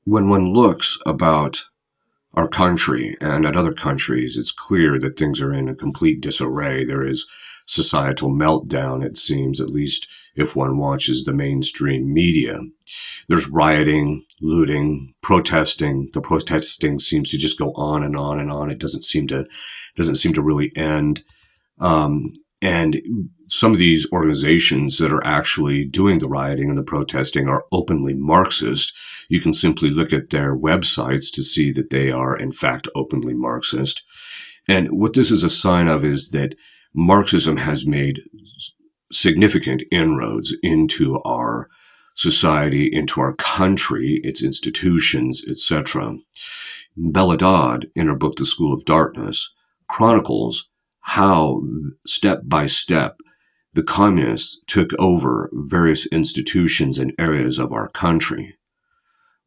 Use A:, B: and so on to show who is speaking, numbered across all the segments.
A: When one looks about our country and at other countries, it's clear that things are in a complete disarray. There is societal meltdown, it seems, at least if one watches the mainstream media. There's rioting, looting, protesting. The protesting seems to just go on and on and on. It doesn't seem to really end. And some of these organizations that are actually doing the rioting and the protesting are openly Marxist. You can simply look at their websites to see that they are, in fact, openly Marxist. And what this is a sign of is that Marxism has made significant inroads into our society, into our country, its institutions, etc. Bella Dodd, in her book, The School of Darkness, chronicles how, step by step, the communists took over various institutions and areas of our country.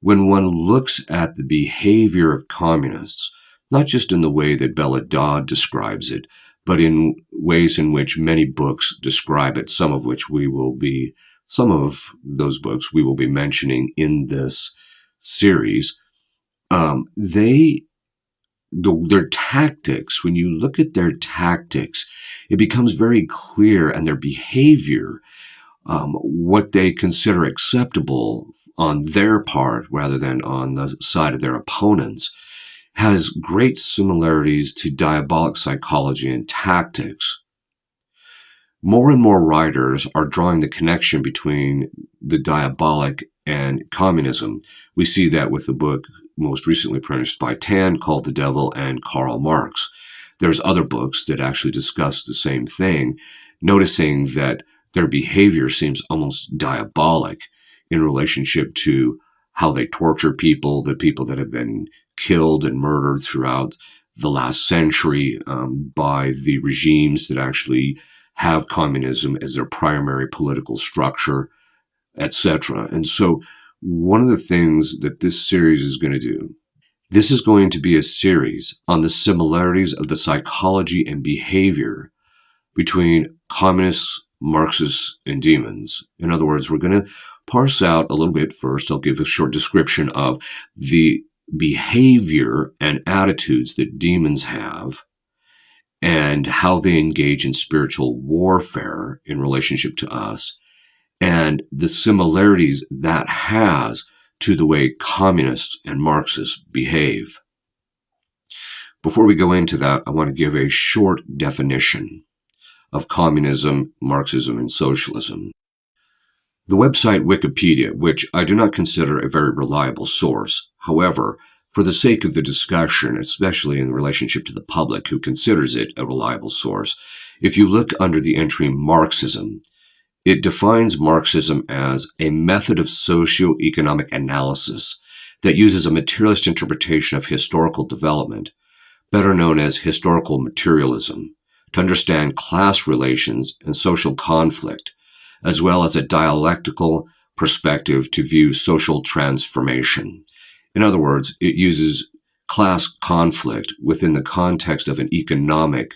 A: When one looks at the behavior of communists, not just in the way that Bella Dodd describes it, but in ways in which many books describe it, some of those books we will be mentioning in this series, their tactics, when you look at their tactics, it becomes very clear, and their behavior, what they consider acceptable on their part rather than on the side of their opponents, has great similarities to diabolic psychology and tactics. More and more writers are drawing the connection between the diabolic and communism. We see that with the book most recently published by Tan called The Devil and Karl Marx. There's other books that actually discuss the same thing, noticing that their behavior seems almost diabolic in relationship to how they torture people, the people that have been killed and murdered throughout the last century by the regimes that actually have communism as their primary political structure, etc. And so one of the things that this series is going to do, this is going to be a series on the similarities of the psychology and behavior between communists, Marxists, and demons. In other words, we're going to parse out a little bit first. I'll give a short description of the behavior and attitudes that demons have and how they engage in spiritual warfare in relationship to us, and the similarities that has to the way communists and Marxists behave. Before we go into that, I want to give a short definition of communism, Marxism, and socialism. The website Wikipedia, which I do not consider a very reliable source, however, for the sake of the discussion, especially in relationship to the public who considers it a reliable source, if you look under the entry Marxism, it defines Marxism as a method of socio-economic analysis that uses a materialist interpretation of historical development, better known as historical materialism, to understand class relations and social conflict, as well as a dialectical perspective to view social transformation. In other words, it uses class conflict within the context of an economic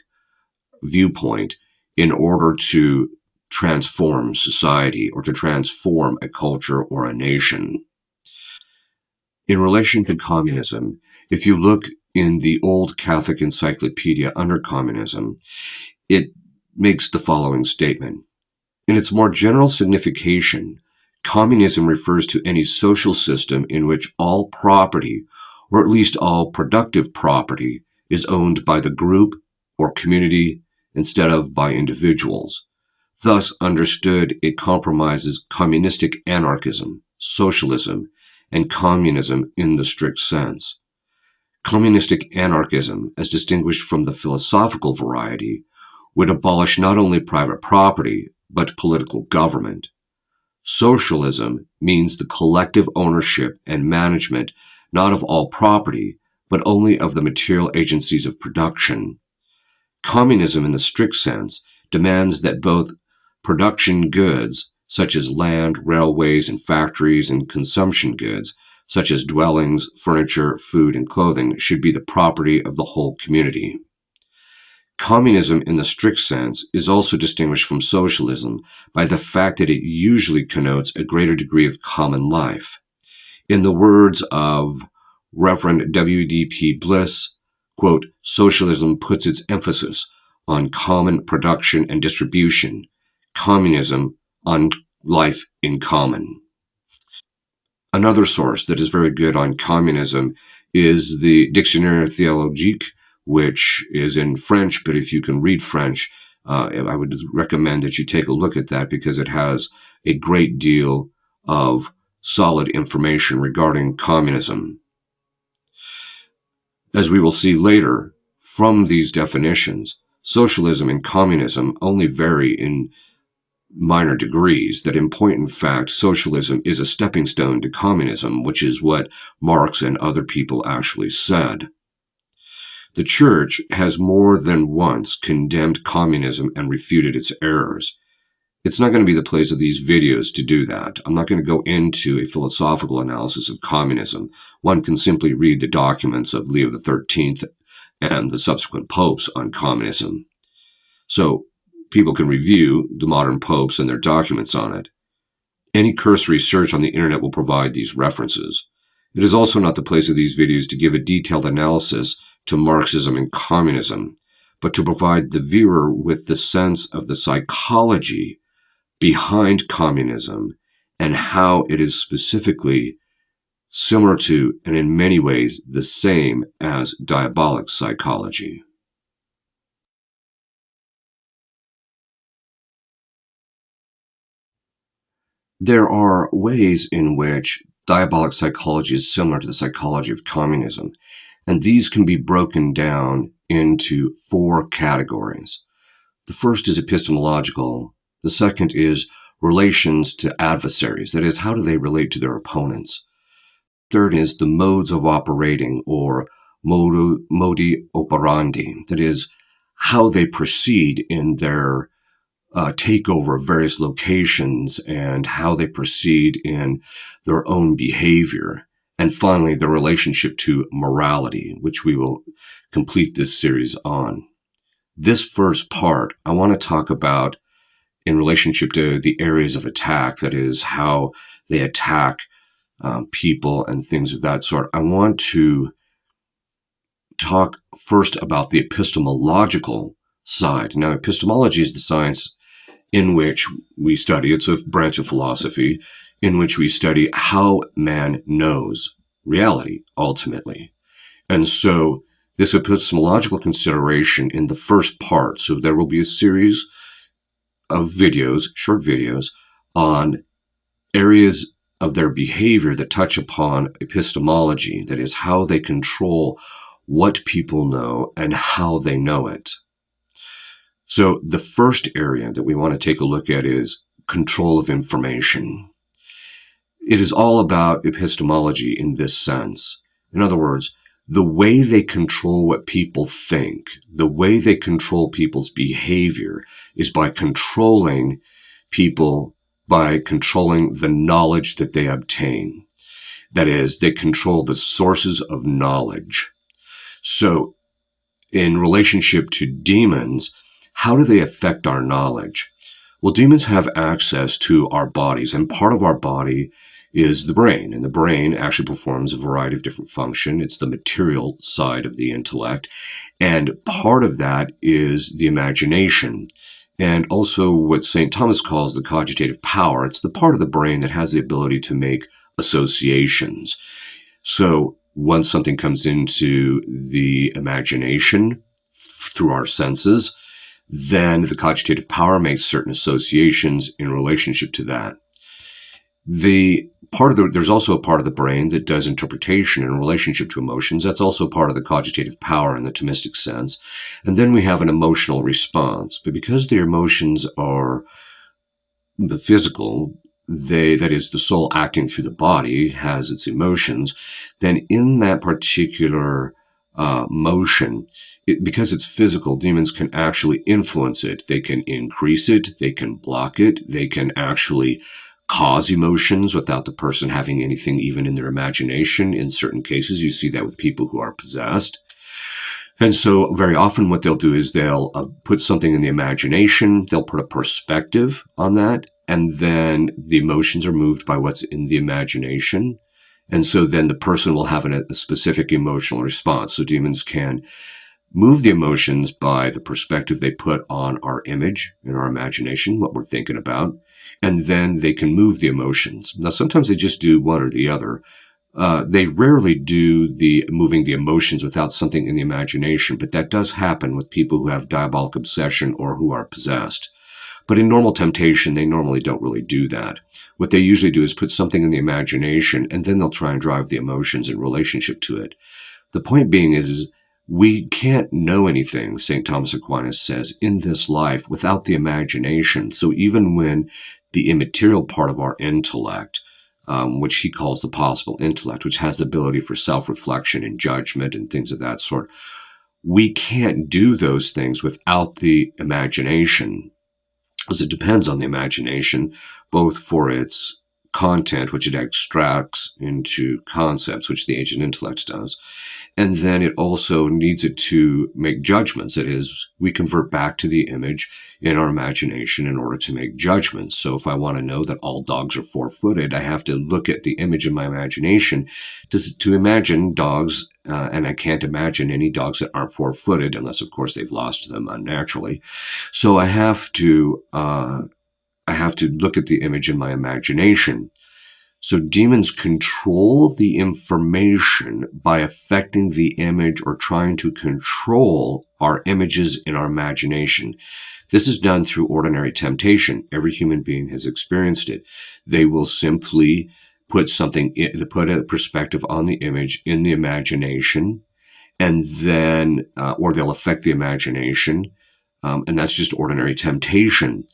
A: viewpoint in order to transform society or to transform a culture or a nation. In relation to communism, if you look in the old Catholic Encyclopedia under communism, it makes the following statement. In its more general signification, communism refers to any social system in which all property, or at least all productive property, is owned by the group or community instead of by individuals. Thus understood, it compromises communistic anarchism, socialism, and communism in the strict sense. Communistic anarchism, as distinguished from the philosophical variety, would abolish not only private property, but political government. Socialism means the collective ownership and management not of all property, but only of the material agencies of production. Communism in the strict sense demands that both production goods, such as land, railways, and factories, and consumption goods, such as dwellings, furniture, food, and clothing, should be the property of the whole community. Communism in the strict sense is also distinguished from socialism by the fact that it usually connotes a greater degree of common life. In the words of Reverend W.D.P. Bliss, quote, socialism puts its emphasis on common production and distribution, communism on life in common. Another source that is very good on communism is the Dictionnaire Théologique, which is in French, but if you can read French, I would recommend that you take a look at that because it has a great deal of solid information regarding communism. As we will see later from these definitions, socialism and communism only vary in minor degrees, that in point and fact, socialism is a stepping stone to communism, which is what Marx and other people actually said. The church has more than once condemned communism and refuted its errors. It's not going to be the place of these videos to do that. I'm not going to go into a philosophical analysis of communism. One can simply read the documents of Leo XIII and the subsequent popes on communism. So people can review the modern popes and their documents on it. Any cursory search on the internet will provide these references. It is also not the place of these videos to give a detailed analysis to Marxism and communism, but to provide the viewer with the sense of the psychology behind communism and how it is specifically similar to, and in many ways, the same as diabolic psychology. There are ways in which diabolic psychology is similar to the psychology of communism, and these can be broken down into 4 categories. The first is epistemological. The second is relations to adversaries. That is, how do they relate to their opponents? Third is the modes of operating, or modi operandi. That is, how they proceed in their takeover of various locations and how they proceed in their own behavior. And finally, the relationship to morality, which we will complete this series on. This first part, I want to talk about in relationship to the areas of attack, that is, how they attack people and things of that sort. I want to talk first about the epistemological side. Now, epistemology is the science in which we study, it's a branch of philosophy, in which we study how man knows reality, ultimately. And so this epistemological consideration in the first part, so there will be a series of videos, short videos, on areas of their behavior that touch upon epistemology, that is, how they control what people know and how they know it. So the first area that we want to take a look at is control of information. It is all about epistemology in this sense. In other words, the way they control what people think, the way they control people's behavior is by controlling people, by controlling the knowledge that they obtain. That is, they control the sources of knowledge. So in relationship to demons, how do they affect our knowledge? Well, demons have access to our bodies, and part of our body is the brain, and the brain actually performs a variety of different functions. It's the material side of the intellect, and part of that is the imagination, and also what St. Thomas calls the cogitative power. It's the part of the brain that has the ability to make associations. So once something comes into the imagination through our senses, then the cogitative power makes certain associations in relationship to that. There's also a part of the brain that does interpretation in relationship to emotions. That's also part of the cogitative power in the Thomistic sense. And then we have an emotional response. But because the emotions are the physical, that is, the soul acting through the body has its emotions, then in that particular motion, because it's physical, demons can actually influence it. They can increase it, they can block it, they can actually cause emotions without the person having anything even in their imagination. In certain cases, you see that with people who are possessed. And so very often what they'll do is they'll put something in the imagination, they'll put a perspective on that, and then the emotions are moved by what's in the imagination. And so then the person will have a specific emotional response. So demons can move the emotions by the perspective they put on our image in our imagination, what we're thinking about, and then they can move the emotions. Now, sometimes they just do one or the other. They rarely do the moving the emotions without something in the imagination, but that does happen with people who have diabolic obsession or who are possessed. But in normal temptation, they normally don't really do that. What they usually do is put something in the imagination, and then they'll try and drive the emotions in relationship to it. The point being is we can't know anything, St. Thomas Aquinas says, in this life without the imagination. So even when the immaterial part of our intellect, which he calls the possible intellect, which has the ability for self-reflection and judgment and things of that sort, we can't do those things without the imagination, because it depends on the imagination, both for its content, which it extracts into concepts, which the agent intellect does, and then it also needs it to make judgments. That is, we convert back to the image in our imagination in order to make judgments. So if I want to know that all dogs are four-footed, I have to look at the image in my imagination to imagine dogs, and I can't imagine any dogs that aren't four-footed unless, of course, they've lost them unnaturally. So I have to look at the image in my imagination. So demons control the information by affecting the image or trying to control our images in our imagination. This is done through ordinary temptation. Every human being has experienced it. They will simply put put a perspective on the image in the imagination, and then, or they'll affect the imagination, and that's just ordinary temptation.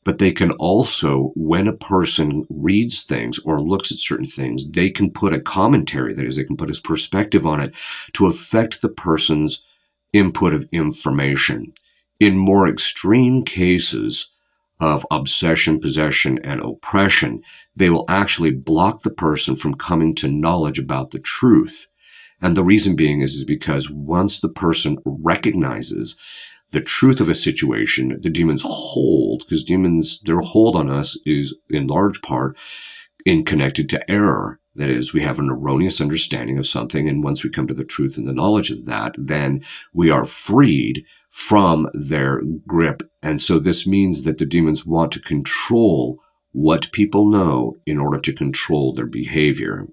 A: But they can also, when a person reads things or looks at certain things, they can put a commentary, that is, they can put his perspective on it to affect the person's input of information. In more extreme cases of obsession, possession, and oppression, they will actually block the person from coming to knowledge about the truth. And the reason being is because once the person recognizes the truth of a situation, the demons hold, because demons, their hold on us is in large part connected to error. That is, we have an erroneous understanding of something, and once we come to the truth and the knowledge of that, then we are freed from their grip. And so this means that the demons want to control what people know in order to control their behavior.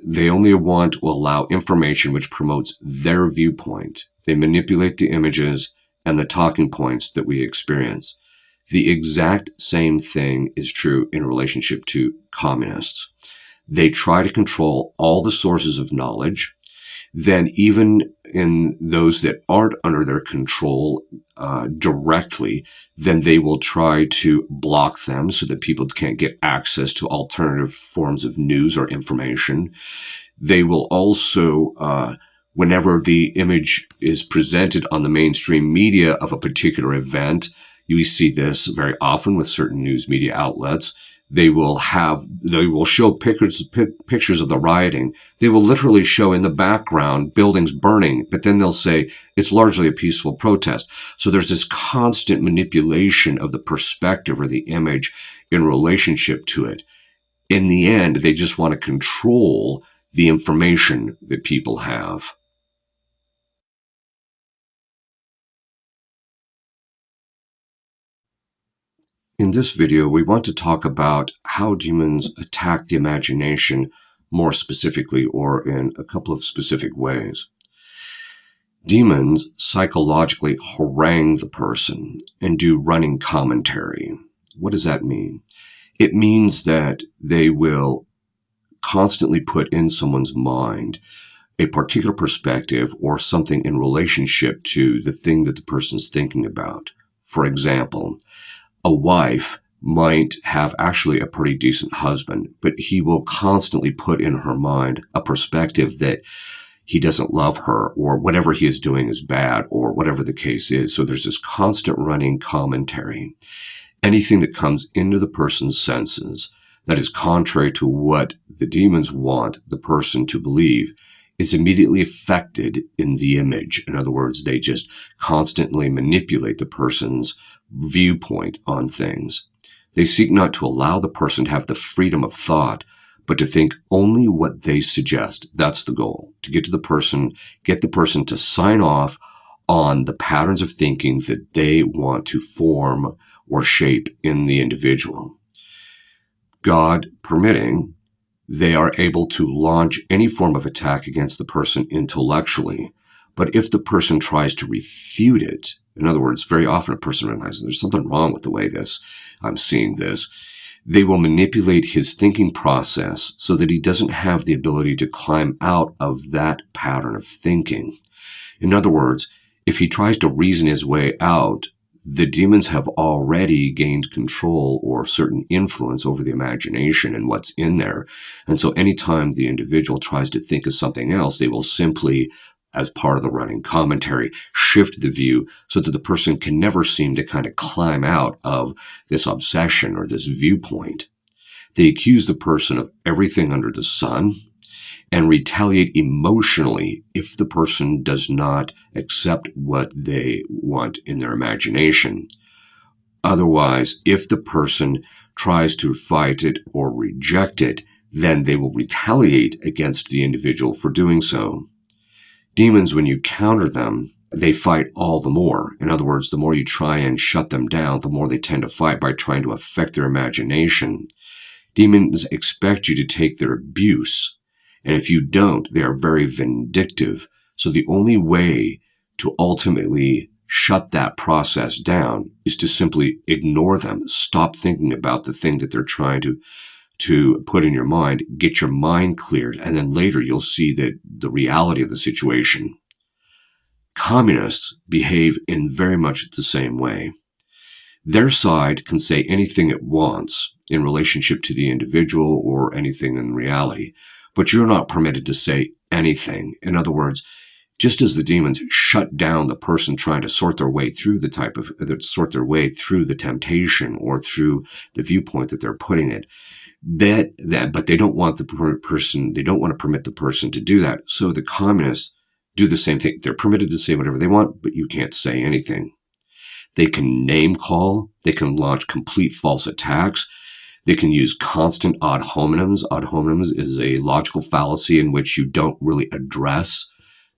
A: They only want to allow information which promotes their viewpoint. They manipulate the images and the talking points that we experience. The exact same thing is true in relationship to communists. They try to control all the sources of knowledge. Then even in those that aren't under their control directly, then they will try to block them so that people can't get access to alternative forms of news or information. They will also, whenever the image is presented on the mainstream media of a particular event, you see this very often with certain news media outlets. They will show pictures of the rioting. They will literally show in the background buildings burning, but then they'll say it's largely a peaceful protest. So there's this constant manipulation of the perspective or the image in relationship to it. In the end, they just want to control the information that people have. In this video, we want to talk about how demons attack the imagination more specifically, or in a couple of specific ways. Demons psychologically harangue the person and do running commentary. What does that mean? It means that they will constantly put in someone's mind a particular perspective or something in relationship to the thing that the person's thinking about. For example, a wife might have actually a pretty decent husband, but he will constantly put in her mind a perspective that he doesn't love her, or whatever he is doing is bad, or whatever the case is. So there's this constant running commentary. Anything that comes into the person's senses that is contrary to what the demons want the person to believe is immediately affected in the image. In other words, they just constantly manipulate the person's viewpoint on things. They seek not to allow the person to have the freedom of thought, but to think only what they suggest. That's the goal, to get the person to sign off on the patterns of thinking that they want to form or shape in the individual. God permitting, they are able to launch any form of attack against the person intellectually. But if the person tries to refute it, in other words, very often a person realizes there's something wrong with the way I'm seeing this, they will manipulate his thinking process so that he doesn't have the ability to climb out of that pattern of thinking. In other words, if he tries to reason his way out, the demons have already gained control or certain influence over the imagination and what's in there. And so anytime the individual tries to think of something else, they will simply, as part of the running commentary, shift the view so that the person can never seem to kind of climb out of this obsession or this viewpoint. They accuse the person of everything under the sun and retaliate emotionally if the person does not accept what they want in their imagination. Otherwise, if the person tries to fight it or reject it, then they will retaliate against the individual for doing so. Demons, when you counter them, they fight all the more. In other words, the more you try and shut them down, the more they tend to fight by trying to affect their imagination. Demons expect you to take their abuse, and if you don't, they are very vindictive. So the only way to ultimately shut that process down is to simply ignore them, stop thinking about the thing that they're trying to put in your mind, get your mind cleared, and then later you'll see that the reality of the situation. Communists behave in very much the same way. Their side can say anything it wants in relationship to the individual or anything in reality, but you're not permitted to say anything. In other words, just as the demons shut down the person trying to sort their way through the temptation or through the viewpoint that they're putting it, but they don't want the person, they don't want to permit the person to do that. So the communists do the same thing. They're permitted to say whatever they want, but you can't say anything. They can name call. They can launch complete false attacks. They can use constant ad hominems. Ad hominems is a logical fallacy in which you don't really address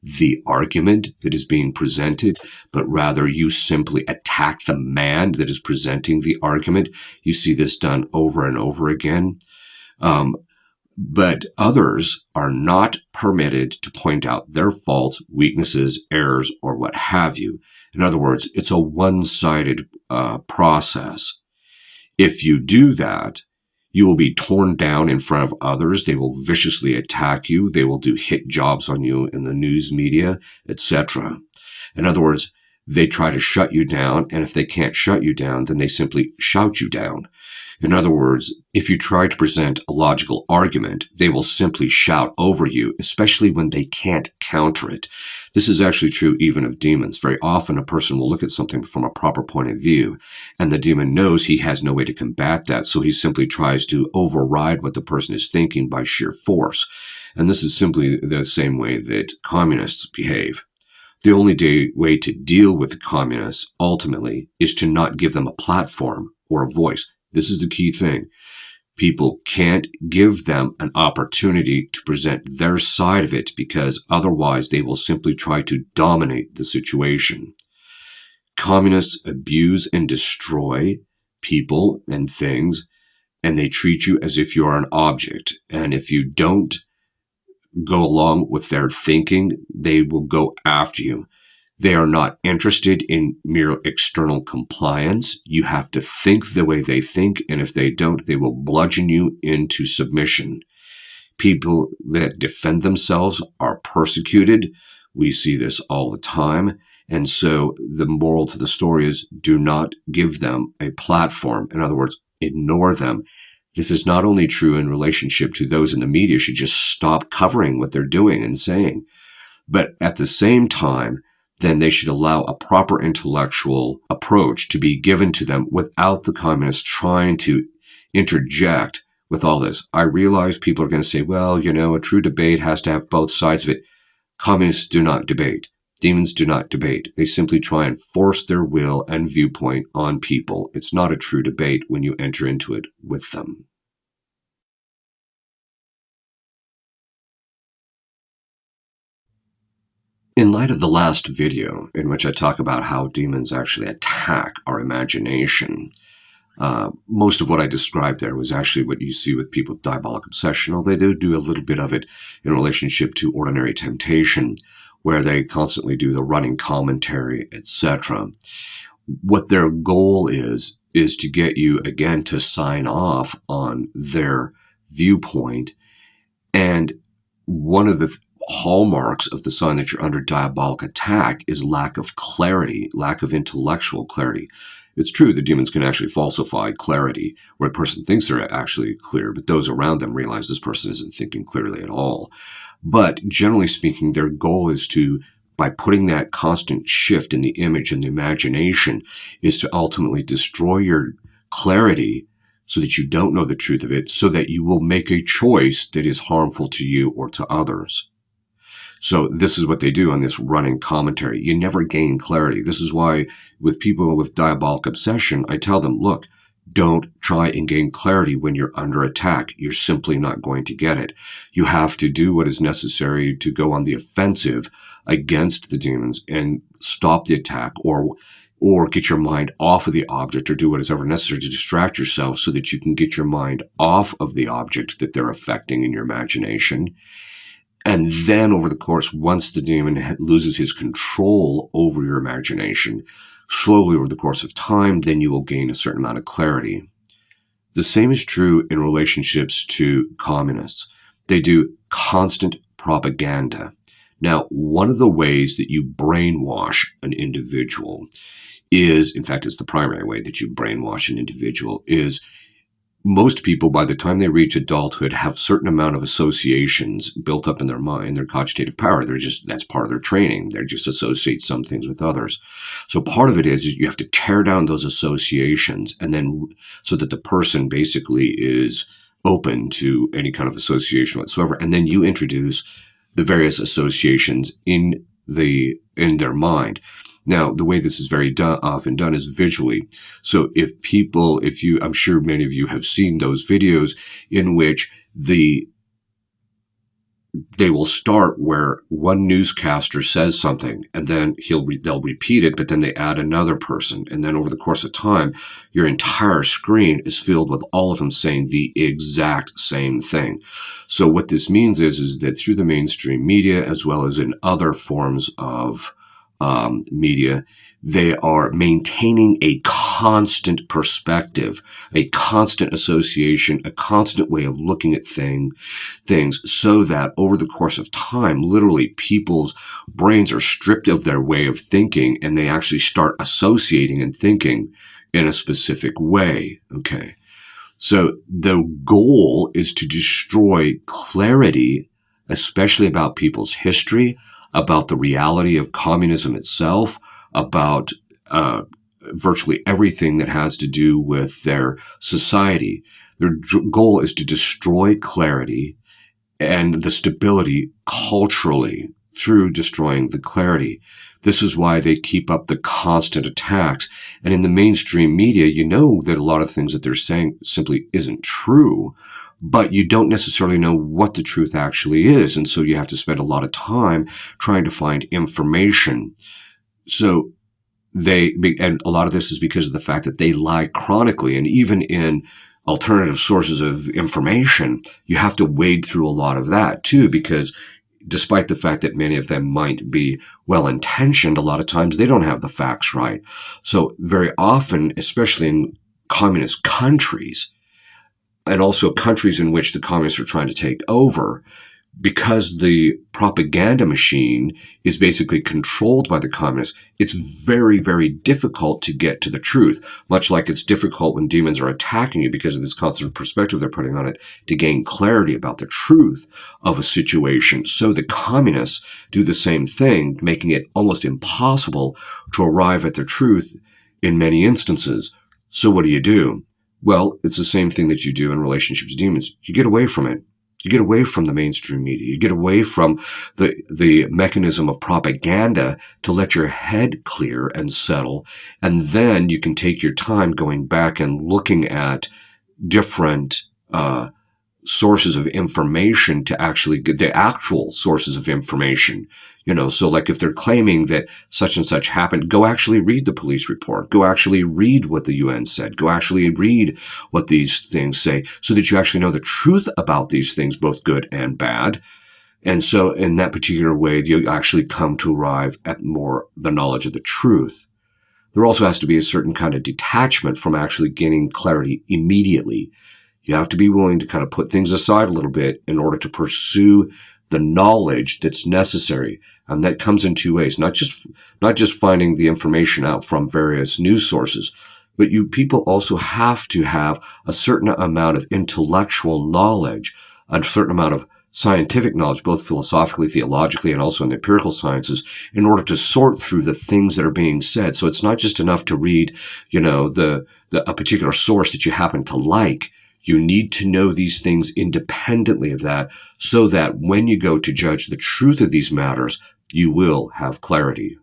A: the argument that is being presented, but rather you simply attack the man that is presenting the argument. You see this done over and over again. But others are not permitted to point out their faults, weaknesses, errors, or what have you. In other words, it's a one-sided process. If you do that, you will be torn down in front of others. They will viciously attack you. They will do hit jobs on you in the news media, etc. In other words, they try to shut you down, and if they can't shut you down, then they simply shout you down. In other words, if you try to present a logical argument, they will simply shout over you, especially when they can't counter it. This is actually true even of demons. Very often a person will look at something from a proper point of view, and the demon knows he has no way to combat that, so he simply tries to override what the person is thinking by sheer force. And this is simply the same way that communists behave. The only way to deal with the communists, ultimately, is to not give them a platform or a voice. This is the key thing. People can't give them an opportunity to present their side of it because otherwise they will simply try to dominate the situation. Communists abuse and destroy people and things, and they treat you as if you are an object. And if you don't go along with their thinking, they will go after you. They are not interested in mere external compliance. You have to think the way they think, and if they don't, they will bludgeon you into submission. People that defend themselves are persecuted. We see this all the time. And so the moral to the story is do not give them a platform. In other words, ignore them. This is not only true in relationship to those in the media should just stop covering what they're doing and saying, but at the same time, then they should allow a proper intellectual approach to be given to them without the communists trying to interject with all this. I realize people are going to say, well, a true debate has to have both sides of it. Communists do not debate. Demons do not debate. They simply try and force their will and viewpoint on people. It's not a true debate when you enter into it with them. In light of the last video, in which I talk about how demons actually attack our imagination, most of what I described there was actually what you see with people with diabolic obsession, although they do a little bit of it in relationship to ordinary temptation, where they constantly do the running commentary, etc. What their goal is to get you, again, to sign off on their viewpoint. And one of the hallmarks of the sign that you're under diabolic attack is lack of clarity, lack of intellectual clarity. It's true that demons can actually falsify clarity, where a person thinks they're actually clear, but those around them realize this person isn't thinking clearly at all. But generally speaking, their goal is to, by putting that constant shift in the image and the imagination, is to ultimately destroy your clarity so that you don't know the truth of it, so that you will make a choice that is harmful to you or to others. So this is what they do on this running commentary. You never gain clarity. This is why with people with diabolic obsession, I tell them, look, don't try and gain clarity when you're under attack. You're simply not going to get it. You have to do what is necessary to go on the offensive against the demons and stop the attack, or get your mind off of the object, or do what is ever necessary to distract yourself so that you can get your mind off of the object that they're affecting in your imagination. And then over the course, once the demon loses his control over your imagination, slowly over the course of time, then you will gain a certain amount of clarity. The same is true in relationships to communists. They do constant propaganda. Now, one of the ways that you brainwash an individual is, in fact, it's the primary way that you brainwash an individual, is most people, by the time they reach adulthood, have certain amount of associations built up in their mind, their cogitative power. That's part of their training. They just associate some things with others. So part of it is you have to tear down those associations, and then so that the person basically is open to any kind of association whatsoever. And then you introduce the various associations in their mind. Now, the way this is very often done is visually. So I'm sure many of you have seen those videos in which they will start where one newscaster says something, and then they'll repeat it, but then they add another person. And then over the course of time, your entire screen is filled with all of them saying the exact same thing. So what this means is that through the mainstream media, as well as in other forms of media, they are maintaining a constant perspective, a constant association, a constant way of looking at things, so that over the course of time, literally people's brains are stripped of their way of thinking, and they actually start associating and thinking in a specific way. Okay. So the goal is to destroy clarity, especially about people's history, about the reality of communism itself, about virtually everything that has to do with their society. Their goal is to destroy clarity and the stability culturally through destroying the clarity. This is why they keep up the constant attacks. And in the mainstream media, you know that a lot of things that they're saying simply isn't true, but you don't necessarily know what the truth actually is. And so you have to spend a lot of time trying to find information. So and a lot of this is because of the fact that they lie chronically. And even in alternative sources of information, you have to wade through a lot of that too, because despite the fact that many of them might be well-intentioned, a lot of times they don't have the facts right. So very often, especially in communist countries, and also countries in which the communists are trying to take over, because the propaganda machine is basically controlled by the communists, it's very, very difficult to get to the truth, much like it's difficult when demons are attacking you because of this constant perspective they're putting on it to gain clarity about the truth of a situation. So the communists do the same thing, making it almost impossible to arrive at the truth in many instances. So what do? Well, it's the same thing that you do in relationships with demons. You get away from it. You get away from the mainstream media. You get away from the mechanism of propaganda to let your head clear and settle. And then you can take your time going back and looking at different sources of information to actually get the actual sources of information. So like if they're claiming that such and such happened, go actually read the police report. Go actually read what the UN said. Go actually read what these things say so that you actually know the truth about these things, both good and bad. And so in that particular way, you actually come to arrive at more the knowledge of the truth. There also has to be a certain kind of detachment from actually gaining clarity immediately. You have to be willing to kind of put things aside a little bit in order to pursue the knowledge that's necessary. And that comes in two ways, not just finding the information out from various news sources, but people also have to have a certain amount of intellectual knowledge, a certain amount of scientific knowledge, both philosophically, theologically, and also in the empirical sciences, in order to sort through the things that are being said. So it's not just enough to read, a particular source that you happen to like. You need to know these things independently of that so that when you go to judge the truth of these matters, you will have clarity.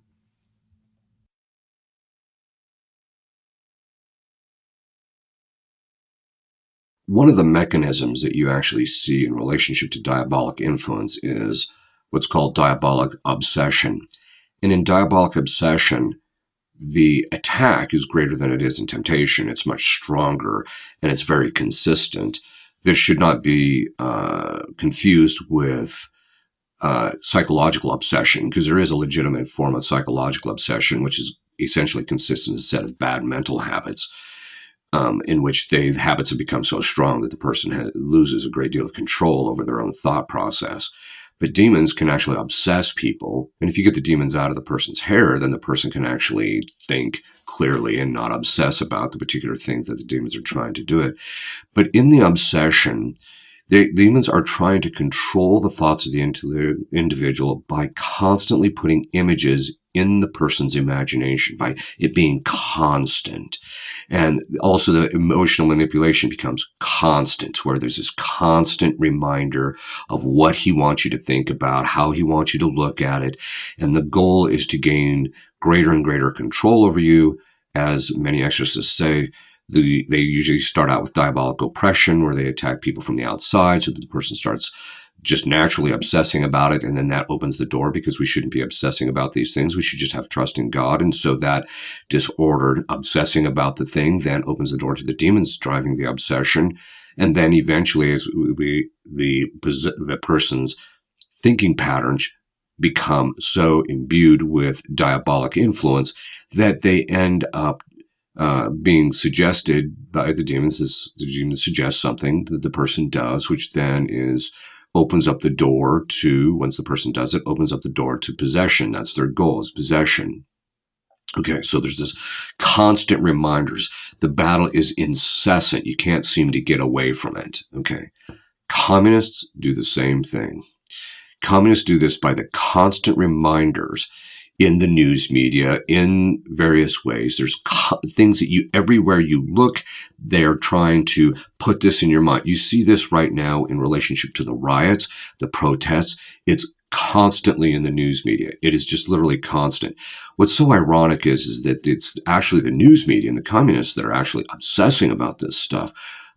A: One of the mechanisms that you actually see in relationship to diabolic influence is what's called diabolic obsession. And in diabolic obsession, the attack is greater than it is in temptation. It's much stronger and it's very consistent. This should not be confused with psychological obsession, because there is a legitimate form of psychological obsession, which is essentially consists in a set of bad mental habits, in which habits have become so strong that the person loses a great deal of control over their own thought process. But demons can actually obsess people. And if you get the demons out of the person's hair, then the person can actually think clearly and not obsess about the particular things that the demons are trying to do it. But in the obsession, the demons are trying to control the thoughts of the individual by constantly putting images in the person's imagination, by it being constant. And also the emotional manipulation becomes constant, where there's this constant reminder of what he wants you to think about, how he wants you to look at it. And the goal is to gain greater and greater control over you. As many exorcists say, they usually start out with diabolic oppression, where they attack people from the outside so that the person starts just naturally obsessing about it. And then that opens the door, because we shouldn't be obsessing about these things. We should just have trust in God. And so that disordered obsessing about the thing then opens the door to the demons driving the obsession. And then eventually, as the person's thinking patterns become so imbued with diabolic influence that they end up being suggested by the demons. The demons suggest something that the person does, which then opens up the door to, once the person does it, opens up the door to possession. That's their goal, is possession. Okay, so there's this constant reminders. The battle is incessant. You can't seem to get away from it. Okay. Communists do the same thing. Communists do this by the constant reminders in the news media, in various ways. There's things that everywhere you look, they're trying to put this in your mind. You see this right now in relationship to the riots, the protests. It's constantly in the news media. It is just literally constant. What's so ironic is that it's actually the news media and the communists that are actually obsessing about this stuff.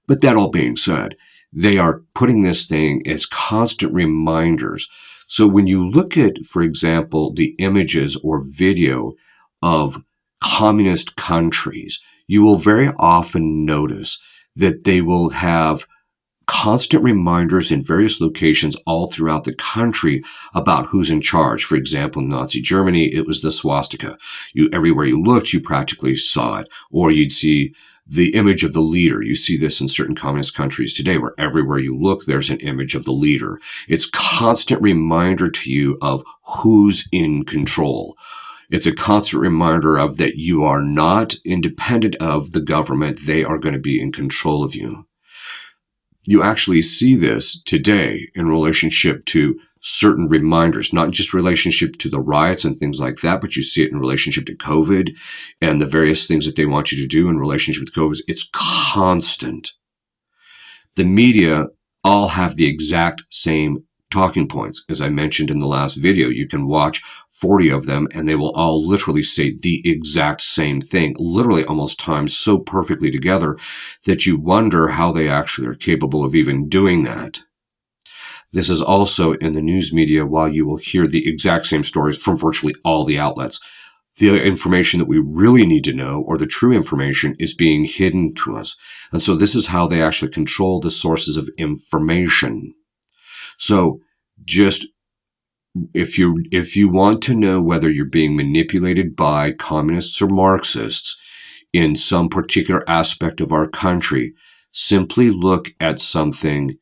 A: But that all being said, they are putting this thing as constant reminders. So when you look at, for example, the images or video of communist countries, you will very often notice that they will have constant reminders in various locations all throughout the country about who's in charge. For example, in Nazi Germany, it was the swastika. Everywhere you looked, you practically saw it. Or you'd see the image of the leader. You see this in certain communist countries today, where everywhere you look, there's an image of the leader. It's constant reminder to you of who's in control. It's a constant reminder of that you are not independent of the government. They are going to be in control of you. You actually see this today in relationship to certain reminders, not just relationship to the riots and things like that, but you see it in relationship to COVID and the various things that they want you to do in relationship with COVID. It's constant. The media all have the exact same talking points. As I mentioned in the last video, you can watch 40 of them and they will all literally say the exact same thing, literally almost timed so perfectly together that you wonder how they actually are capable of even doing that. This is also in the news media, while you will hear the exact same stories from virtually all the outlets. The information that we really need to know, or the true information, is being hidden to us. And so this is how they actually control the sources of information. So just if you want to know whether you're being manipulated by communists or Marxists in some particular aspect of our country, simply look at something.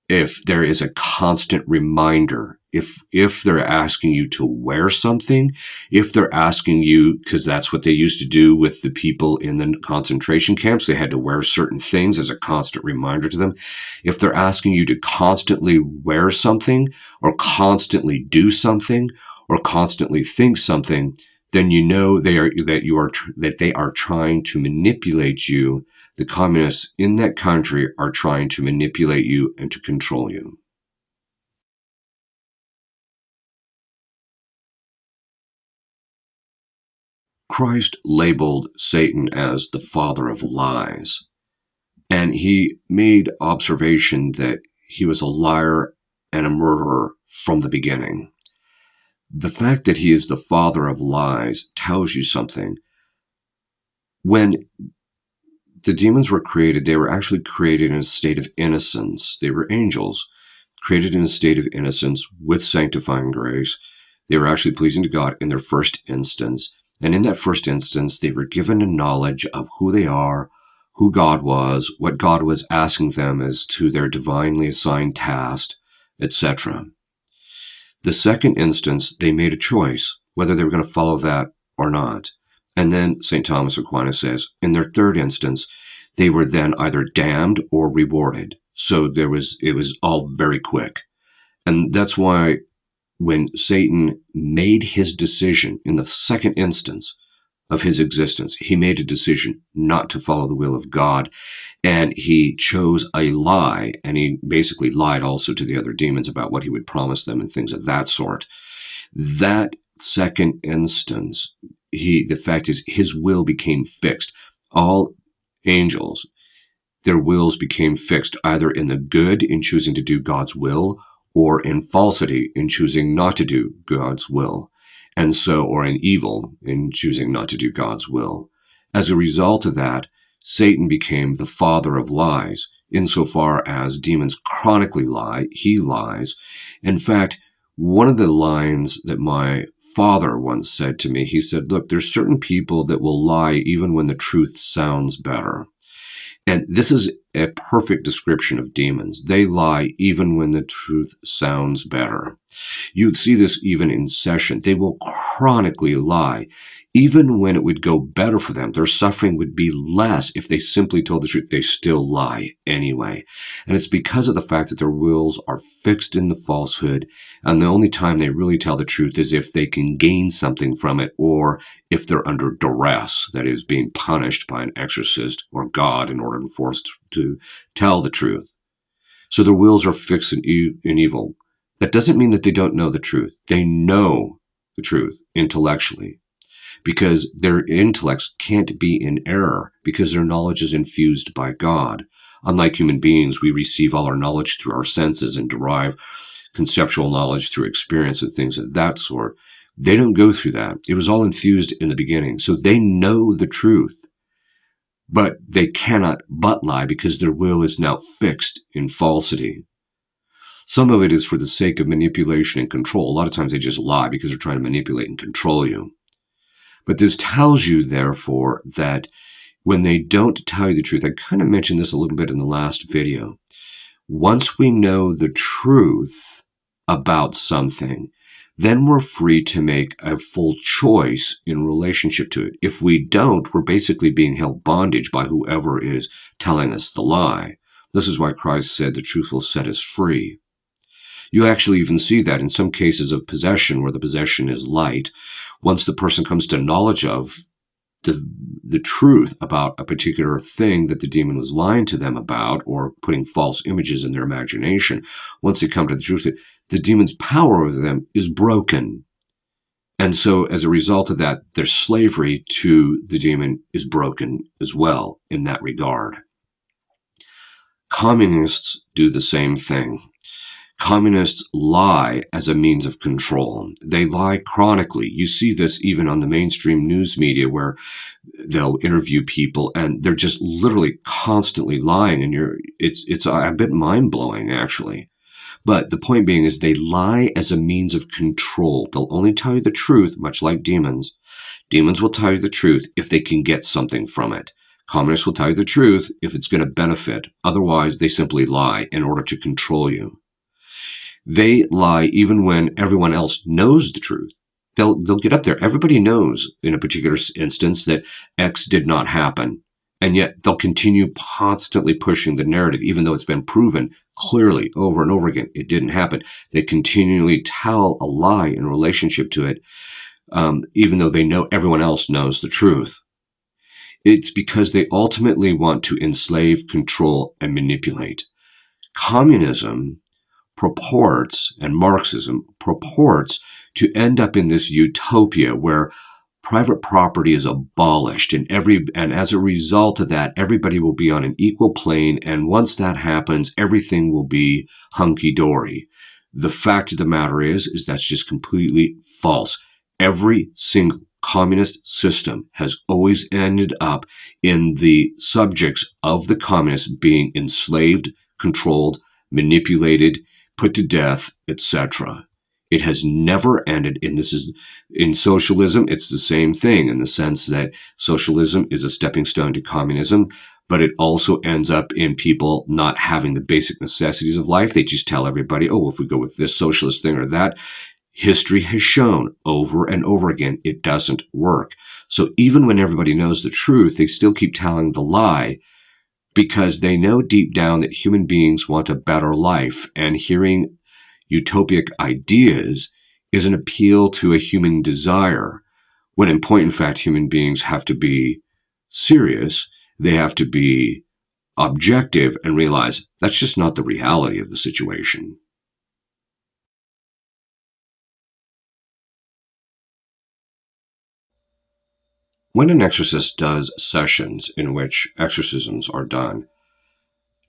A: If there is a constant reminder, if they're asking you to wear something, if they're asking you, because that's what they used to do with the people in the concentration camps, they had to wear certain things as a constant reminder to them. If they're asking you to constantly wear something or constantly do something or constantly think something, then you know that they are trying to manipulate you. The communists in that country are trying to manipulate you and to control you. Christ labeled Satan as the father of lies, and he made observation that he was a liar and a murderer from the beginning. The fact that he is the father of lies tells you something. When the demons were created, they were actually created in a state of innocence. They were angels, created in a state of innocence with sanctifying grace. They were actually pleasing to God in their first instance. And in that first instance, they were given a knowledge of who they are, who God was, what God was asking them as to their divinely assigned task, etc. The second instance, they made a choice, whether they were going to follow that or not. And then St. Thomas Aquinas says, in their third instance, they were then either damned or rewarded. So it was all very quick. And that's why when Satan made his decision in the second instance of his existence, he made a decision not to follow the will of God. And he chose a lie, and he basically lied also to the other demons about what he would promise them and things of that sort. That second instance, the fact is his will became fixed. All angels, their wills became fixed either in the good in choosing to do God's will or in falsity in choosing not to do God's will. And so, or in evil in choosing not to do God's will. As a result of that, Satan became the father of lies, insofar as demons chronically lie, he lies. In fact, one of the lines that my father once said to me, he said, look, there's certain people that will lie even when the truth sounds better. And this is a perfect description of demons. They lie even when the truth sounds better. You'd see this even in session. They will chronically lie. Even when it would go better for them, their suffering would be less if they simply told the truth. They still lie anyway. And it's because of the fact that their wills are fixed in the falsehood. And the only time they really tell the truth is if they can gain something from it, or if they're under duress, that is, being punished by an exorcist or God in order to force to tell the truth. So their wills are fixed in evil. That doesn't mean that they don't know the truth. They know the truth intellectually, because their intellects can't be in error, because their knowledge is infused by God. Unlike human beings, we receive all our knowledge through our senses and derive conceptual knowledge through experience and things of that sort. They don't go through that. It was all infused in the beginning. So they know the truth, but they cannot but lie because their will is now fixed in falsity. Some of it is for the sake of manipulation and control. A lot of times they just lie because they're trying to manipulate and control you. But this tells you, therefore, that when they don't tell you the truth, I kind of mentioned this a little bit in the last video. Once we know the truth about something, then we're free to make a full choice in relationship to it. If we don't, we're basically being held bondage by whoever is telling us the lie. This is why Christ said the truth will set us free. You actually even see that in some cases of possession, where the possession is light. Once the person comes to knowledge of the truth about a particular thing that the demon was lying to them about, or putting false images in their imagination, once they come to the truth, the demon's power over them is broken. And so as a result of that, their slavery to the demon is broken as well in that regard. Communists do the same thing. Communists lie as a means of control. They lie chronically. You see this even on the mainstream news media, where they'll interview people and they're just literally constantly lying, and it's a bit mind-blowing, actually. But the point being is they lie as a means of control. They'll only tell you the truth, much like demons. Demons will tell you the truth if they can get something from it. Communists will tell you the truth if it's going to benefit. Otherwise, they simply lie in order to control you. They lie even when everyone else knows the truth. They'll get up there. Everybody knows in a particular instance that X did not happen. And yet they'll continue constantly pushing the narrative, even though it's been proven clearly over and over again it didn't happen. They continually tell a lie in relationship to it, even though they know everyone else knows the truth. It's because they ultimately want to enslave, control, and manipulate. Communism purports, and Marxism purports, to end up in this utopia where private property is abolished, and as a result of that, everybody will be on an equal plane, and once that happens, everything will be hunky-dory. The fact of the matter is that's just completely false. Every single communist system has always ended up in the subjects of the communists being enslaved, controlled, manipulated, put to death, etc. It has never ended, and this is in socialism, it's the same thing in the sense that socialism is a stepping stone to communism, but it also ends up in people not having the basic necessities of life. They just tell everybody, oh, if we go with this socialist thing or that. History has shown over and over again it doesn't work. So even when everybody knows the truth, they still keep telling the lie, because they know deep down that human beings want a better life, and hearing utopic ideas is an appeal to a human desire, when in point in fact human beings have to be serious, they have to be objective and realize that's just not the reality of the situation. When an exorcist does sessions in which exorcisms are done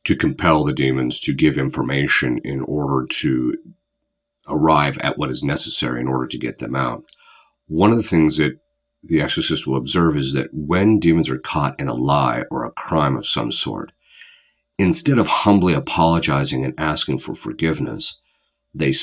A: to compel the demons to give information in order to arrive at what is necessary in order to get them out, one of the things that the exorcist will observe is that when demons are caught in a lie or a crime of some sort, instead of humbly apologizing and asking for forgiveness, they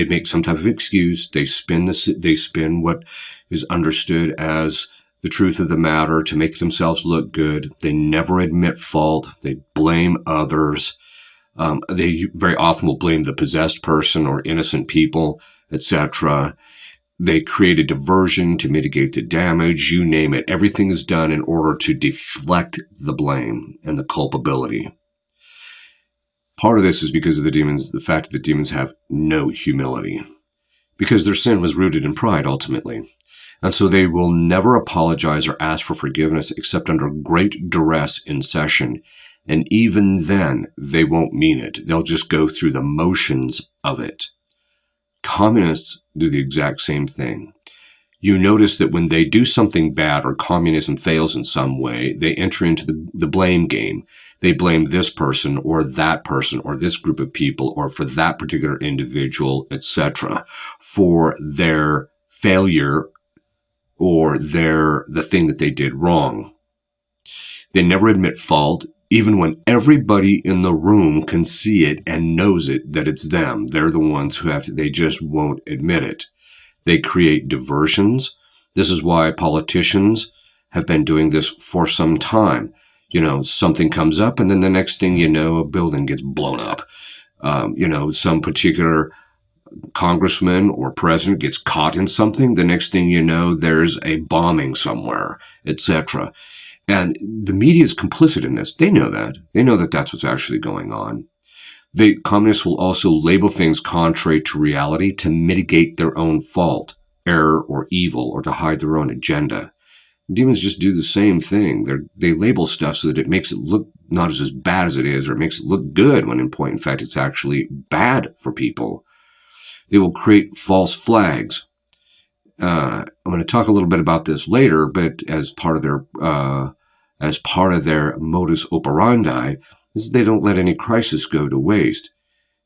A: make some type of excuse. They spin what is understood as the truth of the matter to make themselves look good. They never admit fault. They blame others. They very often will blame the possessed person or innocent people, etc. They create a diversion to mitigate the damage. You name it. Everything is done in order to deflect the blame and the culpability. Part of this is because of the fact that the demons have no humility, because their sin was rooted in pride ultimately. And so they will never apologize or ask for forgiveness except under great duress in session. And even then, they won't mean it. They'll just go through the motions of it. Communists do the exact same thing. You notice that when they do something bad or communism fails in some way, they enter into the blame game. They blame this person or this group of people or for that particular individual, etc., for their failure or the thing that they did wrong. They never admit fault, even when everybody in the room can see it and knows it, that it's them. They're the ones who they just won't admit it. They create diversions. This is why politicians have been doing this for some time. Something comes up, and then the next thing you know, a building gets blown up. Some particular congressman or president gets caught in something. The next thing you know, there's a bombing somewhere, etc. And the media is complicit in this. They know that. They know that that's what's actually going on. The communists will also label things contrary to reality to mitigate their own fault. error or evil or to hide their own agenda. Demons just do the same thing. They label stuff so that it makes it look not as bad as it is, or it makes it look good when in point, in fact, it's actually bad for people. They will create false flags. I'm going to talk a little bit about this later, but as part of their modus operandi, is they don't let any crisis go to waste.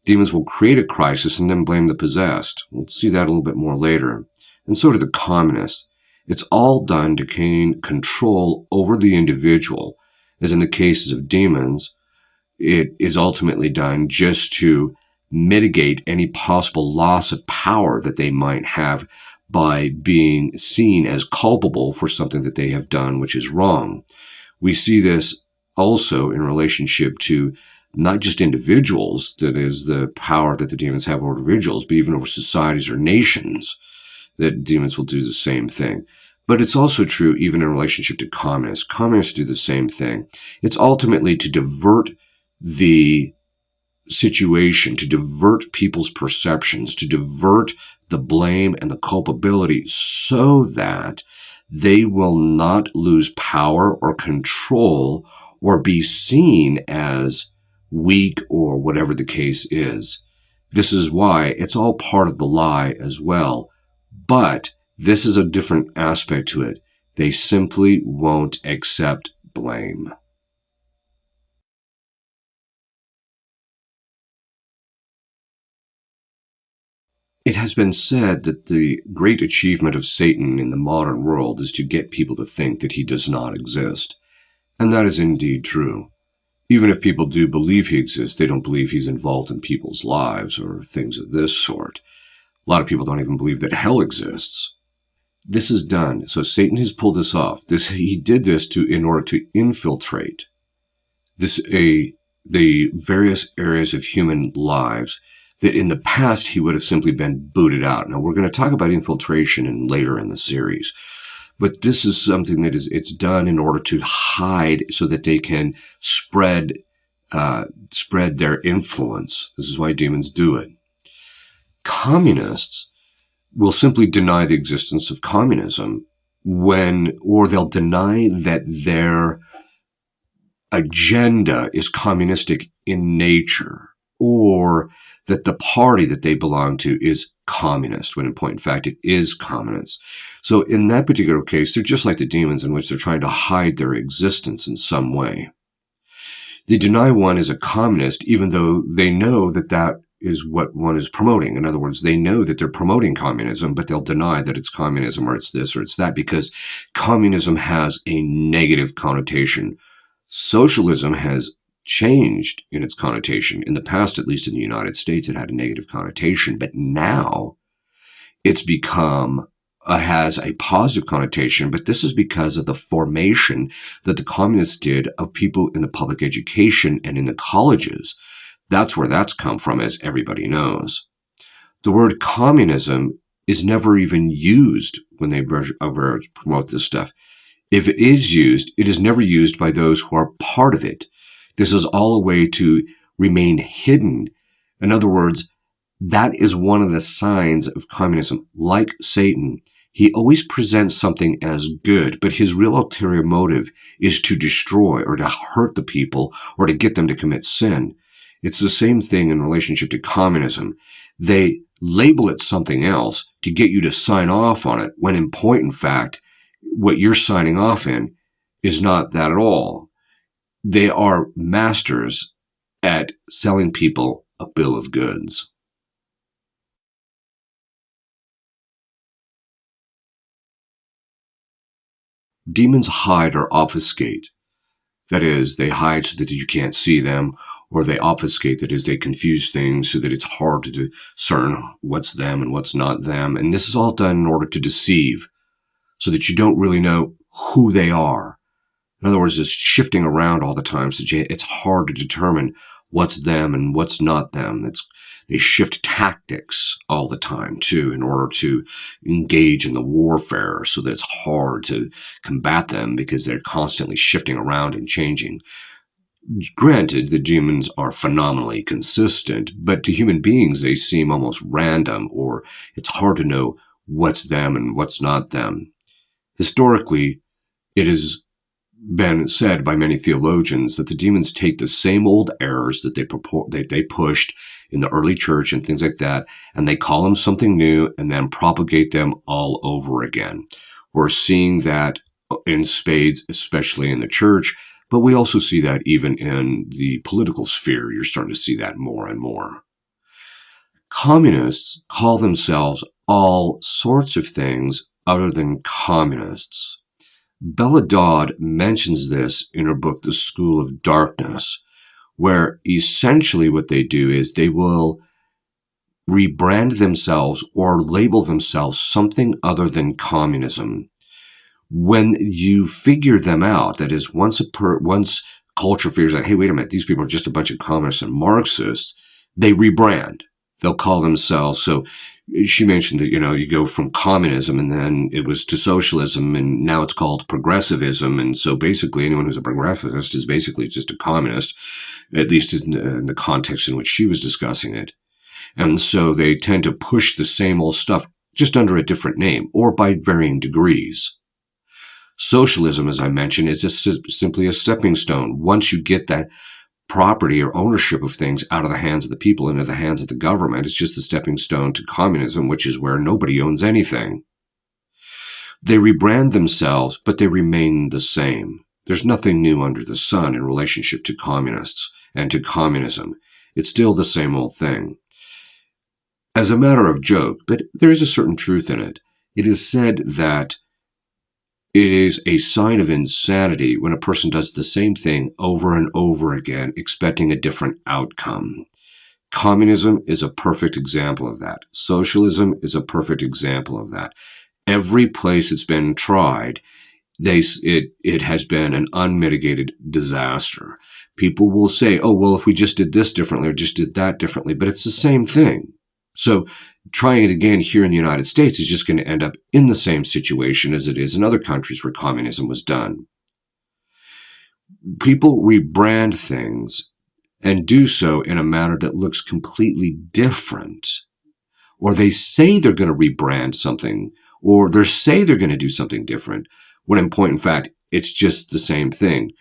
A: Demons will create a crisis and then blame the possessed. We'll see that a little bit more later. And so do the communists. It's all done to gain control over the individual. As in the cases of demons, it is ultimately done just to mitigate any possible loss of power that they might have by being seen as culpable for something that they have done which is wrong. We see this also in relationship to not just individuals, that is the power that the demons have over individuals, but even over societies or nations, that demons will do the same thing. But it's also true even in relationship to communists. Communists do the same thing. It's ultimately to divert the situation, to divert people's perceptions, to divert the blame and the culpability so that they will not lose power or control or be seen as weak or whatever the case is. This is why it's all part of the lie as well. But this is a different aspect to it. They simply won't accept blame. It has been said that the great achievement of Satan in the modern world is to get people to think that he does not exist. And that is indeed true. Even if people do believe he exists, they don't believe he's involved in people's lives or things of this sort. A lot of people don't even believe that hell exists. This is done. So Satan has pulled this off. He did this in order to infiltrate the various areas of human lives that in the past he would have simply been booted out. Now we're going to talk about infiltration later in the series, but this is something that it's done in order to hide so that they can spread their influence. This is why demons do it. Communists will simply deny the existence of communism or they'll deny that their agenda is communistic in nature, or that the party that they belong to is communist, when in point in fact it is communist. So in that particular case, they're just like the demons in which they're trying to hide their existence in some way. They deny one is a communist, even though they know that that is what one is promoting. In other words, they know that they're promoting communism, but they'll deny that it's communism or it's this or it's that because communism has a negative connotation. Socialism has changed in its connotation. In the past, at least in the United States, it had a negative connotation, but now it's has a positive connotation, but this is because of the formation that the communists did of people in the public education and in the colleges. That's where that's come from, as everybody knows. The word communism is never even used when they promote this stuff. If it is used, it is never used by those who are part of it. This is all a way to remain hidden. In other words, that is one of the signs of communism. Like Satan, he always presents something as good, but his real ulterior motive is to destroy or to hurt the people or to get them to commit sin. It's the same thing in relationship to communism. They label it something else to get you to sign off on it, when in point, in fact, what you're signing off in is not that at all. They are masters at selling people a bill of goods. Demons hide or obfuscate. That is, they hide so that you can't see them, or they obfuscate, that is, they confuse things so that it's hard to discern what's them and what's not them. And this is all done in order to deceive, so that you don't really know who they are. In other words, it's shifting around all the time, so it's hard to determine what's them and what's not them. They shift tactics all the time, too, in order to engage in the warfare, so that it's hard to combat them because they're constantly shifting around and changing. Granted, the demons are phenomenally consistent, but to human beings, they seem almost random, or it's hard to know what's them and what's not them. Historically, it has been said by many theologians that the demons take the same old errors that they pushed in the early church and things like that, and they call them something new and then propagate them all over again. We're seeing that in spades, especially in the church, but we also see that even in the political sphere. You're starting to see that more and more. Communists call themselves all sorts of things other than communists. Bella Dodd mentions this in her book, The School of Darkness, where essentially what they do is they will rebrand themselves or label themselves something other than communism. When you figure them out, that is, once culture figures out, hey, wait a minute, these people are just a bunch of communists and Marxists, they rebrand. They'll call themselves, so she mentioned that, you go from communism and then it was to socialism and now it's called progressivism. And so basically anyone who's a progressivist is basically just a communist, at least in the context in which she was discussing it. And so they tend to push the same old stuff just under a different name or by varying degrees. Socialism, as I mentioned, is just simply a stepping stone. Once you get that property or ownership of things out of the hands of the people into the hands of the government, it's just a stepping stone to communism, which is where nobody owns anything. They rebrand themselves, but they remain the same. There's nothing new under the sun in relationship to communists and to communism. It's still the same old thing. As a matter of joke, but there is a certain truth in it, it is said that it is a sign of insanity when a person does the same thing over and over again, expecting a different outcome. Communism is a perfect example of that. Socialism is a perfect example of that. Every place it's been tried, it has been an unmitigated disaster. People will say, oh, well, if we just did this differently or just did that differently, but it's the same thing. So trying it again here in the United States is just going to end up in the same situation as it is in other countries where communism was done. People rebrand things and do so in a manner that looks completely different. Or they say they're going to rebrand something, or they say they're going to do something different, when in point in fact, it's just the same thing.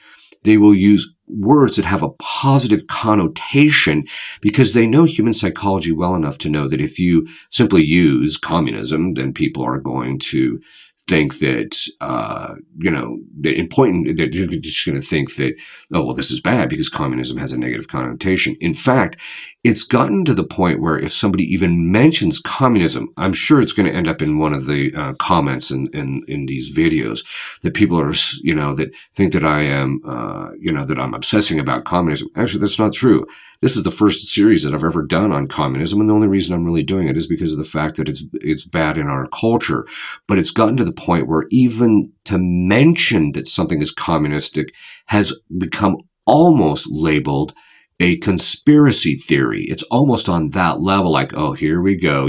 A: They will use words that have a positive connotation because they know human psychology well enough to know that if you simply use communism, then people are going to think that, that you're just going to think that, oh, well, this is bad because communism has a negative connotation. In fact, it's gotten to the point where if somebody even mentions communism, I'm sure it's going to end up in one of the comments in these videos that people are, that think that I am, that I'm obsessing about communism. Actually, that's not true. This is the first series that I've ever done on communism, and the only reason I'm really doing it is because of the fact that it's bad in our culture. But it's gotten to the point where even to mention that something is communistic has become almost labeled a conspiracy theory. It's almost on that level, like, oh, here we go,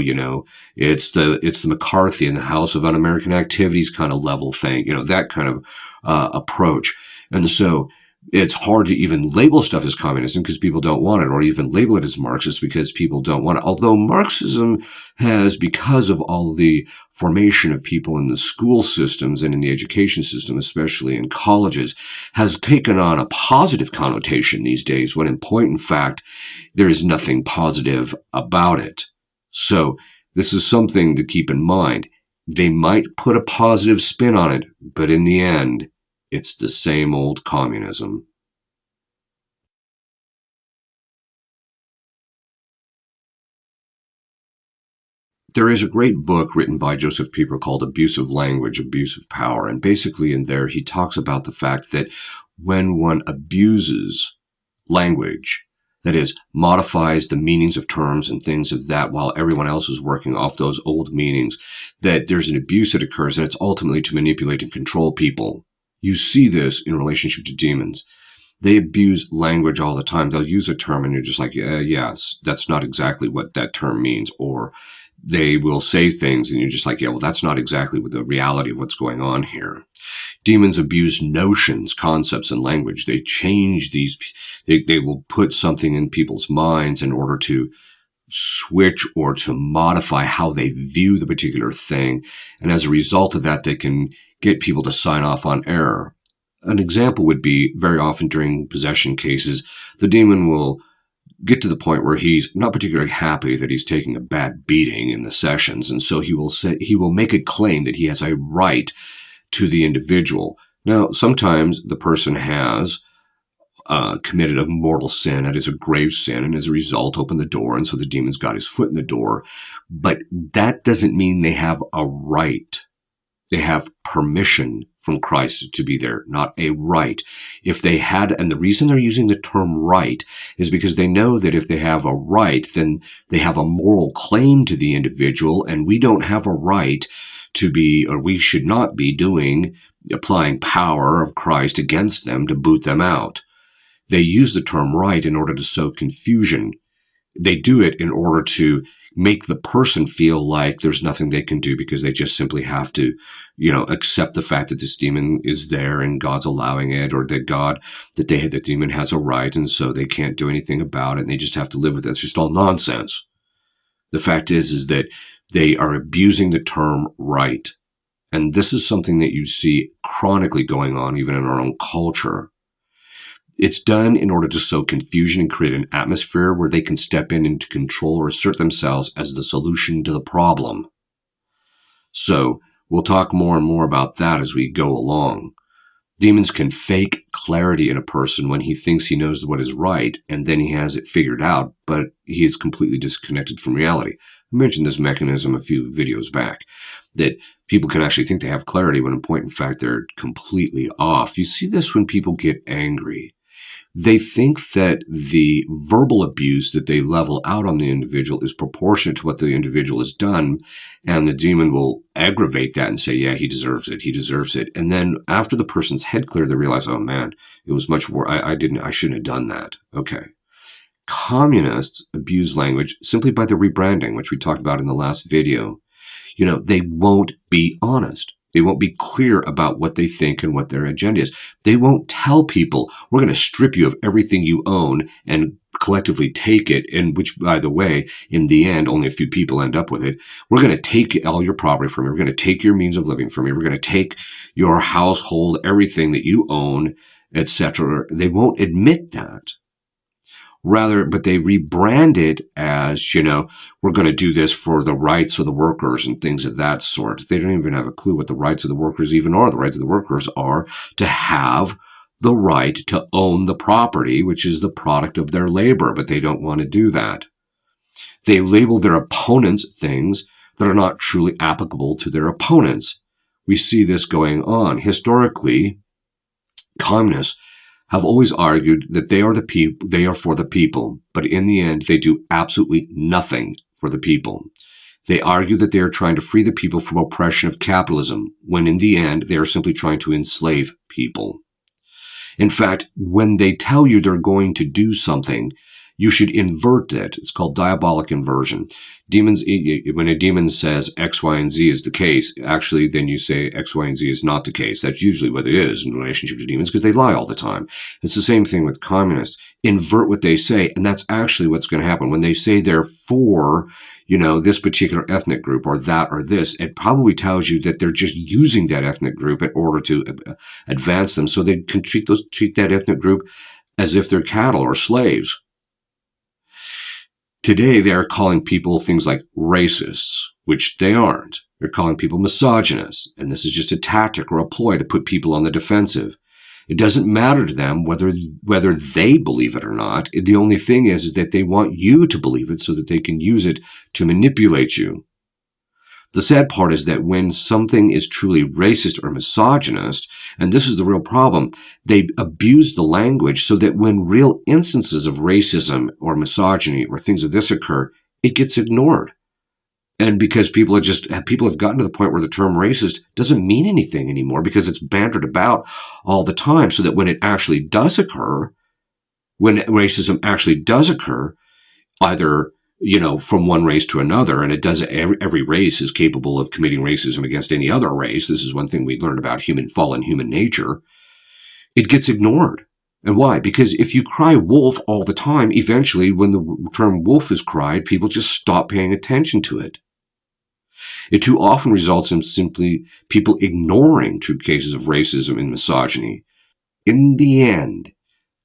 A: it's the McCarthy and the House of Un-American Activities kind of level thing, that kind of approach. And so it's hard to even label stuff as communism because people don't want it, or even label it as Marxist because people don't want it. Although Marxism has, because of all the formation of people in the school systems and in the education system, especially in colleges, has taken on a positive connotation these days, when in point in fact, there is nothing positive about it. So this is something to keep in mind. They might put a positive spin on it, but in the end, it's the same old communism. There is a great book written by Joseph Pieper called Abusive Language, Abuse of Power. And basically in there, he talks about the fact that when one abuses language, that is, modifies the meanings of terms and things of that while everyone else is working off those old meanings, that there's an abuse that occurs, and it's ultimately to manipulate and control people. You see this in relationship to demons. They abuse language all the time. They'll use a term and you're just like, yes, that's not exactly what that term means. Or they will say things and you're just like, yeah, well, that's not exactly the reality of what's going on here. Demons abuse notions, concepts, and language. They change these, they will put something in people's minds in order to switch or to modify how they view the particular thing. And as a result of that, they can get people to sign off on error. An example would be very often during possession cases, the demon will get to the point where he's not particularly happy that he's taking a bad beating in the sessions. And so he will make a claim that he has a right to the individual. Now, sometimes the person has committed a mortal sin, that is a grave sin, and as a result opened the door, and so the demon's got his foot in the door. But that doesn't mean they have a right. They have permission from Christ to be there, not a right. If they had, and the reason they're using the term right is because they know that if they have a right, then they have a moral claim to the individual, and we don't have a right to be, or we should not be applying power of Christ against them to boot them out. They use the term right in order to sow confusion. They do it in order to make the person feel like there's nothing they can do because they just simply have to, accept the fact that this demon is there and God's allowing it, or that the demon has a right and so they can't do anything about it and they just have to live with it. It's just all nonsense. The fact is that they are abusing the term right. And this is something that you see chronically going on even in our own culture. It's done in order to sow confusion and create an atmosphere where they can step in and to control or assert themselves as the solution to the problem. So we'll talk more and more about that as we go along. Demons can fake clarity in a person when he thinks he knows what is right, and then he has it figured out, but he is completely disconnected from reality. I mentioned this mechanism a few videos back, that people can actually think they have clarity when in point in fact they're completely off. You see this when people get angry. They think that the verbal abuse that they level out on the individual is proportionate to what the individual has done, and the demon will aggravate that and say, yeah, he deserves it, he deserves it. And then after the person's head cleared, they realize, oh man, it was much more, I shouldn't have done that. Okay. Communists abuse language simply by the rebranding, which we talked about in the last video. They won't be honest. They won't be clear about what they think and what their agenda is. They won't tell people, we're going to strip you of everything you own and collectively take it, and which, by the way, in the end, only a few people end up with it. We're going to take all your property from you. We're going to take your means of living from you. We're going to take your household, everything that you own, etc. They won't admit that. Rather, but they rebrand it as, we're going to do this for the rights of the workers and things of that sort. They don't even have a clue what the rights of the workers even are. The rights of the workers are to have the right to own the property, which is the product of their labor, but they don't want to do that. They label their opponents things that are not truly applicable to their opponents. We see this going on. Historically, communists have always argued that they are for the people, but in the end, they do absolutely nothing for the people. They argue that they are trying to free the people from oppression of capitalism, when in the end, they are simply trying to enslave people. In fact, when they tell you they're going to do something, you should invert it. It's called diabolic inversion. When a demon says X, Y, and Z is the case, actually then you say X, Y, and Z is not the case. That's usually what it is in relationship to demons, because they lie all the time. It's the same thing with communists. Invert what they say, and that's actually what's going to happen. When they say they're for, this particular ethnic group or that or this, it probably tells you that they're just using that ethnic group in order to advance them, so they can treat that ethnic group as if they're cattle or slaves. Today, they are calling people things like racists, which they aren't. They're calling people misogynists, and this is just a tactic or a ploy to put people on the defensive. It doesn't matter to them whether they believe it or not. The only thing is that they want you to believe it so that they can use it to manipulate you. The sad part is that when something is truly racist or misogynist, and this is the real problem, they abuse the language so that when real instances of racism or misogyny or things of this occur, it gets ignored. And because people have gotten to the point where the term racist doesn't mean anything anymore because it's bantered about all the time, so that when it actually does occur, when racism actually does occur, either from one race to another, and it does. Every race is capable of committing racism against any other race. This is one thing we learned about fallen human nature. It gets ignored. And why? Because if you cry wolf all the time, eventually when the term wolf is cried, people just stop paying attention to it. It too often results in simply people ignoring true cases of racism and misogyny. In the end,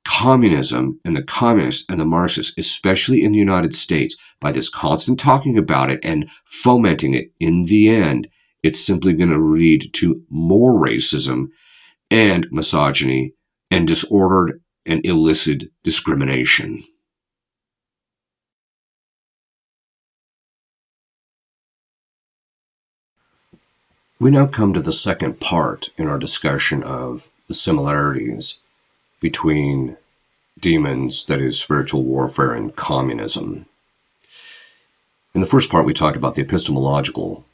A: communism and the communists and the Marxists, especially in the United States, by this constant talking about it and fomenting it, in the end, it's simply going to lead to more racism and misogyny and disordered and illicit discrimination. We now come to the second part in our discussion of the similarities between demons, that is, spiritual warfare, and communism. In the first part, we talked about the epistemological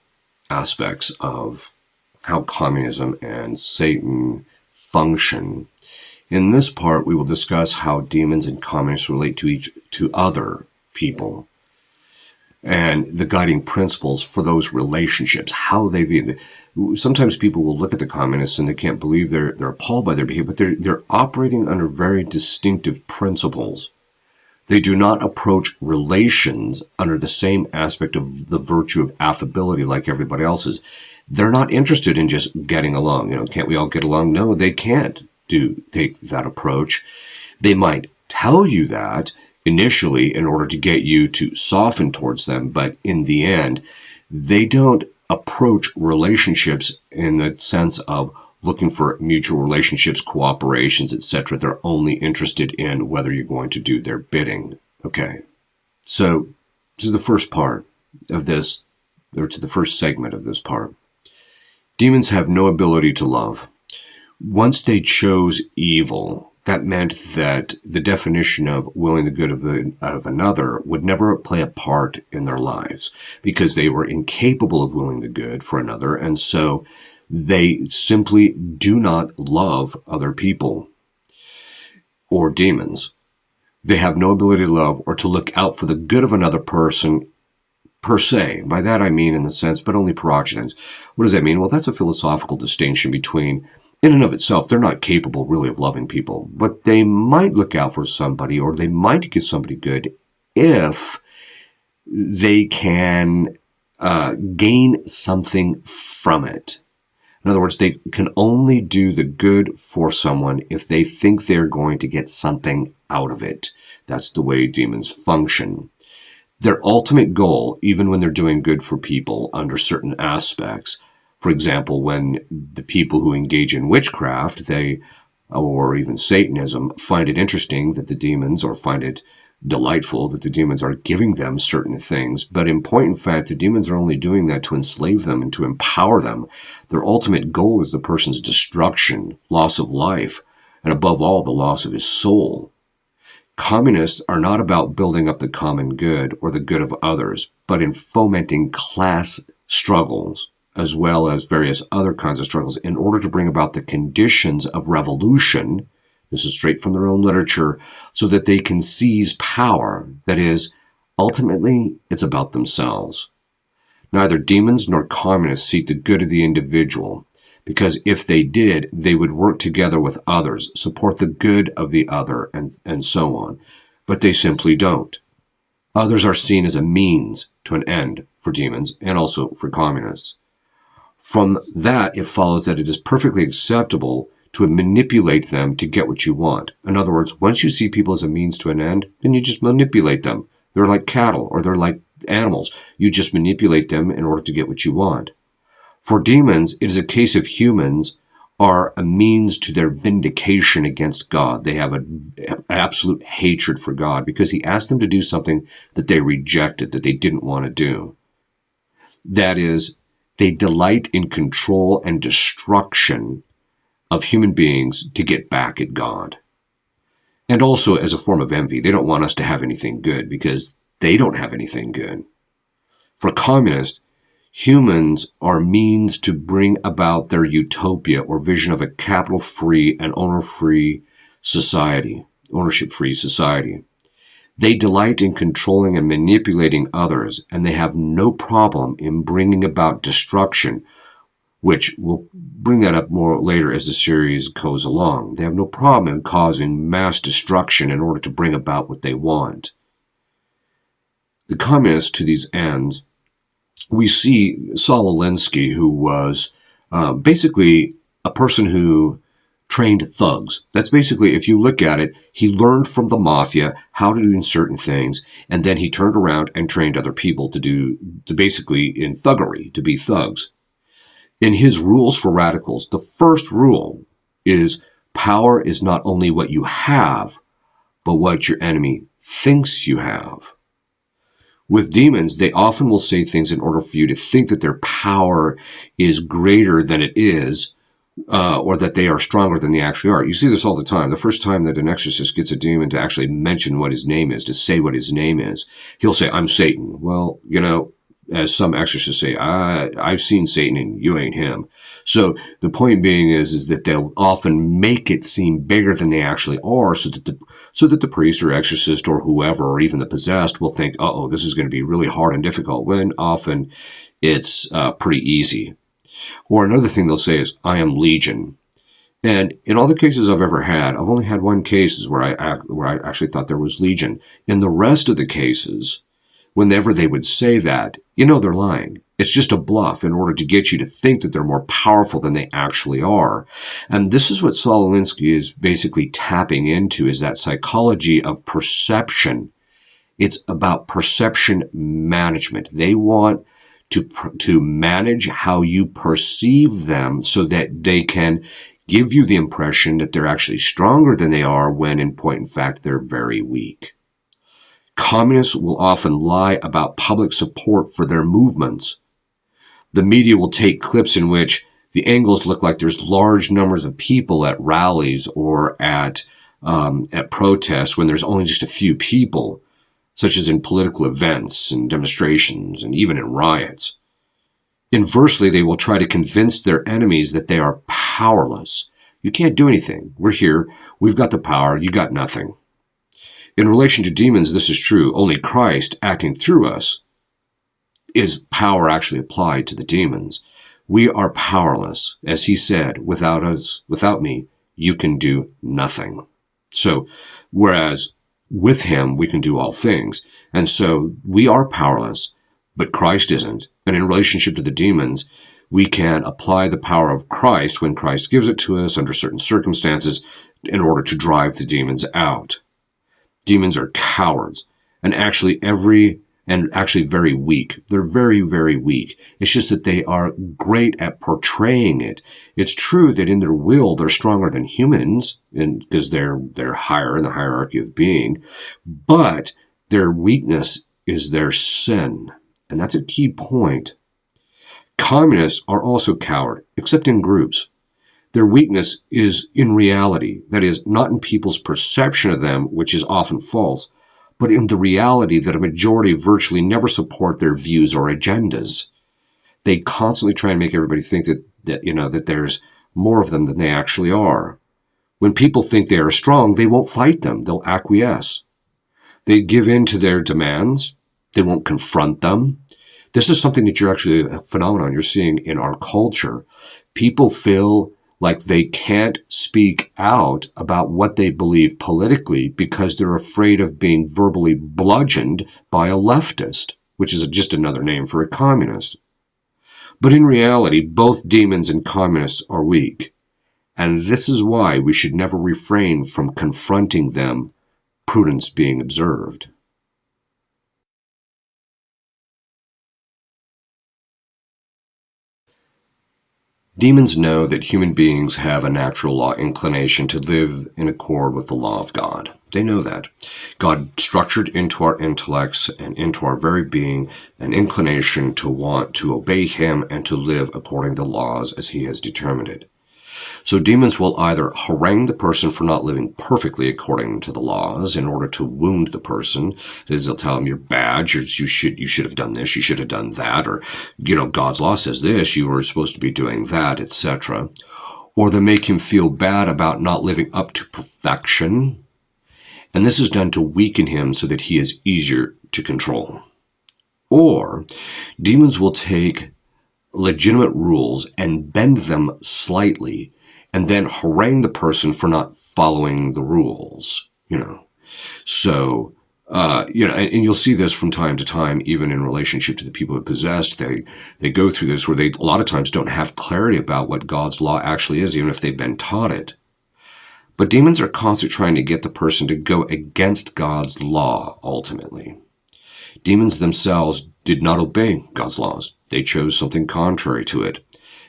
A: aspects of how communism and Satan function. In this part, we will discuss how demons and communists relate to other people, and the guiding principles for those relationships, how they view them. Sometimes people will look at the communists and they can't believe they're appalled by their behavior, but they're operating under very distinctive principles. They do not approach relations under the same aspect of the virtue of affability like everybody else is. They're not interested in just getting along. Can't we all get along? No, they can't take that approach. They might tell you that initially in order to get you to soften towards them, but in the end, they don't approach relationships in the sense of looking for mutual relationships, cooperations, etc. They're only interested in whether you're going to do their bidding. Okay, so to the first part of this, or to the first segment of this part, demons have no ability to love. Once they chose evil, that meant that the definition of willing the good of another would never play a part in their lives because they were incapable of willing the good for another, and so they simply do not love other people or demons. They have no ability to love or to look out for the good of another person per se. By that I mean in the sense, but only per occidens. What does that mean? Well, that's a philosophical distinction between, in and of itself, they're not capable really of loving people, but they might look out for somebody or they might get somebody good if they can gain something from it. In other words, they can only do the good for someone if they think they're going to get something out of it. That's the way demons function. Their ultimate goal, even when they're doing good for people under certain aspects, for example, when the people who engage in witchcraft, or even Satanism, find it interesting that the demons, or find it delightful that the demons are giving them certain things, but in point and fact, the demons are only doing that to enslave them and to empower them. Their ultimate goal is the person's destruction, loss of life, and above all, the loss of his soul. Communists are not about building up the common good or the good of others, but in fomenting class struggles, as well as various other kinds of struggles, in order to bring about the conditions of revolution. This is straight from their own literature, so that they can seize power. That is, ultimately, it's about themselves. Neither demons nor communists seek the good of the individual, because if they did, they would work together with others, support the good of the other, and so on. But they simply don't. Others are seen as a means to an end for demons and also for communists. From that, it follows that it is perfectly acceptable to manipulate them to get what you want. In other words, once you see people as a means to an end, then you just manipulate them. They're like cattle or they're like animals. You just manipulate them in order to get what you want. For demons, it is a case of humans are a means to their vindication against God. They have an absolute hatred for God because he asked them to do something that they rejected, that they didn't want to do. That is, they delight in control and destruction of human beings to get back at God. And also as a form of envy. They don't want us to have anything good because they don't have anything good. For communists, humans are means to bring about their utopia or vision of a capital-free and ownership-free society. They delight in controlling and manipulating others, and they have no problem in bringing about destruction, which we'll bring that up more later as the series goes along. They have no problem in causing mass destruction in order to bring about what they want. The communists, to these ends, we see Saul Alinsky, who was basically a person who trained thugs. That's basically, if you look at it, he learned from the mafia how to do certain things, and then he turned around and trained other people to basically in thuggery, to be thugs. In his rules for radicals, the first rule is power is not only what you have, but what your enemy thinks you have. With demons, they often will say things in order for you to think that their power is greater than it is, or that they are stronger than they actually are. You see this all the time. The first time that an exorcist gets a demon to actually mention what his name is, to say what his name is, he'll say, "I'm Satan." Well, as some exorcists say, I've seen Satan and you ain't him. So the point being is that they'll often make it seem bigger than they actually are, so that the priest or exorcist or whoever, or even the possessed, will think, "Uh-oh, this is going to be really hard and difficult," when often it's pretty easy. Or another thing they'll say is, "I am Legion." And in all the cases I've ever had, I've only had one case where I actually thought there was Legion. In the rest of the cases, whenever they would say that, they're lying. It's just a bluff in order to get you to think that they're more powerful than they actually are. And this is what Saul Alinsky is basically tapping into, is that psychology of perception. It's about perception management. They want to manage how you perceive them so that they can give you the impression that they're actually stronger than they are, when in point in fact they're very weak. Communists will often lie about public support for their movements. The media will take clips in which the angles look like there's large numbers of people at rallies or at protests, when there's only just a few people, such as in political events and demonstrations and even in riots. Inversely, they will try to convince their enemies that they are powerless. You can't do anything. We're here. We've got the power. You got nothing. In relation to demons, this is true. Only Christ, acting through us, is power actually applied to the demons. We are powerless. As he said, "Without us, without me, you can do nothing." So, whereas with him, we can do all things. And so we are powerless, but Christ isn't. And in relationship to the demons, we can apply the power of Christ when Christ gives it to us under certain circumstances in order to drive the demons out. Demons are cowards, and actually very weak. They're very, very weak. It's just that they are great at portraying it. It's true that in their will, they're stronger than humans, because they're higher in the hierarchy of being, but their weakness is their sin. And that's a key point. Communists are also coward, except in groups. Their weakness is in reality, that is, not in people's perception of them, which is often false, but in the reality that a majority virtually never support their views or agendas. They constantly try and make everybody think that there's more of them than they actually are. When people think they are strong, they won't fight them. They'll acquiesce. They give in to their demands. They won't confront them. This is something that a phenomenon you're seeing in our culture. People feel like they can't speak out about what they believe politically because they're afraid of being verbally bludgeoned by a leftist, which is just another name for a communist. But in reality, both demons and communists are weak. And this is why we should never refrain from confronting them, prudence being observed. Demons know that human beings have a natural law inclination to live in accord with the law of God. They know that. God structured into our intellects and into our very being an inclination to want to obey him and to live according to the laws as he has determined it. So demons will either harangue the person for not living perfectly according to the laws in order to wound the person. They'll tell them, "You're bad, you should have done this, you should have done that," or, "God's law says this, you were supposed to be doing that," etc. Or they make him feel bad about not living up to perfection. And this is done to weaken him so that he is easier to control. Or demons will take legitimate rules and bend them slightly and then harangue the person for not following the rules, So, and you'll see this from time to time, even in relationship to the people who are possessed. They go through this where they a lot of times don't have clarity about what God's law actually is, even if they've been taught it. But demons are constantly trying to get the person to go against God's law, ultimately. Demons themselves did not obey God's laws. They chose something contrary to it.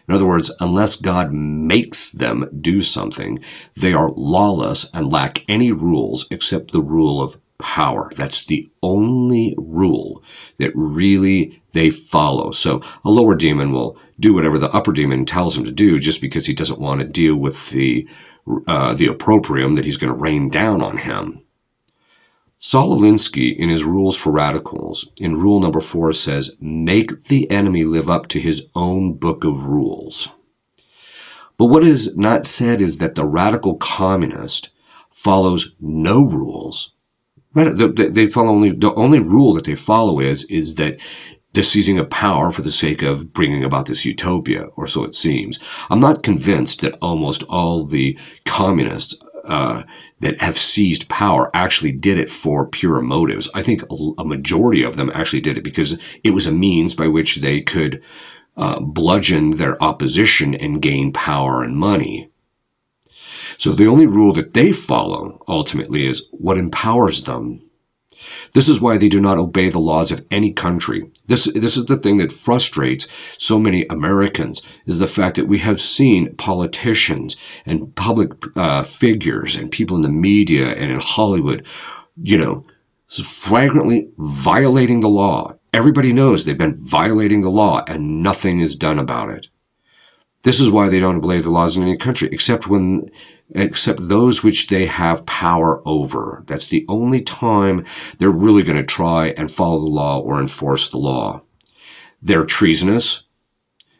A: In other words, unless God makes them do something, they are lawless and lack any rules except the rule of power. That's the only rule that really they follow. So a lower demon will do whatever the upper demon tells him to do just because he doesn't want to deal with the opprobrium that he's going to rain down on him. Saul Alinsky, in his Rules for Radicals, in rule number 4 says, make the enemy live up to his own book of rules. But what is not said is that the radical communist follows no rules. They follow the only rule that they follow is that the seizing of power for the sake of bringing about this utopia, or so it seems. I'm not convinced that almost all the communists that have seized power actually did it for pure motives. I think a majority of them actually did it because it was a means by which they could bludgeon their opposition and gain power and money. So the only rule that they follow ultimately is what empowers them. This is why they do not obey the laws of any country. This is the thing that frustrates so many Americans, is the fact that we have seen politicians and public figures and people in the media and in Hollywood, flagrantly violating the law. Everybody knows they've been violating the law and nothing is done about it. This is why they don't obey the laws in any country, except those which they have power over. That's the only time they're really going to try and follow the law or enforce the law. They're treasonous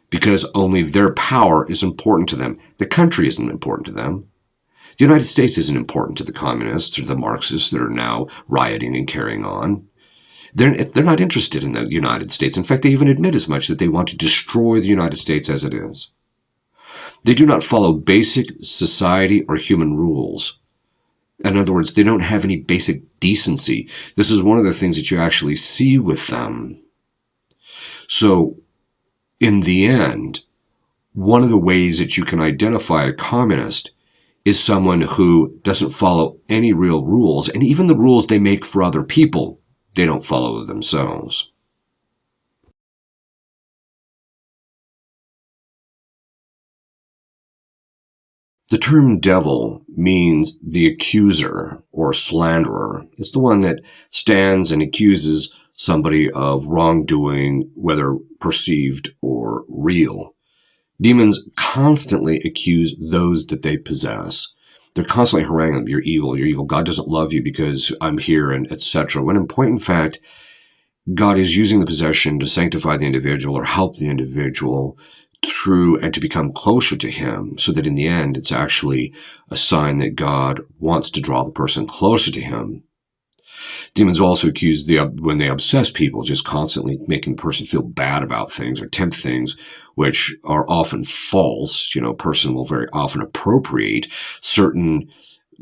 A: because only their power is important to them. The country isn't important to them. The United States isn't important to the communists or the Marxists that are now rioting and carrying on. They're not interested in the United States. In fact, they even admit as much that they want to destroy the United States as it is. They do not follow basic society or human rules. In other words, they don't have any basic decency. This is one of the things that you actually see with them. So, in the end, one of the ways that you can identify a communist is someone who doesn't follow any real rules, and even the rules they make for other people, they don't follow themselves. The term devil means the accuser or slanderer. It's the one that stands and accuses somebody of wrongdoing, whether perceived or real. Demons constantly accuse those that they possess. They're constantly haranguing them. You're evil, you're evil. God doesn't love you because I'm here, and etc. When in point in fact, God is using the possession to sanctify the individual or help the individual through and to become closer to him, so that in the end it's actually a sign that God wants to draw the person closer to him. Demons also accuse when they obsess people, just constantly making the person feel bad about things or tempt things which are often false. A person will very often appropriate certain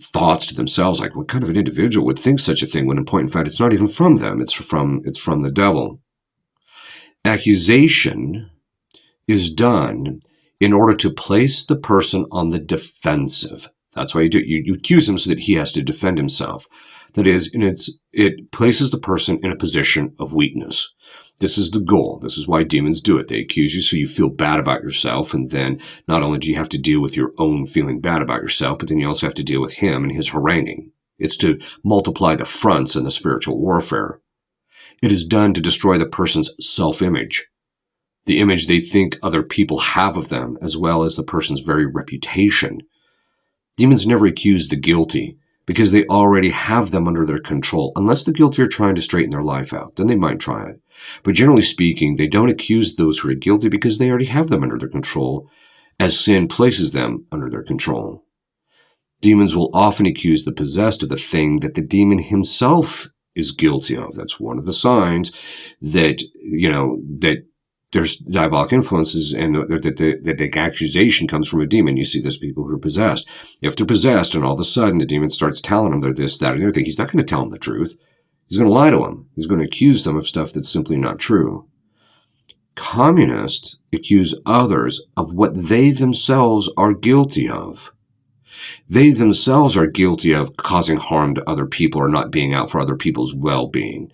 A: thoughts to themselves, like what kind of an individual would think such a thing, when in point in fact it's not even from them, it's from the devil. Accusation is done in order to place the person on the defensive. That's why you do it. You accuse him so that he has to defend himself. That is, it places the person in a position of weakness. This is the goal. This is why demons do it. They accuse you so you feel bad about yourself, and then not only do you have to deal with your own feeling bad about yourself, but then you also have to deal with him and his haranguing. It's to multiply the fronts in the spiritual warfare. It is done to destroy the person's self-image, the image they think other people have of them, as well as the person's very reputation. Demons never accuse the guilty because they already have them under their control, unless the guilty are trying to straighten their life out. Then they might try it. But generally speaking, they don't accuse those who are guilty because they already have them under their control, as sin places them under their control. Demons will often accuse the possessed of the thing that the demon himself is guilty of. That's one of the signs that, that there's diabolic influences, and the accusation comes from a demon. You see this people who are possessed. If they're possessed and all of a sudden the demon starts telling them they're this, that, and the other thing, he's not going to tell them the truth. He's going to lie to them. He's going to accuse them of stuff that's simply not true. Communists accuse others of what they themselves are guilty of. They themselves are guilty of causing harm to other people or not being out for other people's well-being.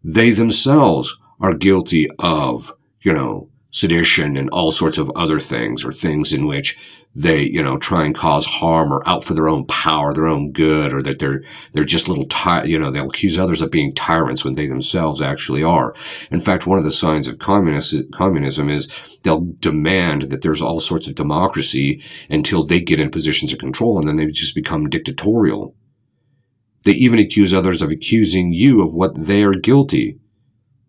A: They themselves are guilty of, sedition and all sorts of other things, or things in which they, try and cause harm or out for their own power, their own good, or that they're just little, they'll accuse others of being tyrants when they themselves actually are. In fact, one of the signs of communism is they'll demand that there's all sorts of democracy until they get in positions of control, and then they just become dictatorial. They even accuse others of accusing you of what they are guilty.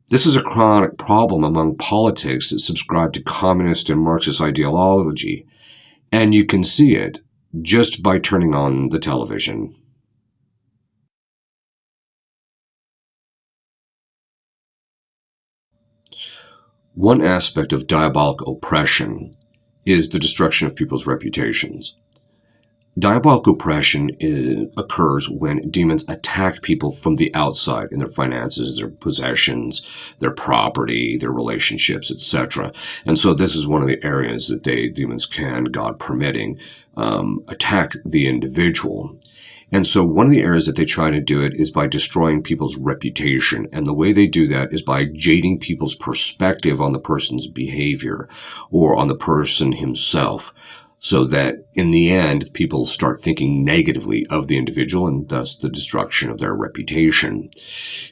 A: This is a chronic problem among politics that subscribe to communist and Marxist ideology, and you can see it just by turning on the television. One aspect of diabolic oppression is the destruction of people's reputations. Diabolic oppression occurs when demons attack people from the outside in their finances, their possessions, their property, their relationships, etc. And so this is one of the areas that demons can, God permitting, attack the individual. And so one of the areas that they try to do it is by destroying people's reputation. And the way they do that is by jading people's perspective on the person's behavior or on the person himself, so that in the end, people start thinking negatively of the individual and thus the destruction of their reputation.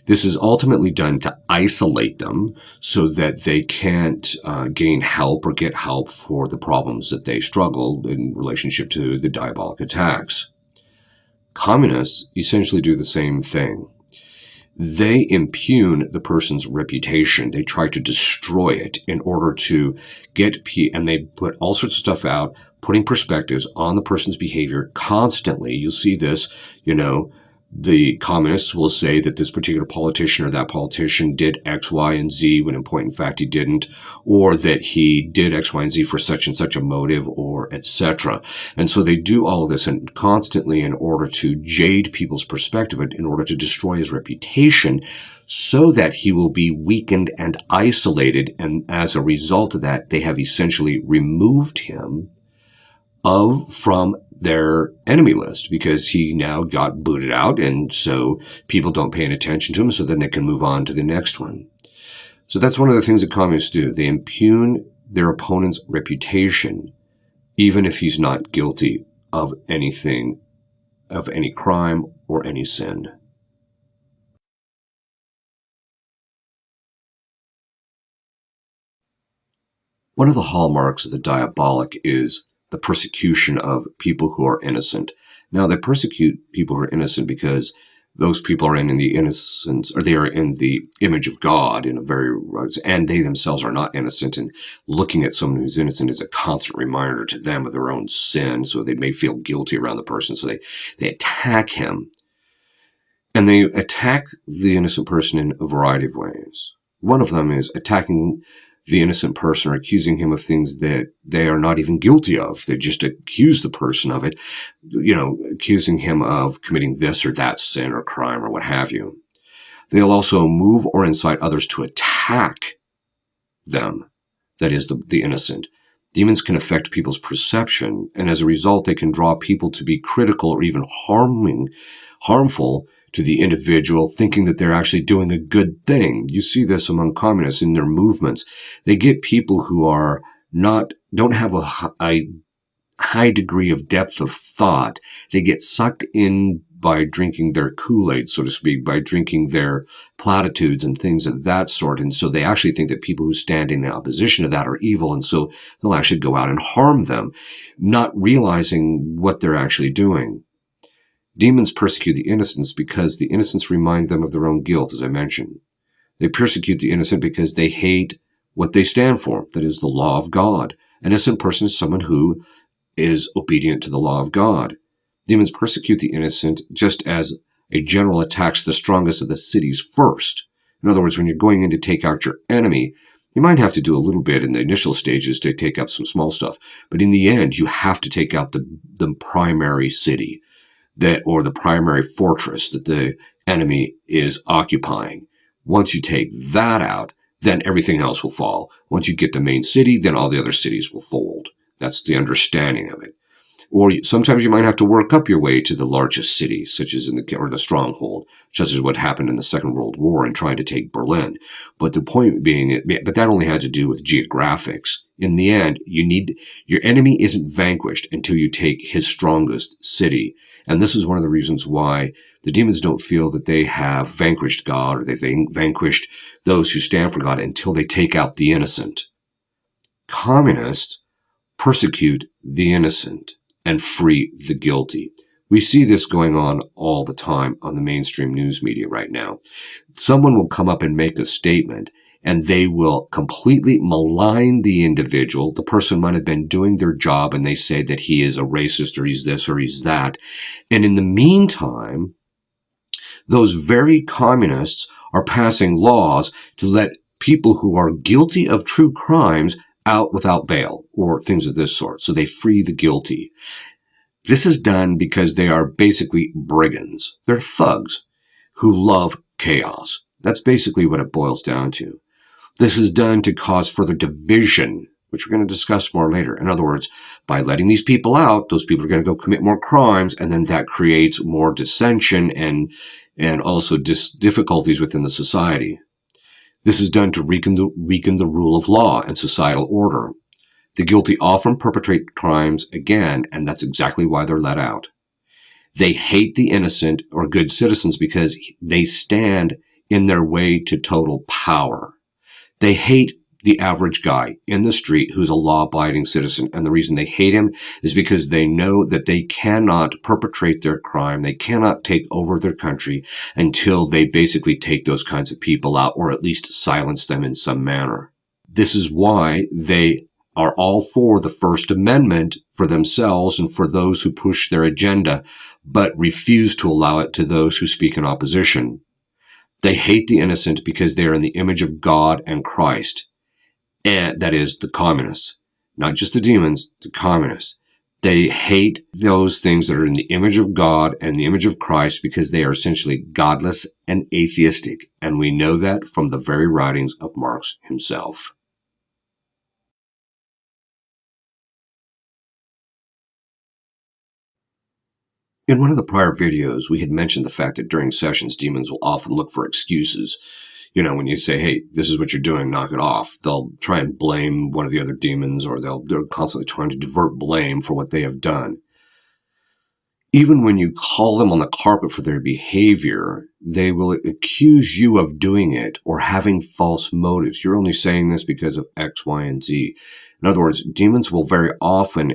A: This is ultimately done to isolate them so that they can't gain help or get help for the problems that they struggle in relationship to the diabolic attacks. Communists essentially do the same thing. They impugn the person's reputation. They try to destroy it in order to and they put all sorts of stuff out, putting perspectives on the person's behavior constantly. You'll see this, the communists will say that this particular politician or that politician did X, Y, and Z when in point in fact he didn't, or that he did X, Y, and Z for such and such a motive, or etc. And so they do all of this and constantly in order to jade people's perspective, in order to destroy his reputation, so that he will be weakened and isolated. And as a result of that, they have essentially removed him from their enemy list, because he now got booted out, and so people don't pay any attention to him, so then they can move on to the next one. So that's one of the things that communists do. They impugn their opponent's reputation, even if he's not guilty of anything, of any crime or any sin. One of the hallmarks of the diabolic is the persecution of people who are innocent. Now, they persecute people who are innocent because those people are in the innocence, or they are in the image of God and they themselves are not innocent. And looking at someone who's innocent is a constant reminder to them of their own sin, so they may feel guilty around the person. So they attack him. And they attack the innocent person in a variety of ways. One of them is attacking the innocent person or accusing him of things that they are not even guilty of. They just accuse the person of it, accusing him of committing this or that sin or crime or what have you. They'll also move or incite others to attack them, that is, the innocent. Demons can affect people's perception, and as a result, they can draw people to be critical or even harmful to the individual, thinking that they're actually doing a good thing. You see this among communists in their movements. They get people who don't have a high degree of depth of thought. They get sucked in by drinking their Kool-Aid, so to speak, by drinking their platitudes and things of that sort. And so they actually think that people who stand in opposition to that are evil, and so they'll actually go out and harm them, not realizing what they're actually doing. Demons persecute the innocents because the innocents remind them of their own guilt, as I mentioned. They persecute the innocent because they hate what they stand for, that is, the law of God. An innocent person is someone who is obedient to the law of God. Demons persecute the innocent just as a general attacks the strongest of the cities first. In other words, when you're going in to take out your enemy, You might have to do a little bit in the initial stages to take out some small stuff, but in the end, you have to take out the primary city or the primary fortress that the enemy is occupying. Once you take that out, then everything else will fall. Once you get the main city, then all the other cities will fold. That's the understanding of it. Or sometimes you might have to work up your way to the largest city, such as or the stronghold, such as what happened in the Second World War in trying to take Berlin. But the point being, but that only had to do with geographics. In the end, your enemy isn't vanquished until you take his strongest city. And this is one of the reasons why the demons don't feel that they have vanquished God or they've vanquished those who stand for God until they take out the innocent. Communists persecute the innocent and free the guilty. We see this going on all the time on the mainstream news media right now. Someone will come up and make a statement, and they will completely malign the individual. The person might have been doing their job, and they say that he is a racist, or he's this, or he's that. And in the meantime, those very communists are passing laws to let people who are guilty of true crimes out without bail, or things of this sort. So they free the guilty. This is done because they are basically brigands. They're thugs who love chaos. That's basically what it boils down to. This is done to cause further division, which we're going to discuss more later. In other words, by letting these people out, those people are going to go commit more crimes, and then that creates more dissension and also difficulties within the society. This is done to weaken the rule of law and societal order. The guilty often perpetrate crimes again, and that's exactly why they're let out. They hate the innocent or good citizens because they stand in their way to total power. They hate the average guy in the street who's a law-abiding citizen, and the reason they hate him is because they know that they cannot perpetrate their crime, they cannot take over their country until they basically take those kinds of people out, or at least silence them in some manner. This is why they are all for the First Amendment for themselves and for those who push their agenda, but refuse to allow it to those who speak in opposition. They hate the innocent because they are in the image of God and Christ. And that is the communists, not just the demons, the communists. They hate those things that are in the image of God and the image of Christ because they are essentially godless and atheistic. And we know that from the very writings of Marx himself. In one of the prior videos, we had mentioned the fact that during sessions, demons will often look for excuses. You know, when you say, hey, this is what you're doing, knock it off, they'll try and blame one of the other demons, or they're constantly trying to divert blame for what they have done. Even when you call them on the carpet for their behavior, they will accuse you of doing it or having false motives. You're only saying this because of X, Y, and Z. In other words, demons will very often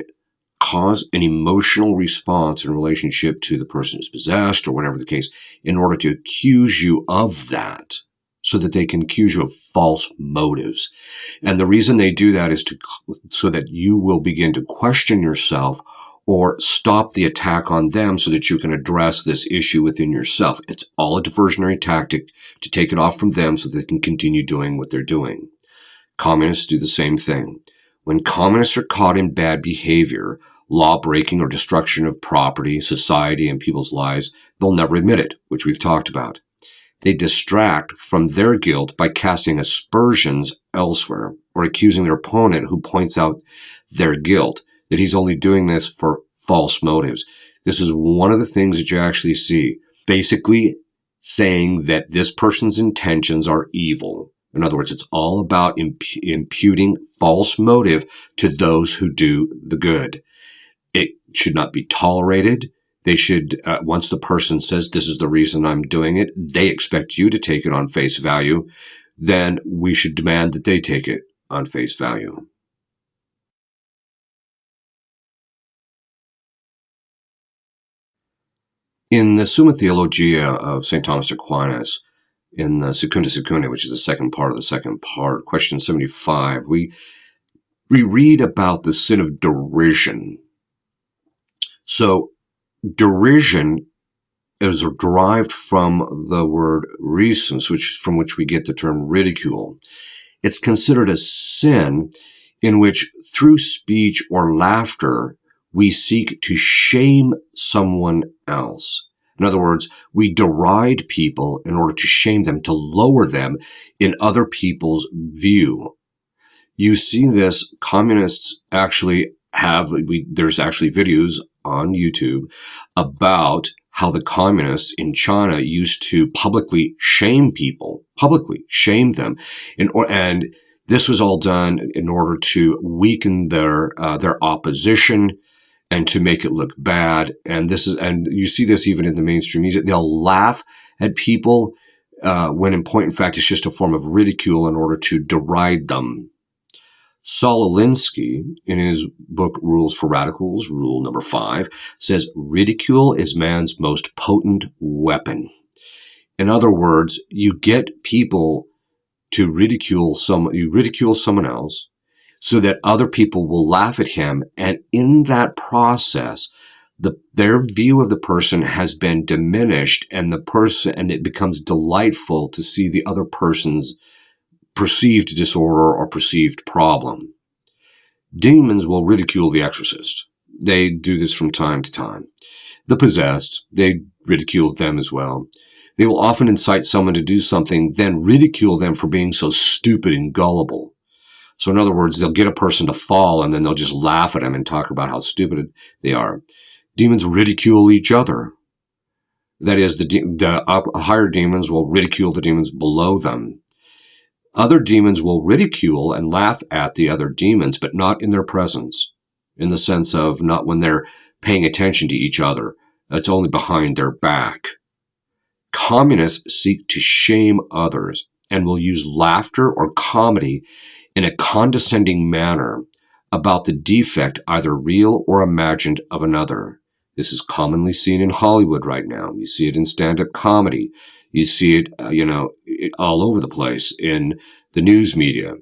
A: cause an emotional response in relationship to the person who's possessed or whatever the case in order to accuse you of that so that they can accuse you of false motives. And the reason they do that is so that you will begin to question yourself or stop the attack on them so that you can address this issue within yourself. It's all a diversionary tactic to take it off from them so that they can continue doing what they're doing. Communists do the same thing. When communists are caught in bad behavior, law breaking or destruction of property, society, and people's lives, they'll never admit it, which we've talked about. They distract from their guilt by casting aspersions elsewhere or accusing their opponent who points out their guilt, that he's only doing this for false motives. This is one of the things that you actually see, basically saying that this person's intentions are evil. In other words, it's all about imputing false motive to those who do the good. It should not be tolerated. They should, once the person says, this is the reason I'm doing it, they expect you to take it on face value, then we should demand that they take it on face value. In the Summa Theologia of St. Thomas Aquinas, in the Secunda Secundae, which is the second part of the second part, question 75, we read about the sin of derision. So derision is derived from the word risus, from which we get the term ridicule. It's considered a sin in which, through speech or laughter, we seek to shame someone else. In other words, we deride people in order to shame them, to lower them in other people's view. You see this, communists actually there's actually videos on YouTube about how the communists in China used to publicly shame people, publicly shame them. And this was all done in order to weaken their opposition and to make it look bad. And you see this even in the mainstream media. They'll laugh at people when in point in fact it's just a form of ridicule in order to deride them. Saul Alinsky, in his book Rules for Radicals, rule number 5, says ridicule is man's most potent weapon. In other words, you get people to ridicule someone else so that other people will laugh at him, and in that process, their view of the person has been diminished, and it becomes delightful to see the other person's perceived disorder or perceived problem. Demons will ridicule the exorcist. They do this from time to time. The possessed, they ridicule them as well. They will often incite someone to do something, then ridicule them for being so stupid and gullible. So in other words, they'll get a person to fall and then they'll just laugh at them and talk about how stupid they are. Demons ridicule each other. That is, the higher demons will ridicule the demons below them. Other demons will ridicule and laugh at the other demons, but not in their presence, in the sense of not when they're paying attention to each other. That's only behind their back. Communists seek to shame others and will use laughter or comedy in a condescending manner about the defect, either real or imagined, of another. This is commonly seen in Hollywood right now. You see it in stand-up comedy. You see it, all over the place in the news media.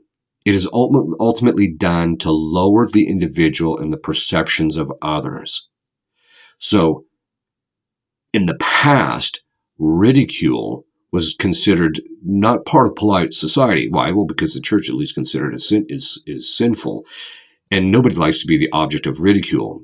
A: It is ultimately done to lower the individual in the perceptions of others. So, in the past, ridicule was considered not part of polite society. Why? Well, because the church at least considered it is sinful, and nobody likes to be the object of ridicule.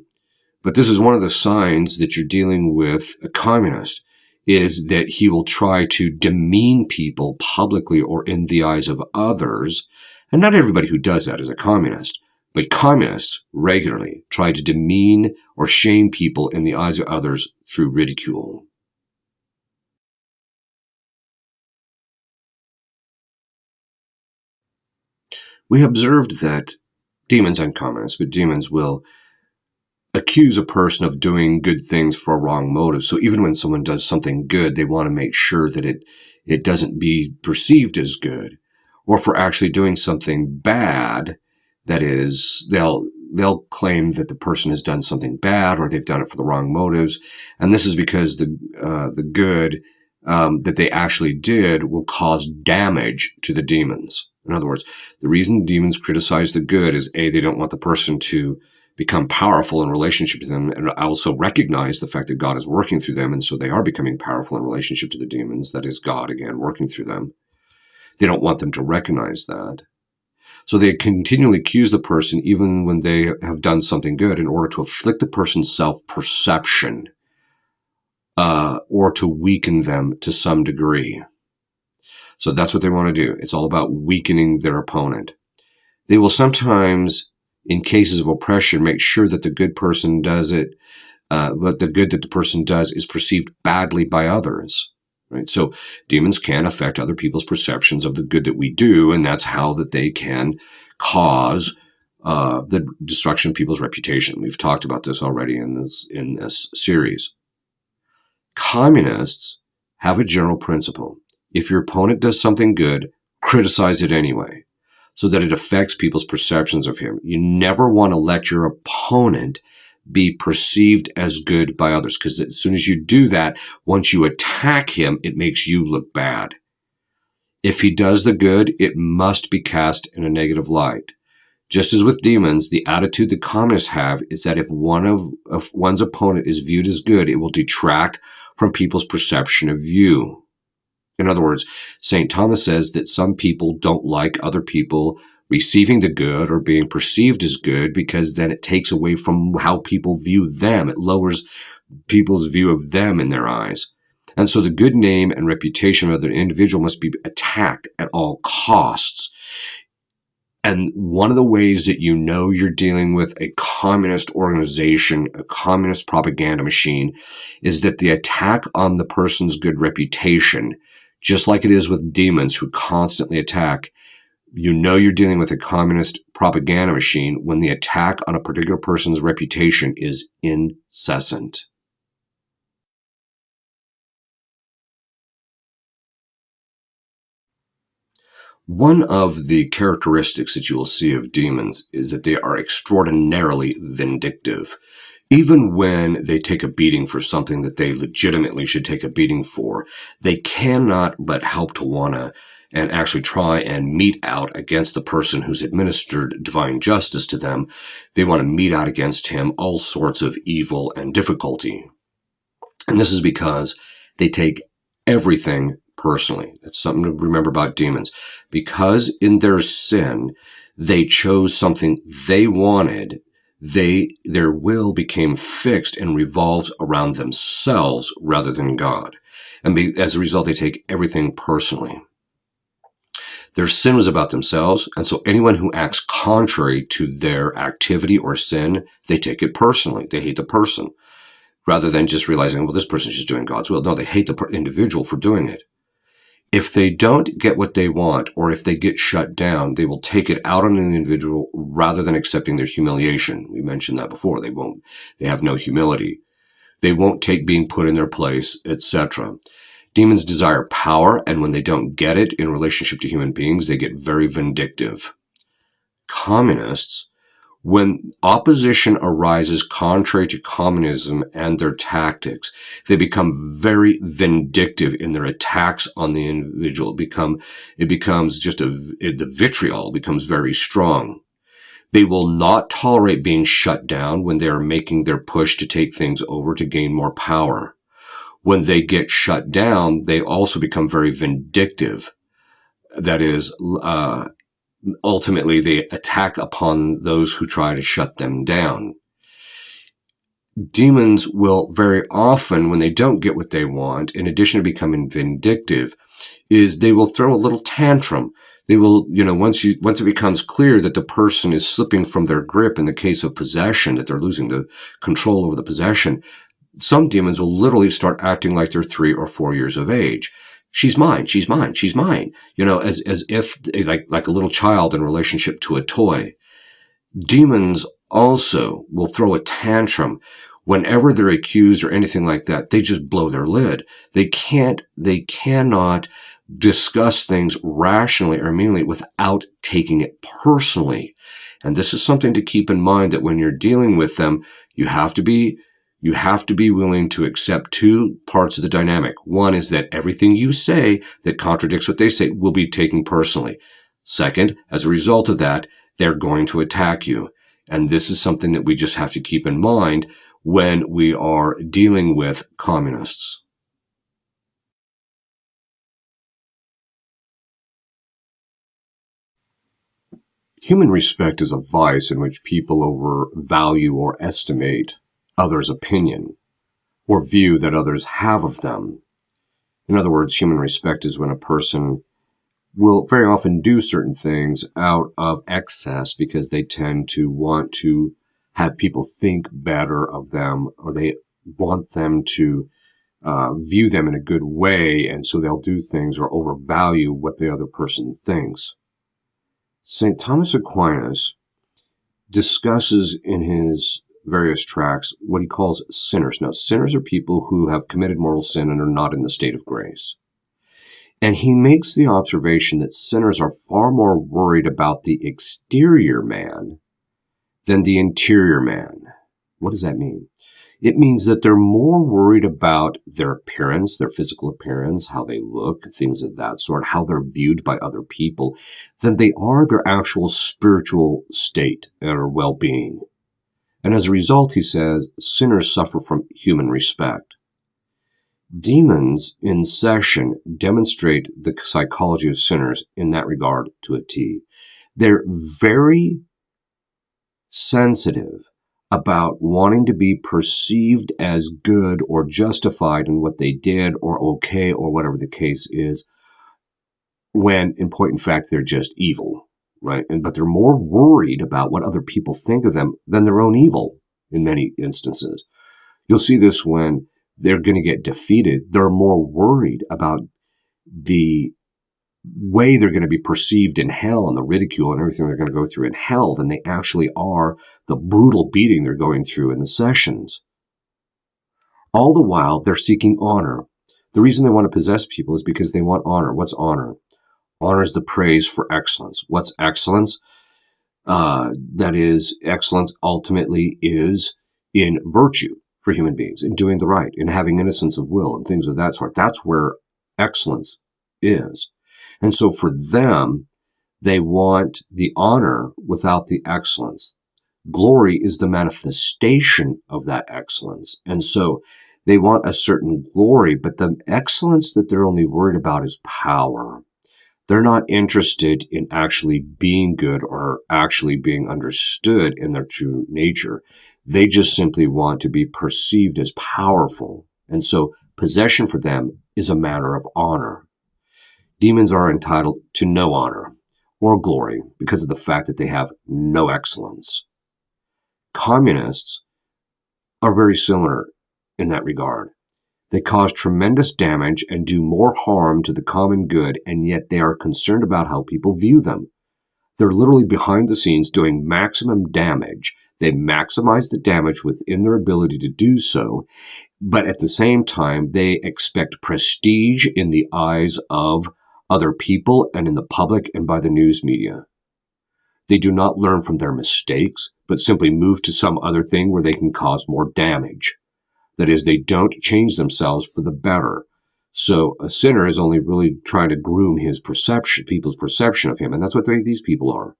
A: But this is one of the signs that you're dealing with a communist, is that he will try to demean people publicly or in the eyes of others. And not everybody who does that is a communist, but communists regularly try to demean or shame people in the eyes of others through ridicule. We observed that demons and communists, but demons will accuse a person of doing good things for a wrong motive. So even when someone does something good, they want to make sure that it doesn't be perceived as good. Or for actually doing something bad, that is, they'll claim that the person has done something bad or they've done it for the wrong motives. And this is because the good that they actually did will cause damage to the demons. In other words, the reason demons criticize the good is A, they don't want the person to become powerful in relationship to them, and also recognize the fact that God is working through them, and so they are becoming powerful in relationship to the demons. That is God, again, working through them. They don't want them to recognize that. So they continually accuse the person even when they have done something good in order to afflict the person's self-perception or to weaken them to some degree. So that's what they want to do. It's all about weakening their opponent. They will sometimes, in cases of oppression, make sure that the good person does it, but the good that the person does is perceived badly by others. Right? So demons can affect other people's perceptions of the good that we do, and that's how that they can cause the destruction of people's reputation. We've talked about this already in this series. Communists have a general principle. If your opponent does something good, criticize it anyway, so that it affects people's perceptions of him. You never want to let your opponent be perceived as good by others, because as soon as you do that, once you attack him, it makes you look bad. If he does the good, it must be cast in a negative light. Just as with demons, the attitude the communists have is that if one's opponent is viewed as good, it will detract from people's perception of you. In other words, St. Thomas says that some people don't like other people receiving the good or being perceived as good, because then it takes away from how people view them. It lowers people's view of them in their eyes. And so the good name and reputation of the individual must be attacked at all costs. And one of the ways that you know you're dealing with a communist organization, a communist propaganda machine, is that the attack on the person's good reputation, just like it is with demons who constantly attack, you know you're dealing with a communist propaganda machine when the attack on a particular person's reputation is incessant. One of the characteristics that you will see of demons is that they are extraordinarily vindictive. Even when they take a beating for something that they legitimately should take a beating for, they cannot but help to want to and actually try and mete out against the person who's administered divine justice to them. They want to mete out against him all sorts of evil and difficulty. And this is because they take everything personally. That's something to remember about demons. Because in their sin, they chose something they wanted, their will became fixed and revolves around themselves rather than God. And as a result, they take everything personally. Their sin was about themselves, and so anyone who acts contrary to their activity or sin, they take it personally. They hate the person, rather than just realizing, well, this person's just doing God's will. No, they hate the individual for doing it. If they don't get what they want, or if they get shut down, they will take it out on an individual rather than accepting their humiliation. We mentioned that before. They have no humility. They won't take being put in their place, etc. Demons desire power, and when they don't get it in relationship to human beings, they get very vindictive. Communists, when opposition arises contrary to communism and their tactics, they become very vindictive in their attacks on the individual. The vitriol becomes very strong. They will not tolerate being shut down when they are making their push to take things over to gain more power. When they get shut down, they also become very vindictive. That is, ultimately, they attack upon those who try to shut them down. Demons will very often, when they don't get what they want, in addition to becoming vindictive, is they will throw a little tantrum. They will, once it becomes clear that the person is slipping from their grip in the case of possession, that they're losing the control over the possession, some demons will literally start acting like they're 3 or 4 years of age. She's mine, she's mine, she's mine. As if like a little child in relationship to a toy. Demons also will throw a tantrum whenever they're accused or anything like that. They just blow their lid. They cannot discuss things rationally or meaningly without taking it personally. And this is something to keep in mind, that when you're dealing with them, you have to be willing to accept two parts of the dynamic. One is that everything you say that contradicts what they say will be taken personally. Second, as a result of that, they're going to attack you. And this is something that we just have to keep in mind when we are dealing with communists. Human respect is a vice in which people overvalue or estimate others' opinion or view that others have of them. In other words, human respect is when a person will very often do certain things out of excess because they tend to want to have people think better of them, or they want them to view them in a good way, and so they'll do things or overvalue what the other person thinks. St. Thomas Aquinas discusses in his various tracts what he calls sinners. Now, sinners are people who have committed mortal sin and are not in the state of grace. And he makes the observation that sinners are far more worried about the exterior man than the interior man. What does that mean? It means that they're more worried about their appearance, their physical appearance, how they look, things of that sort, how they're viewed by other people, than they are their actual spiritual state or well-being. And as a result, he says, sinners suffer from human respect. Demons in session demonstrate the psychology of sinners in that regard to a T. They're very sensitive about wanting to be perceived as good or justified in what they did or okay or whatever the case is, when in point in fact they're just evil, right? But they're more worried about what other people think of them than their own evil in many instances. You'll see this when they're going to get defeated. They're more worried about the way they're going to be perceived in hell and the ridicule and everything they're going to go through in hell than they actually are the brutal beating they're going through in the sessions. All the while, they're seeking honor. The reason they want to possess people is because they want honor. What's honor? Honor is the praise for excellence. What's excellence? That is, excellence ultimately is in virtue for human beings, in doing the right, in having innocence of will and things of that sort. That's where excellence is. And so for them, they want the honor without the excellence. Glory is the manifestation of that excellence. And so they want a certain glory, but the excellence that they're only worried about is power. They're not interested in actually being good or actually being understood in their true nature. They just simply want to be perceived as powerful. And so possession for them is a matter of honor. Demons are entitled to no honor or glory because of the fact that they have no excellence. Communists are very similar in that regard. They cause tremendous damage and do more harm to the common good, and yet they are concerned about how people view them. They're literally behind the scenes doing maximum damage. They maximize the damage within their ability to do so, but at the same time, they expect prestige in the eyes of other people and in the public and by the news media. They do not learn from their mistakes, but simply move to some other thing where they can cause more damage. That is, they don't change themselves for the better. So a sinner is only really trying to groom his perception, people's perception of him, and that's what these people are.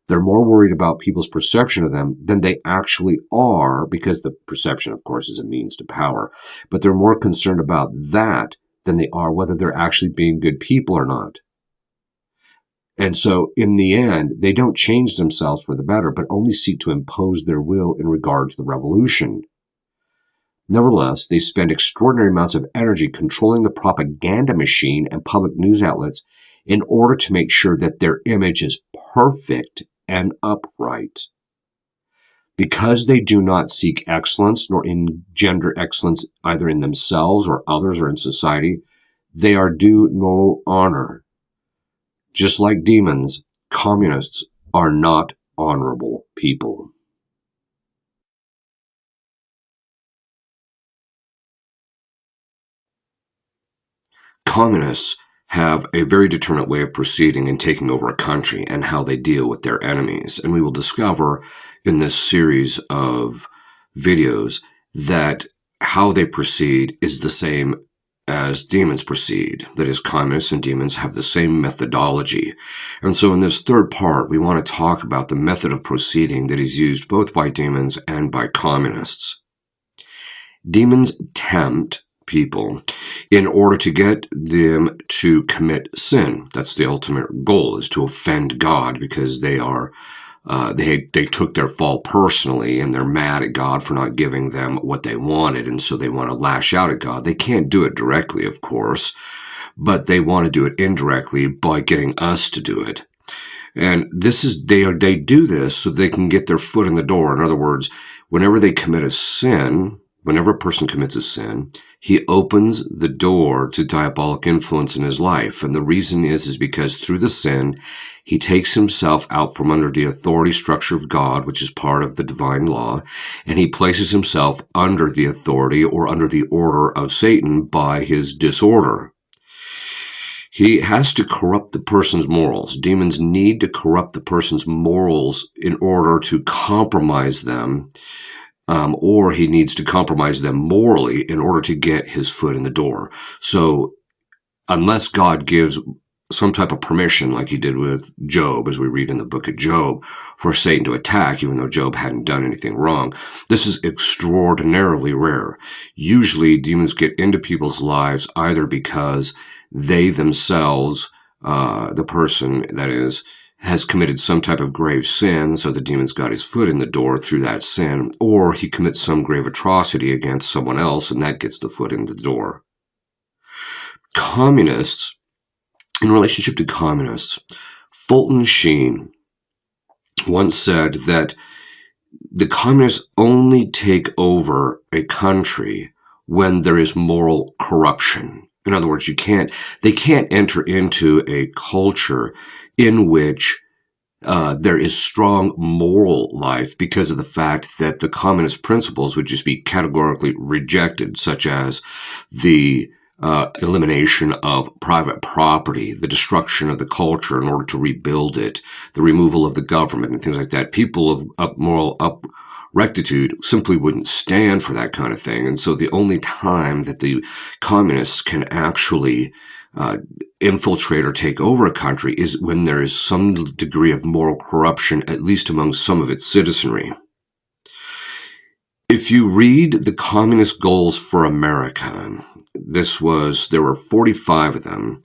A: They're more worried about people's perception of them than they actually are, because the perception, of course, is a means to power. But they're more concerned about that than they are whether they're actually being good people or not. And so, in the end, they don't change themselves for the better, but only seek to impose their will in regard to the revolution. Nevertheless, they spend extraordinary amounts of energy controlling the propaganda machine and public news outlets in order to make sure that their image is perfect and upright. Because they do not seek excellence nor engender excellence either in themselves or others or in society, they are due no honor. Just like demons, communists are not honorable people. Communists have a very determined way of proceeding and taking over a country and how they deal with their enemies. And we will discover in this series of videos that how they proceed is the same as demons proceed. That is, communists and demons have the same methodology. And so in this third part, we want to talk about the method of proceeding that is used both by demons and by communists. Demons tempt people in order to get them to commit sin. That's the ultimate goal, is to offend God, because they are they took their fall personally, and they're mad at God for not giving them what they wanted, and so they want to lash out at God. They can't do it directly, of course, but they want to do it indirectly by getting us to do it. And this is they do this so they can get their foot in the door. In other words, whenever they commit a sin, whenever a person commits a sin, he opens the door to diabolic influence in his life. And the reason is because through the sin, he takes himself out from under the authority structure of God, which is part of the divine law, and he places himself under the authority or under the order of Satan by his disorder. He has to corrupt the person's morals. Demons need to corrupt the person's morals in order to compromise them, or he needs to compromise them morally in order to get his foot in the door. So unless God gives some type of permission, like he did with Job, as we read in the book of Job, for Satan to attack, even though Job hadn't done anything wrong. This is extraordinarily rare. Usually, demons get into people's lives either because they themselves, the person, that is, has committed some type of grave sin, so the demon's got his foot in the door through that sin, or he commits some grave atrocity against someone else, and that gets the foot in the door. Communists, in relationship to communists, Fulton Sheen once said that the communists only take over a country when there is moral corruption. In other words, they can't enter into a culture in which there is strong moral life because of the fact that the communist principles would just be categorically rejected, such as the elimination of private property, the destruction of the culture in order to rebuild it, the removal of the government, and things like that. People of moral rectitude simply wouldn't stand for that kind of thing. And so the only time that the communists can actually infiltrate or take over a country is when there is some degree of moral corruption, at least among some of its citizenry. If you read the Communist Goals for America, there were 45 of them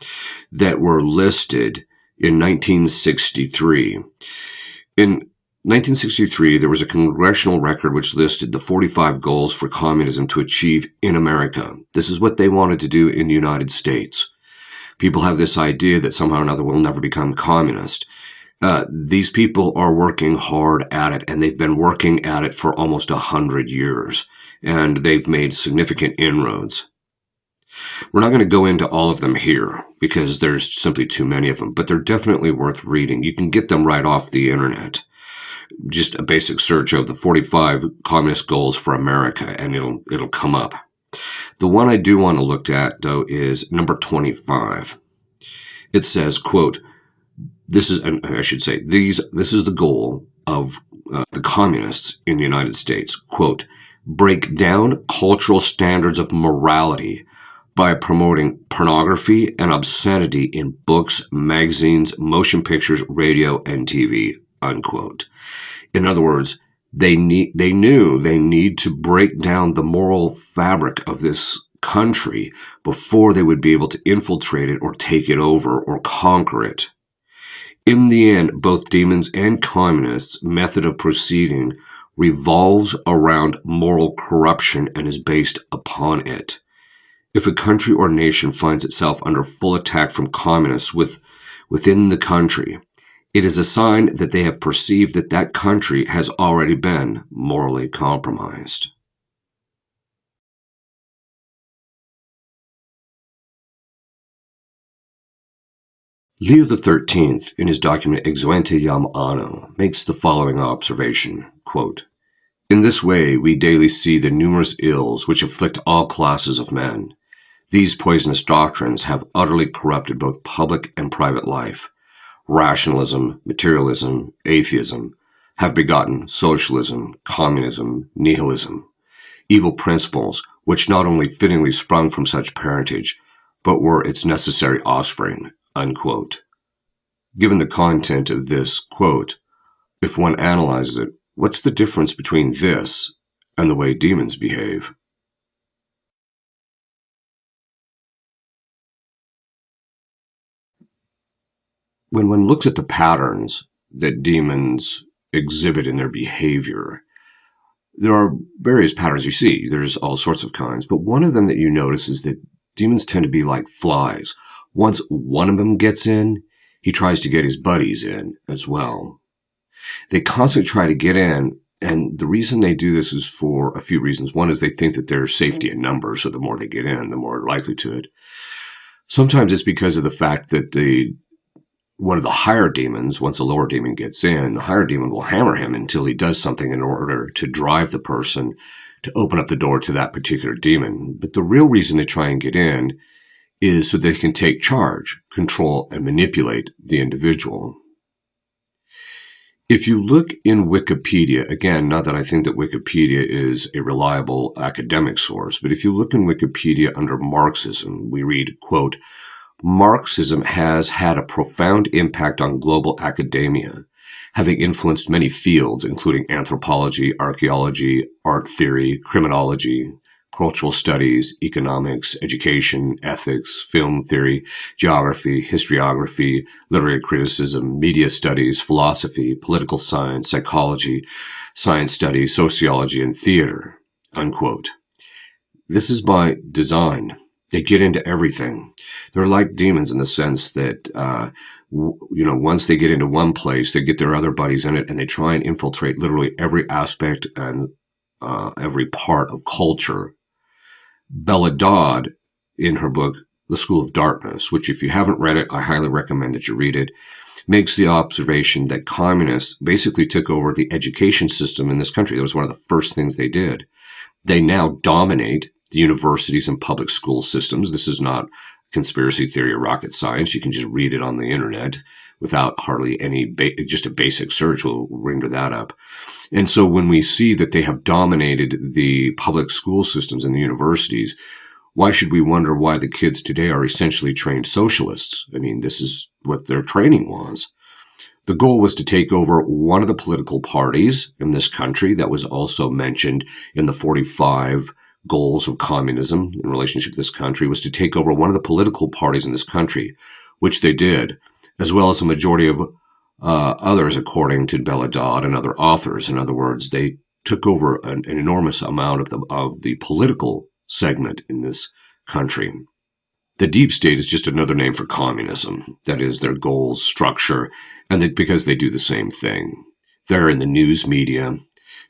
A: that were listed in 1963. In 1963, there was a congressional record which listed the 45 goals for communism to achieve in America. This is what they wanted to do in the United States. People have this idea that somehow or another we'll never become communist. These people are working hard at it, and they've been working at it for almost 100 years, and they've made significant inroads. We're not going to go into all of them here because there's simply too many of them, but they're definitely worth reading. You can get them right off the internet. Just a basic search of the 45 Communist Goals for America, and it'll come up. The one I do want to look at, though, is number 25. It says, quote, this is the goal of the communists in the United States, quote, break down cultural standards of morality by promoting pornography and obscenity in books, magazines, motion pictures, radio, and TV, unquote. In other words, they knew they need to break down the moral fabric of this country before they would be able to infiltrate it or take it over or conquer it. In the end, both demons and communists' method of proceeding revolves around moral corruption and is based upon it. If a country or nation finds itself under full attack from communists within the country, it is a sign that they have perceived that that country has already been morally compromised. Leo XIII, in his document Exuente Iam Anno, makes the following observation, quote, in this way we daily see the numerous ills which afflict all classes of men. These poisonous doctrines have utterly corrupted both public and private life. Rationalism, materialism, atheism have begotten socialism, communism, nihilism, evil principles which not only fittingly sprung from such parentage, but were its necessary offspring, unquote. Given the content of this quote, if one analyzes it, what's the difference between this and the way demons behave? When one looks at the patterns that demons exhibit in their behavior, there are various patterns you see. There's all sorts of kinds, but one of them that you notice is that demons tend to be like flies. Once one of them gets in, he tries to get his buddies in as well. They constantly try to get in, and the reason they do this is for a few reasons. One is they think that there's safety in numbers, so the more they get in, the more likely to it. Sometimes it's because of the fact that one of the higher demons, once a lower demon gets in, the higher demon will hammer him until he does something in order to drive the person to open up the door to that particular demon. But the real reason they try and get in is so they can take charge, control, and manipulate the individual. If you look in Wikipedia, again, not that I think that Wikipedia is a reliable academic source, but if you look in Wikipedia under Marxism, we read, quote, Marxism has had a profound impact on global academia, having influenced many fields, including anthropology, archaeology, art theory, criminology, cultural studies, economics, education, ethics, film theory, geography, historiography, literary criticism, media studies, philosophy, political science, psychology, science studies, sociology, and theater, unquote. This is by design. They get into everything. They're like demons in the sense that, once they get into one place, they get their other buddies in it, and they try and infiltrate literally every aspect and every part of culture. Bella Dodd, in her book, The School of Darkness, which if you haven't read it, I highly recommend that you read it, makes the observation that communists basically took over the education system in this country. That was one of the first things they did. They now dominate the universities and public school systems. This is not conspiracy theory or rocket science. You can just read it on the internet without hardly any, just a basic search will render that up. And so when we see that they have dominated the public school systems and the universities, why should we wonder why the kids today are essentially trained socialists? I mean, this is what their training was. The goal was to take over one of the political parties in this country that was also mentioned in the 45 goals of communism in relationship to this country, was to take over one of the political parties in this country, which they did, as well as a majority of others, according to Bella Dodd and other authors. In other words, they took over an enormous amount of the political segment in this country. The deep state is just another name for communism. That is, their goals, structure, and because they do the same thing. They're in the news media.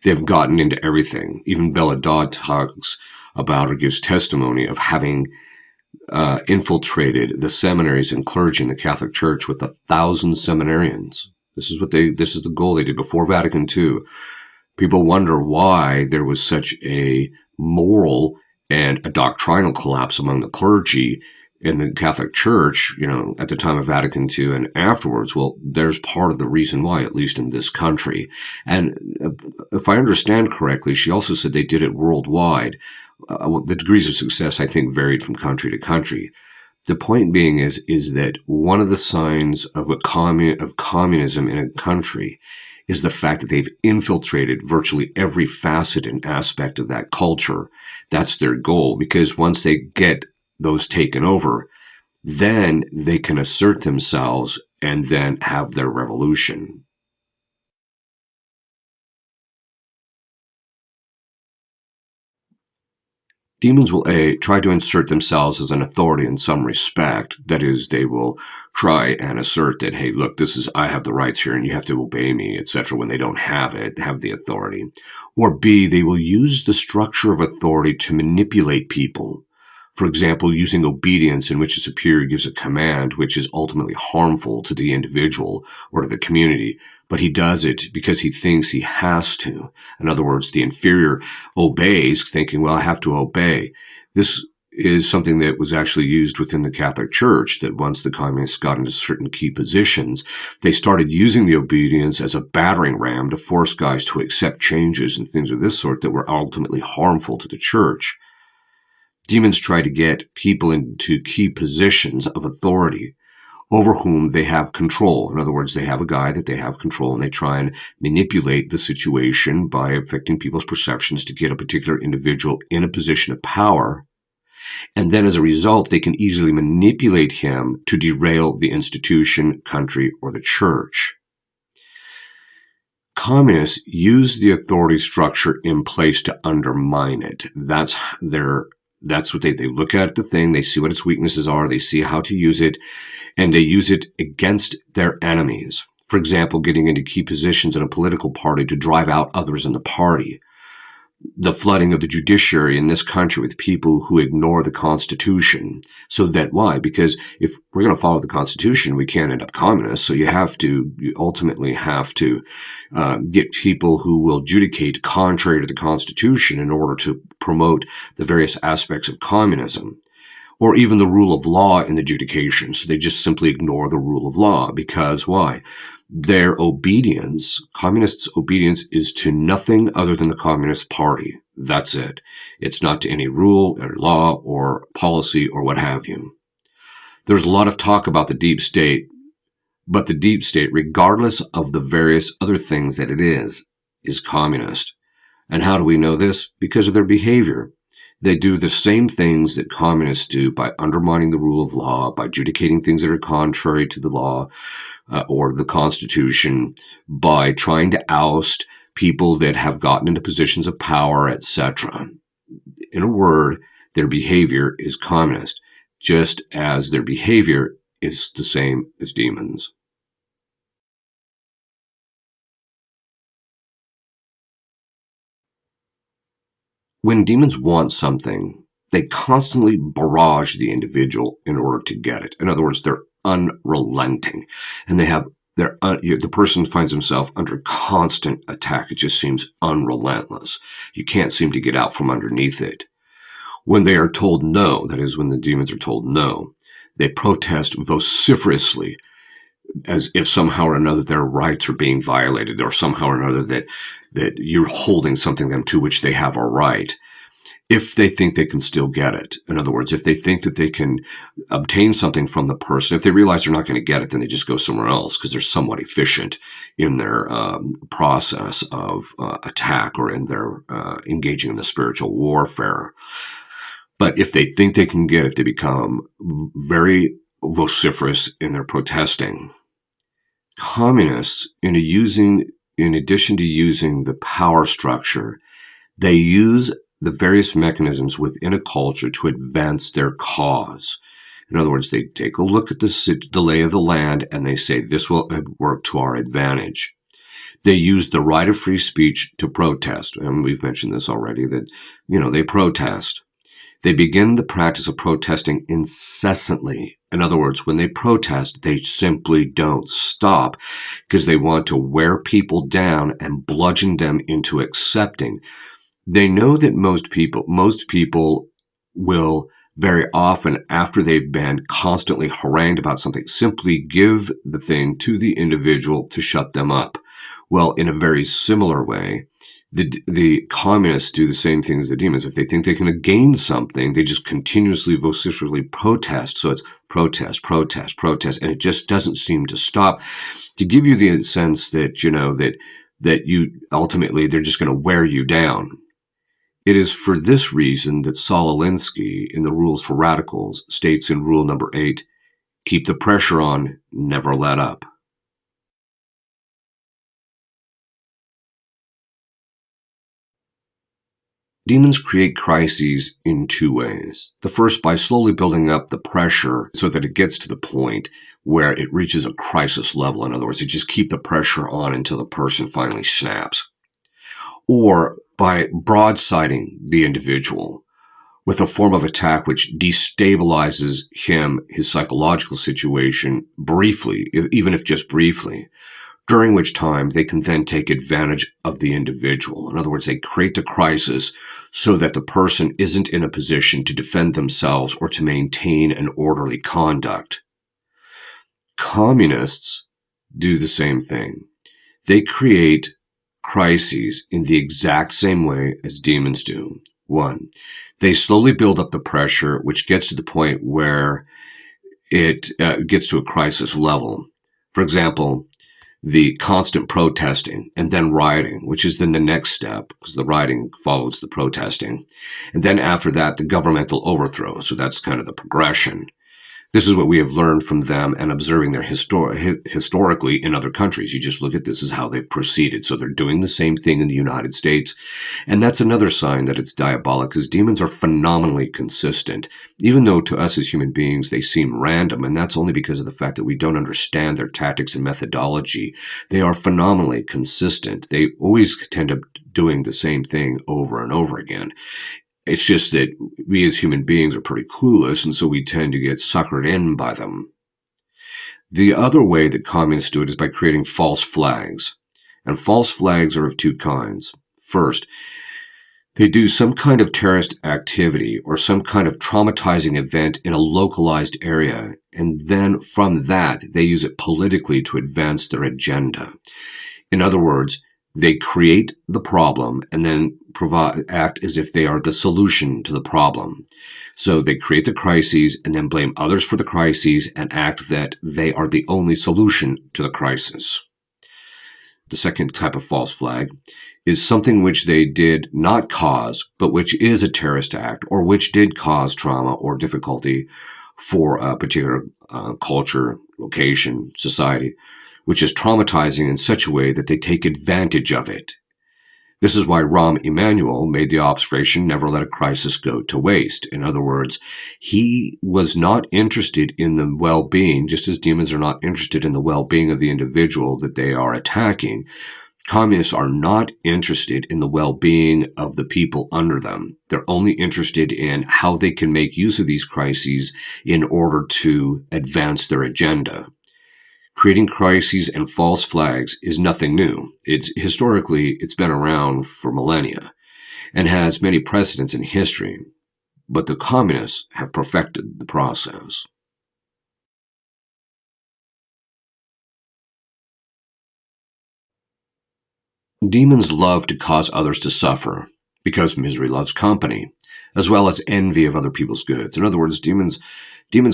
A: They've gotten into everything. Even Bella Dodd talks about or gives testimony of having infiltrated the seminaries and clergy in the Catholic Church with 1,000 seminarians. This is the goal they did before Vatican II. People wonder why there was such a moral and a doctrinal collapse among the clergy in the Catholic Church, at the time of Vatican II and afterwards. Well, there's part of the reason why, at least in this country. And if I understand correctly, she also said they did it worldwide. The degrees of success, I think, varied from country to country. The point being is that one of the signs of communism in a country is the fact that they've infiltrated virtually every facet and aspect of that culture. That's their goal, because once they get those taken over, then they can assert themselves and then have their revolution. Demons will try to insert themselves as an authority in some respect. That is, they will try and assert that, hey, look, I have the rights here and you have to obey me, etc., when they don't have the authority. Or B, they will use the structure of authority to manipulate people. For example, using obedience in which a superior gives a command which is ultimately harmful to the individual or to the community, but he does it because he thinks he has to. In other words, the inferior obeys, thinking, well, I have to obey. This is something that was actually used within the Catholic Church, that once the communists got into certain key positions, they started using the obedience as a battering ram to force guys to accept changes and things of this sort that were ultimately harmful to the church. Demons try to get people into key positions of authority over whom they have control. In other words, they have a guy that they have control, and they try and manipulate the situation by affecting people's perceptions to get a particular individual in a position of power. And then as a result, they can easily manipulate him to derail the institution, country, or the church. Communists use the authority structure in place to undermine it. That's what they look at the thing, they see what its weaknesses are, they see how to use it, and they use it against their enemies. For example, getting into key positions in a political party to drive out others in the party. The flooding of the judiciary in this country with people who ignore the Constitution. So that why? Because if we're going to follow the Constitution, we can't end up communists. So you ultimately have to get people who will adjudicate contrary to the Constitution in order to promote the various aspects of communism. Or even the rule of law in adjudication. So they just simply ignore the rule of law. Because why? Their obedience, communists' obedience, is to nothing other than the Communist Party. That's it. It's not to any rule or law or policy or what have you. There's a lot of talk about the deep state, but the deep state, regardless of the various other things that it is communist. And how do we know this? Because of their behavior. They do the same things that communists do by undermining the rule of law, by adjudicating things that are contrary to the law or the Constitution, by trying to oust people that have gotten into positions of power, etc. In a word, their behavior is communist, just as their behavior is the same as demons. When demons want something, they constantly barrage the individual in order to get it. In other words, they're unrelenting, and the person finds himself under constant attack. It just seems unrelentless. You can't seem to get out from underneath it. When they are told no, that is, when the demons are told no, they protest vociferously, as if somehow or another their rights are being violated, or somehow or another that you're holding something them to which they have a right, if they think they can still get it. In other words, if they think that they can obtain something from the person, if they realize they're not going to get it, then they just go somewhere else because they're somewhat efficient in their process of attack, or in their engaging in the spiritual warfare. But if they think they can get it, they become very vociferous in their protesting. Communists, in addition to using the power structure, they use the various mechanisms within a culture to advance their cause. In other words, they take a look at the lay of the land and they say, this will work to our advantage. They use the right of free speech to protest. And we've mentioned this already, that, they protest. They begin the practice of protesting incessantly. In other words, when they protest, they simply don't stop because they want to wear people down and bludgeon them into accepting. They know that most people will very often, after they've been constantly harangued about something, simply give the thing to the individual to shut them up. Well, in a very similar way, the communists do the same thing as the demons. If they think they can gain something, they just continuously, vociferously protest. So it's protest, protest, protest, and it just doesn't seem to stop. To give you the sense that, that you ultimately, they're just going to wear you down. It is for this reason that Saul Alinsky, in the Rules for Radicals, states in rule number 8, keep the pressure on, never let up. Demons create crises in two ways. The first, by slowly building up the pressure so that it gets to the point where it reaches a crisis level. In other words, they just keep the pressure on until the person finally snaps. Or by broadsiding the individual with a form of attack which destabilizes him, his psychological situation, briefly, even if just briefly, during which time they can then take advantage of the individual. In other words, they create the crisis so that the person isn't in a position to defend themselves or to maintain an orderly conduct. Communists do the same thing. They create crises in the exact same way as demons do. 1, they slowly build up the pressure, which gets to the point where it gets to a crisis level. For example, the constant protesting and then rioting, which is then the next step, because the rioting follows the protesting. And then after that, the governmental overthrow. So that's kind of the progression. This is what we have learned from them and observing their historically in other countries. You just look at this as how they've proceeded. So they're doing the same thing in the United States. And that's another sign that it's diabolic, because demons are phenomenally consistent, even though to us as human beings they seem random. And that's only because of the fact that we don't understand their tactics and methodology. They are phenomenally consistent. They always tend to doing the same thing over and over again. It's just that we as human beings are pretty clueless, and so we tend to get suckered in by them. The other way that communists do it is by creating false flags. And false flags are of two kinds. First, they do some kind of terrorist activity or some kind of traumatizing event in a localized area, and then from that, they use it politically to advance their agenda. In other words, They create the problem and then act as if they are the solution to the problem. So they create the crises and then blame others for the crises and act that they are the only solution to the crisis. The second type of false flag is something which they did not cause, but which is a terrorist act or which did cause trauma or difficulty for a particular culture, location, society, which is traumatizing in such a way that they take advantage of it. This is why Rahm Emanuel made the observation, never let a crisis go to waste. In other words, he was not interested in the well-being, just as demons are not interested in the well-being of the individual that they are attacking. Communists are not interested in the well-being of the people under them. They're only interested in how they can make use of these crises in order to advance their agenda. Creating crises and false flags is nothing new. Historically, it's been around for millennia and has many precedents in history, but the communists have perfected the process. Demons love to cause others to suffer because misery loves company, as well as envy of other people's goods. In other words, demons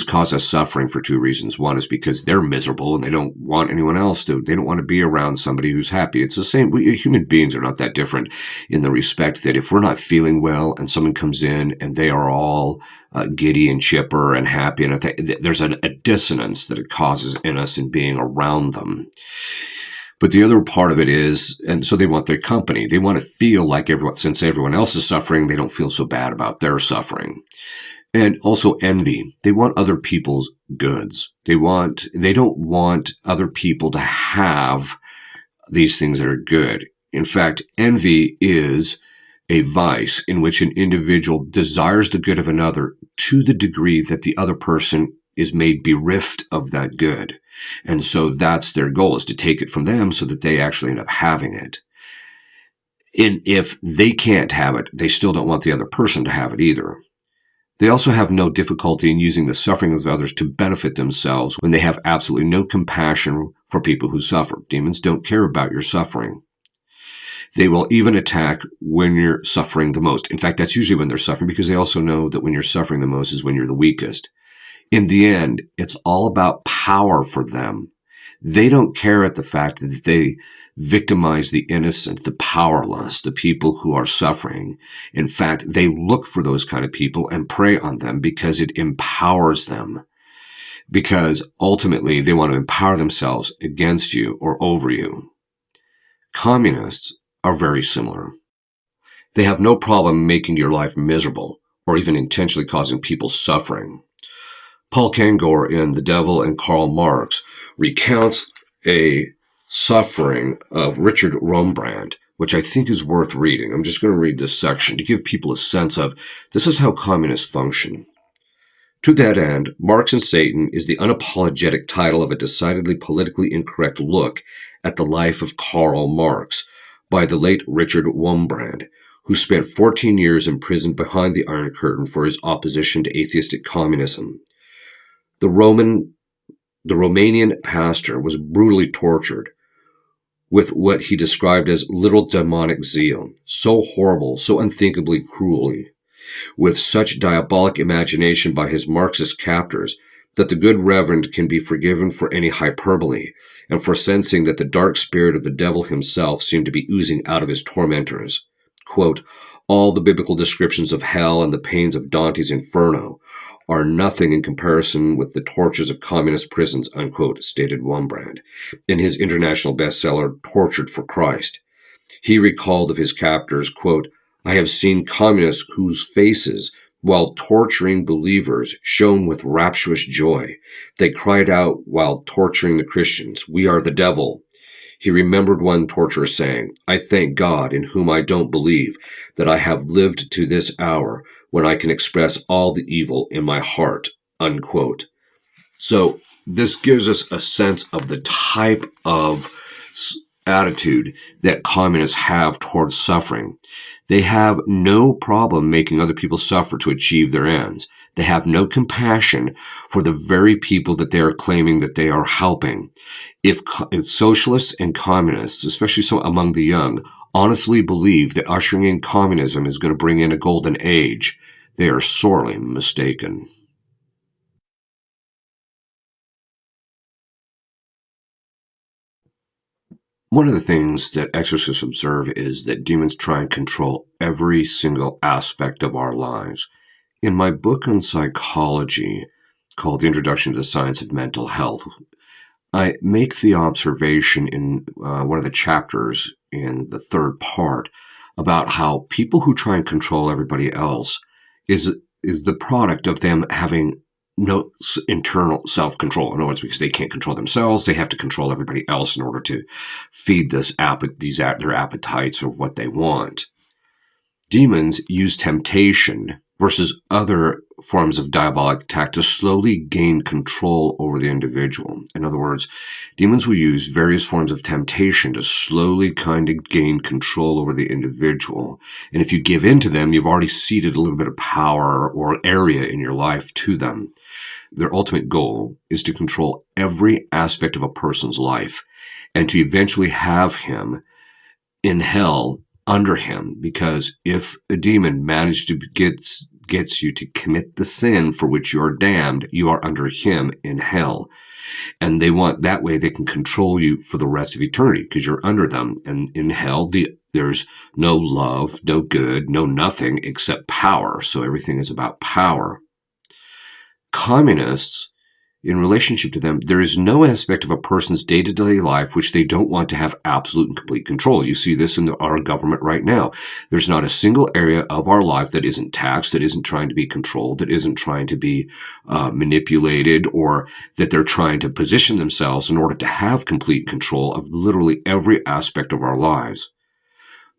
A: cause us suffering for two reasons. One is because they're miserable and they don't want anyone else to. They don't want to be around somebody who's happy. It's the same. Human beings are not that different in the respect that if we're not feeling well and someone comes in and they are all giddy and chipper and happy, and there's a dissonance that it causes in us in being around them. But the other part of it is, and so they want their company. They want to feel like since everyone else is suffering, they don't feel so bad about their suffering. And also envy. They want other people's goods. They don't want other people to have these things that are good. In fact, envy is a vice in which an individual desires the good of another to the degree that the other person is made bereft of that good. And so that's their goal, is to take it from them so that they actually end up having it. And if they can't have it, they still don't want the other person to have it either. They also have no difficulty in using the suffering of others to benefit themselves when they have absolutely no compassion for people who suffer. Demons don't care about your suffering. They will even attack when you're suffering the most. In fact, that's usually when they're suffering, because they also know that when you're suffering the most is when you're the weakest. In the end, it's all about power for them. They don't care at the fact that they victimize the innocent, the powerless, the people who are suffering. In fact, they look for those kind of people and prey on them because it empowers them. Because ultimately, they want to empower themselves against you or over you. Communists are very similar. They have no problem making your life miserable or even intentionally causing people suffering. Paul Kengor in The Devil and Karl Marx recounts a suffering of Richard Rembrandt, which I think is worth reading. I'm just going to read this section to give people a sense of this is how communists function. To that end, Marx and Satan is the unapologetic title of a decidedly politically incorrect look at the life of Karl Marx by the late Richard Rembrandt, who spent 14 years imprisoned behind the Iron Curtain for his opposition to atheistic communism. The Romanian pastor was brutally tortured with what he described as little demonic zeal, so horrible, so unthinkably cruelly, with such diabolic imagination by his Marxist captors that the good reverend can be forgiven for any hyperbole and for sensing that the dark spirit of the devil himself seemed to be oozing out of his tormentors. Quote, all the biblical descriptions of hell and the pains of Dante's Inferno are nothing in comparison with the tortures of communist prisons, unquote, stated Rembrandt in his international bestseller, Tortured for Christ. He recalled of his captors, quote, I have seen communists whose faces, while torturing believers, shone with rapturous joy. They cried out while torturing the Christians, we are the devil. He remembered one torturer saying, I thank God, in whom I don't believe, that I have lived to this hour when I can express all the evil in my heart, unquote. So this gives us a sense of the type of attitude that communists have towards suffering. They have no problem making other people suffer to achieve their ends. They have no compassion for the very people that they are claiming that they are helping. If socialists and communists, especially so among the young, honestly believe that ushering in communism is going to bring in a golden age, they are sorely mistaken. One of the things that exorcists observe is that demons try and control every single aspect of our lives. In my book on psychology, called The Introduction to the Science of Mental Health, I make the observation in one of the chapters in the third part about how people who try and control everybody else is is the product of them having no internal self-control. In other words, because they can't control themselves, they have to control everybody else in order to feed their appetites of what they want. Demons use temptation versus other forms of diabolic attack to slowly gain control over the individual. In other words, demons will use various forms of temptation to slowly kind of gain control over the individual. And if you give in to them, you've already ceded a little bit of power or area in your life to them. Their ultimate goal is to control every aspect of a person's life and to eventually have him in hell under him, because if a demon managed to gets you to commit the sin for which you are damned, you are under him in hell. And they want that way they can control you for the rest of eternity because you're under them. And in hell, there's no love, no good, no nothing except power. So everything is about power. Communists, in relationship to them, there is no aspect of a person's day-to-day life which they don't want to have absolute and complete control. You see this in our government right now. There's not a single area of our life that isn't taxed, that isn't trying to be controlled, that isn't trying to be manipulated, or that they're trying to position themselves in order to have complete control of literally every aspect of our lives.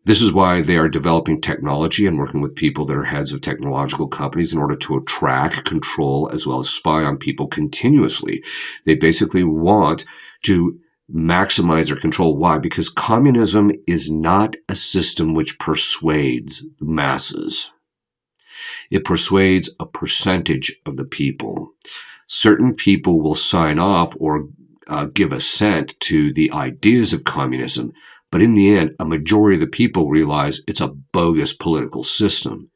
A: This is why they are developing technology and working with people that are heads of technological companies in order to track, control, as well as spy on people continuously. They basically want to maximize their control. Why? Because communism is not a system which persuades the masses. It persuades a percentage of the people. Certain people will sign off or give assent to the ideas of communism, but in the end, a majority of the people realize it's a bogus political system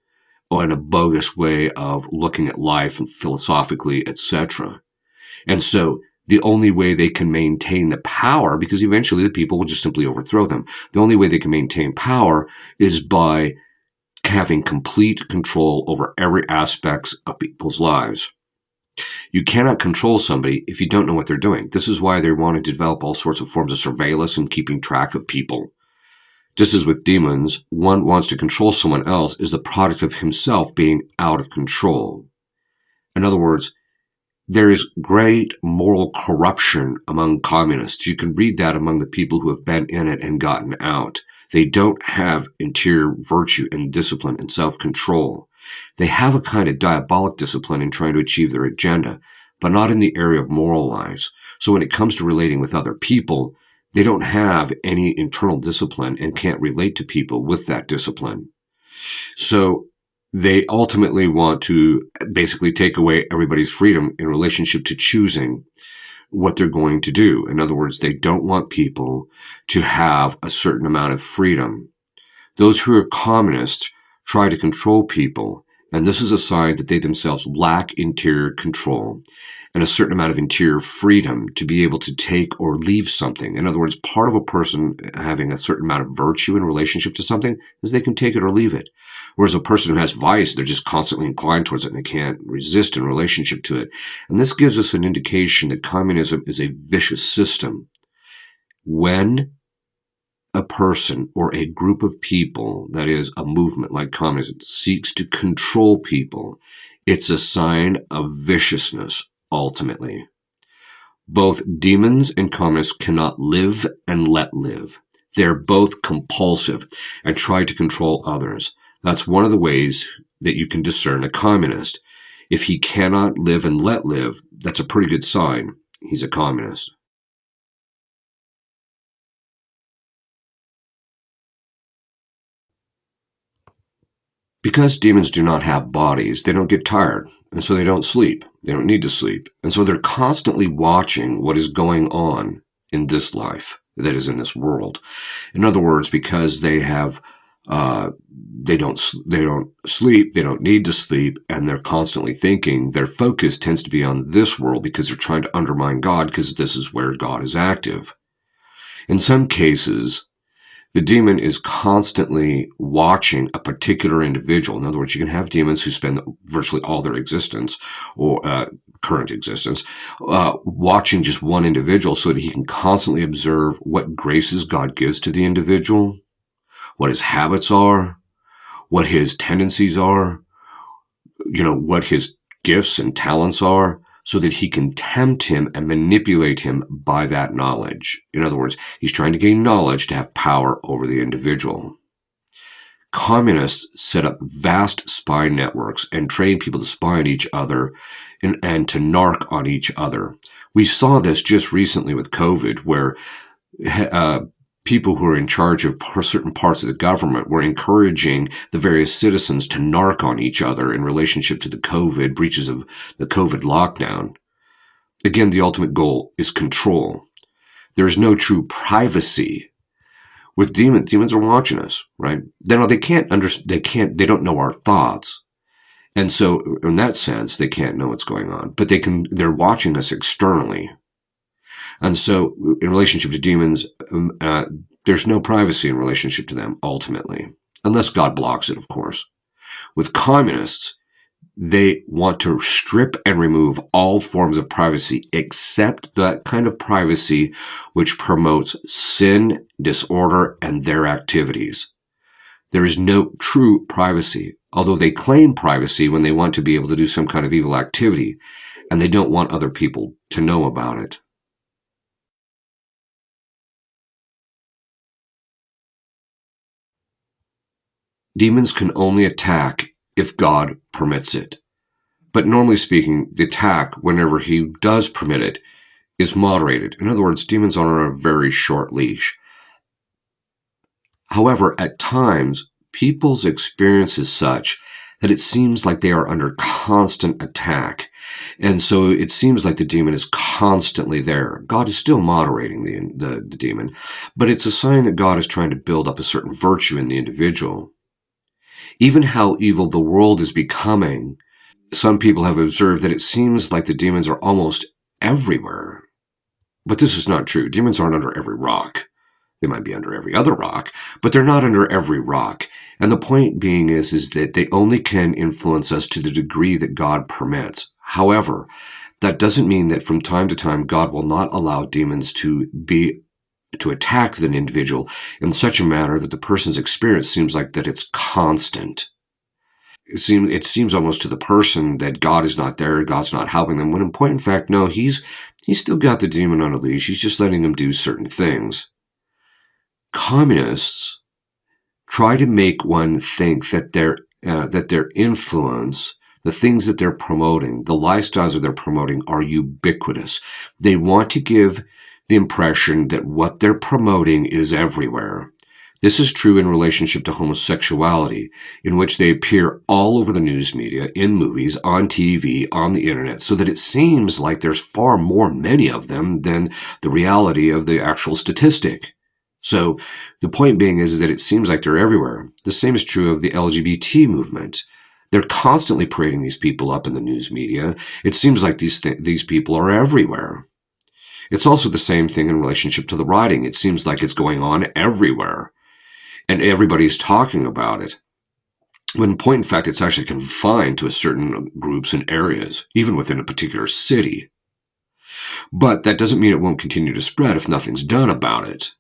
A: and a bogus way of looking at life and philosophically, etc. And so the only way they can maintain the power, because eventually the people will just simply overthrow them, the only way they can maintain power is by having complete control over every aspect of people's lives. You cannot control somebody if you don't know what they're doing. This is why they want to develop all sorts of forms of surveillance and keeping track of people. Just as with demons, one wants to control someone else is the product of himself being out of control. In other words, there is great moral corruption among communists. You can read that among the people who have been in it and gotten out. They don't have interior virtue and discipline and self-control. They have a kind of diabolic discipline in trying to achieve their agenda, but not in the area of moral lives. So when it comes to relating with other people, they don't have any internal discipline and can't relate to people with that discipline. So they ultimately want to basically take away everybody's freedom in relationship to choosing what they're going to do. In other words, they don't want people to have a certain amount of freedom. Those who are communists try to control people, and this is a sign that they themselves lack interior control and a certain amount of interior freedom to be able to take or leave something. In other words, part of a person having a certain amount of virtue in relationship to something is they can take it or leave it. Whereas a person who has vice, they're just constantly inclined towards it and they can't resist in relationship to it. And this gives us an indication that communism is a vicious system. When a person or a group of people, that is a movement like communism, seeks to control people, it's a sign of viciousness, ultimately. Both demons and communists cannot live and let live. They're both compulsive and try to control others. That's one of the ways that you can discern a communist. If he cannot live and let live, that's a pretty good sign he's a communist. Because demons do not have bodies, they don't get tired, and so they don't sleep. They don't need to sleep. And so they're constantly watching what is going on in this life, that is in this world. In other words, because they have they don't sleep, they don't need to sleep, and they're constantly thinking, their focus tends to be on this world because they're trying to undermine God, because this is where God is active. In some cases, the demon is constantly watching a particular individual. In other words, you can have demons who spend virtually all their existence, or current existence, watching just one individual, so that he can constantly observe what graces God gives to the individual, what his habits are, what his tendencies are, what his gifts and talents are, so that he can tempt him and manipulate him by that knowledge. In other words, he's trying to gain knowledge to have power over the individual. Communists set up vast spy networks and train people to spy on each other and to narc on each other. We saw this just recently with COVID, where people who are in charge of certain parts of the government were encouraging the various citizens to narc on each other in relationship to the COVID breaches of the COVID lockdown. Again, the ultimate goal is control. There is no true privacy. With demons are watching us, right? They don't know our thoughts. And so in that sense, they can't know what's going on, but they're watching us externally. And so in relationship to demons, there's no privacy in relationship to them, ultimately, unless God blocks it, of course. With communists, they want to strip and remove all forms of privacy, except that kind of privacy which promotes sin, disorder, and their activities. There is no true privacy, although they claim privacy when they want to be able to do some kind of evil activity, and they don't want other people to know about it. Demons can only attack if God permits it. But normally speaking, the attack, whenever he does permit it, is moderated. In other words, demons are on a very short leash. However, at times, people's experience is such that it seems like they are under constant attack. And so it seems like the demon is constantly there. God is still moderating the demon, but it's a sign that God is trying to build up a certain virtue in the individual. Even how evil the world is becoming, some people have observed that it seems like the demons are almost everywhere. But this is not true. Demons aren't under every rock. They might be under every other rock, but they're not under every rock. And the point being is that they only can influence us to the degree that God permits. However, that doesn't mean that from time to time God will not allow demons to attack an individual in such a manner that the person's experience seems like that it's constant. It seems almost to the person that God is not there, God's not helping them, when in point in fact, no, he's still got the demon on a leash. He's just letting him do certain things. Communists try to make one think that their influence, the things that they're promoting, the lifestyles that they're promoting, are ubiquitous. They want to give the impression that what they're promoting is everywhere. This is true in relationship to homosexuality, in which they appear all over the news media, in movies, on TV, on the internet, so that it seems like there's far many of them than the reality of the actual statistic. So the point being is that it seems like they're everywhere. The same is true of the LGBT movement. They're constantly parading these people up in the news media. It seems like these people are everywhere. It's also the same thing in relationship to the rioting. It seems like it's going on everywhere, and everybody's talking about it. When in point in fact, it's actually confined to a certain groups and areas, even within a particular city. But that doesn't mean it won't continue to spread if nothing's done about it.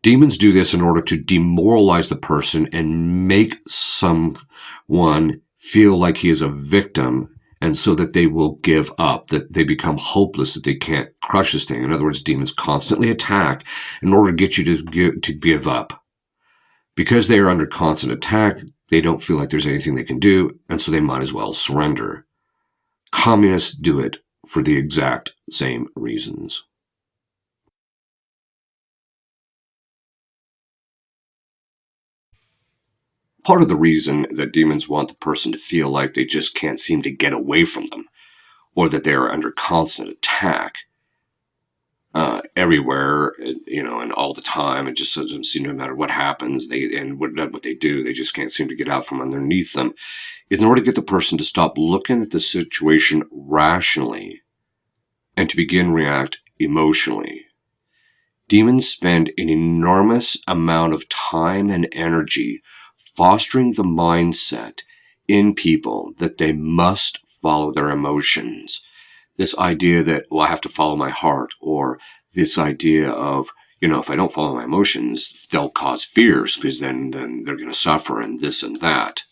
A: Demons do this in order to demoralize the person and make someone feel like he is a victim, and so that they will give up, that they become hopeless, that they can't crush this thing. In other words, demons constantly attack in order to get you to give up. Because they are under constant attack, they don't feel like there's anything they can do, and so they might as well surrender. Communists do it for the exact same reasons. Part of the reason that demons want the person to feel like they just can't seem to get away from them, or that they are under constant attack everywhere, and all the time. It just doesn't seem, no matter what happens, what they do, they just can't seem to get out from underneath them. Is in order to get the person to stop looking at the situation rationally and to begin react emotionally. Demons spend an enormous amount of time and energy fostering the mindset in people that they must follow their emotions. This idea that, well, I have to follow my heart, or this idea of, if I don't follow my emotions, they'll cause fears because then they're going to suffer and this and that.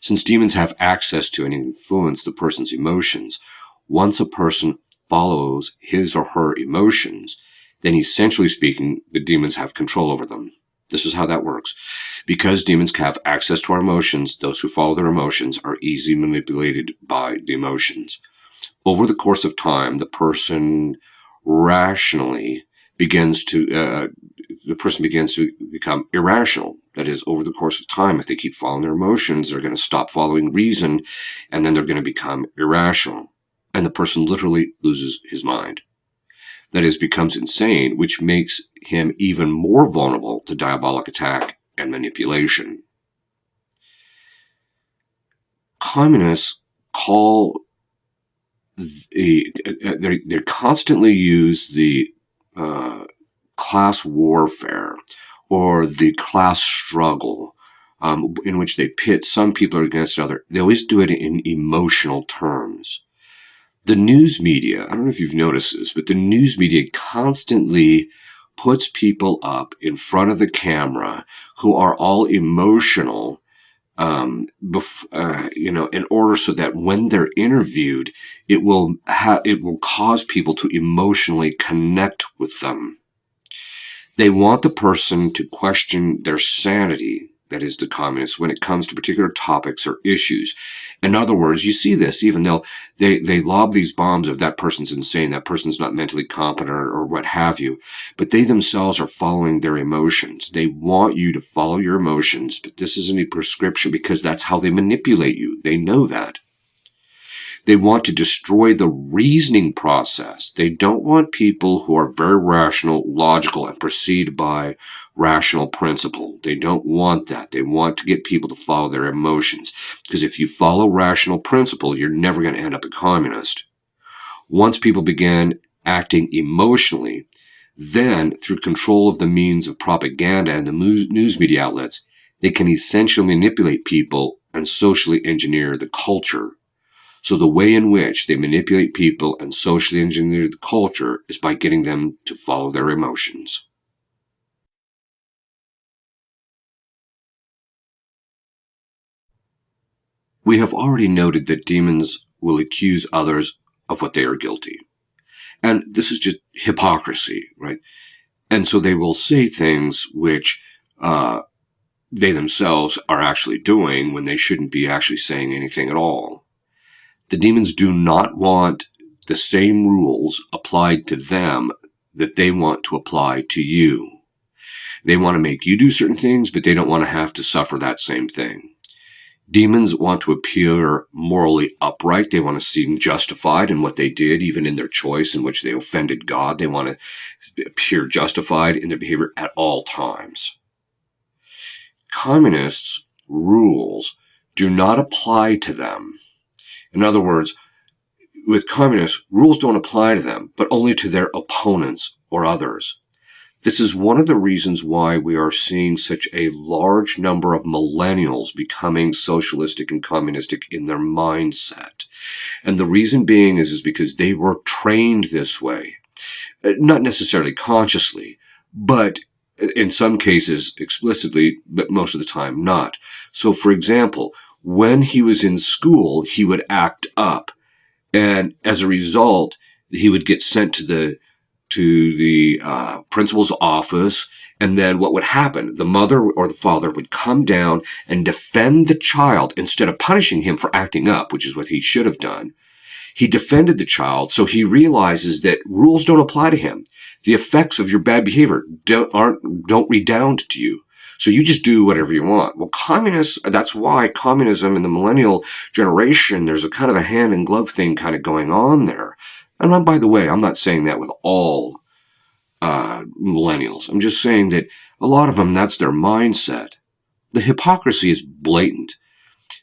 A: Since demons have access to and influence the person's emotions, once a person follows his or her emotions, then essentially speaking, the demons have control over them. This is how that works. Because demons have access to our emotions, those who follow their emotions are easily manipulated by the emotions. Over the course of time, the person begins to become irrational. That is, over the course of time, if they keep following their emotions, they're going to stop following reason, and then they're going to become irrational. And the person literally loses his mind. That is, becomes insane, which makes him even more vulnerable to diabolic attack and manipulation. Communists they constantly use the class warfare or the class struggle in which they pit some people against others. They always do it in emotional terms. The news media, I don't know if you've noticed this, but the news media constantly puts people up in front of the camera who are all emotional, in order so that when they're interviewed, it will cause people to emotionally connect with them. They want the person to question their sanity, that is, the communists, when it comes to particular topics or issues. In other words, you see this, even though they lob these bombs of that person's insane, that person's not mentally competent, or what have you, but they themselves are following their emotions. They want you to follow your emotions, but this isn't a prescription because that's how they manipulate you. They know that. They want to destroy the reasoning process. They don't want people who are very rational, logical, and proceed by rational principle. They don't want that. They want to get people to follow their emotions. Because if you follow rational principle, you're never going to end up a communist. Once people begin acting emotionally, then through control of the means of propaganda and the news media outlets, they can essentially manipulate people and socially engineer the culture. So the way in which they manipulate people and socially engineer the culture is by getting them to follow their emotions. We have already noted that demons will accuse others of what they are guilty. And this is just hypocrisy, right? And so they will say things which they themselves are actually doing when they shouldn't be actually saying anything at all. The demons do not want the same rules applied to them that they want to apply to you. They want to make you do certain things, but they don't want to have to suffer that same thing. Demons want to appear morally upright. They want to seem justified in what they did, even in their choice in which they offended God. They want to appear justified in their behavior at all times. Communists' rules do not apply to them. In other words, with communists, rules don't apply to them, but only to their opponents or others. This is one of the reasons why we are seeing such a large number of millennials becoming socialistic and communistic in their mindset. And the reason being is because they were trained this way. Not necessarily consciously, but in some cases explicitly, but most of the time not. So, for example, when he was in school, he would act up. And as a result, he would get sent to the principal's office. And then what would happen? The mother or the father would come down and defend the child instead of punishing him for acting up, which is what he should have done. He defended the child, so he realizes that rules don't apply to him. The effects of your bad behavior don't redound to you. So you just do whatever you want. Well, communists, that's why communism in the millennial generation, there's a kind of a hand in glove thing kind of going on there. And by the way, I'm not saying that with all millennials. I'm just saying that a lot of them, that's their mindset. The hypocrisy is blatant.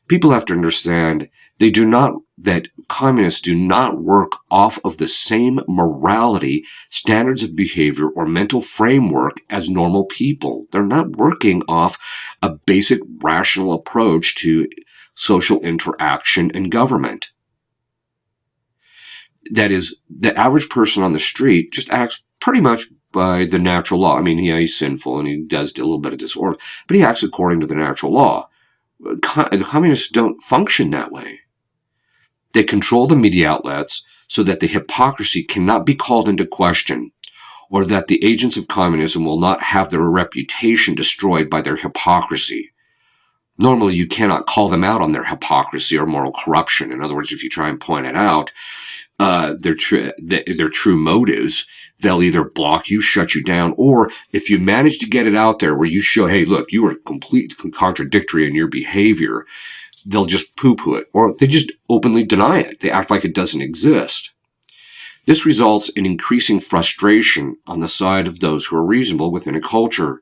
A: People have to understand that communists do not work off of the same morality, standards of behavior, or mental framework as normal people. They're not working off a basic rational approach to social interaction and government. That is, the average person on the street just acts pretty much by the natural law. I mean, yeah, he's sinful and he does a little bit of disorder, but he acts according to the natural law. The communists don't function that way. They control the media outlets so that the hypocrisy cannot be called into question, or that the agents of communism will not have their reputation destroyed by their hypocrisy. Normally, you cannot call them out on their hypocrisy or moral corruption. In other words, if you try and point it out, their true motives, they'll either block you, shut you down, or if you manage to get it out there where you show, hey, look, you are completely contradictory in your behavior, they'll just poo-poo it, or they just openly deny it. They act like it doesn't exist. This results in increasing frustration on the side of those who are reasonable within a culture.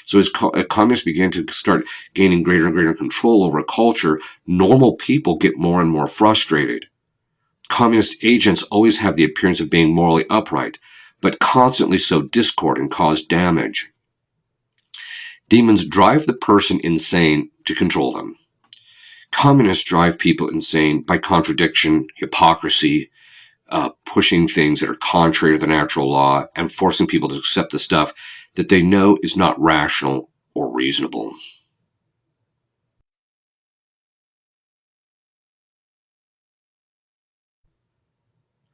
A: So as communists begin to start gaining greater and greater control over a culture, normal people get more and more frustrated. Communist agents always have the appearance of being morally upright, but constantly sow discord and cause damage. Demons drive the person insane to control them. Communists drive people insane by contradiction, hypocrisy, pushing things that are contrary to the natural law, and forcing people to accept the stuff that they know is not rational or reasonable.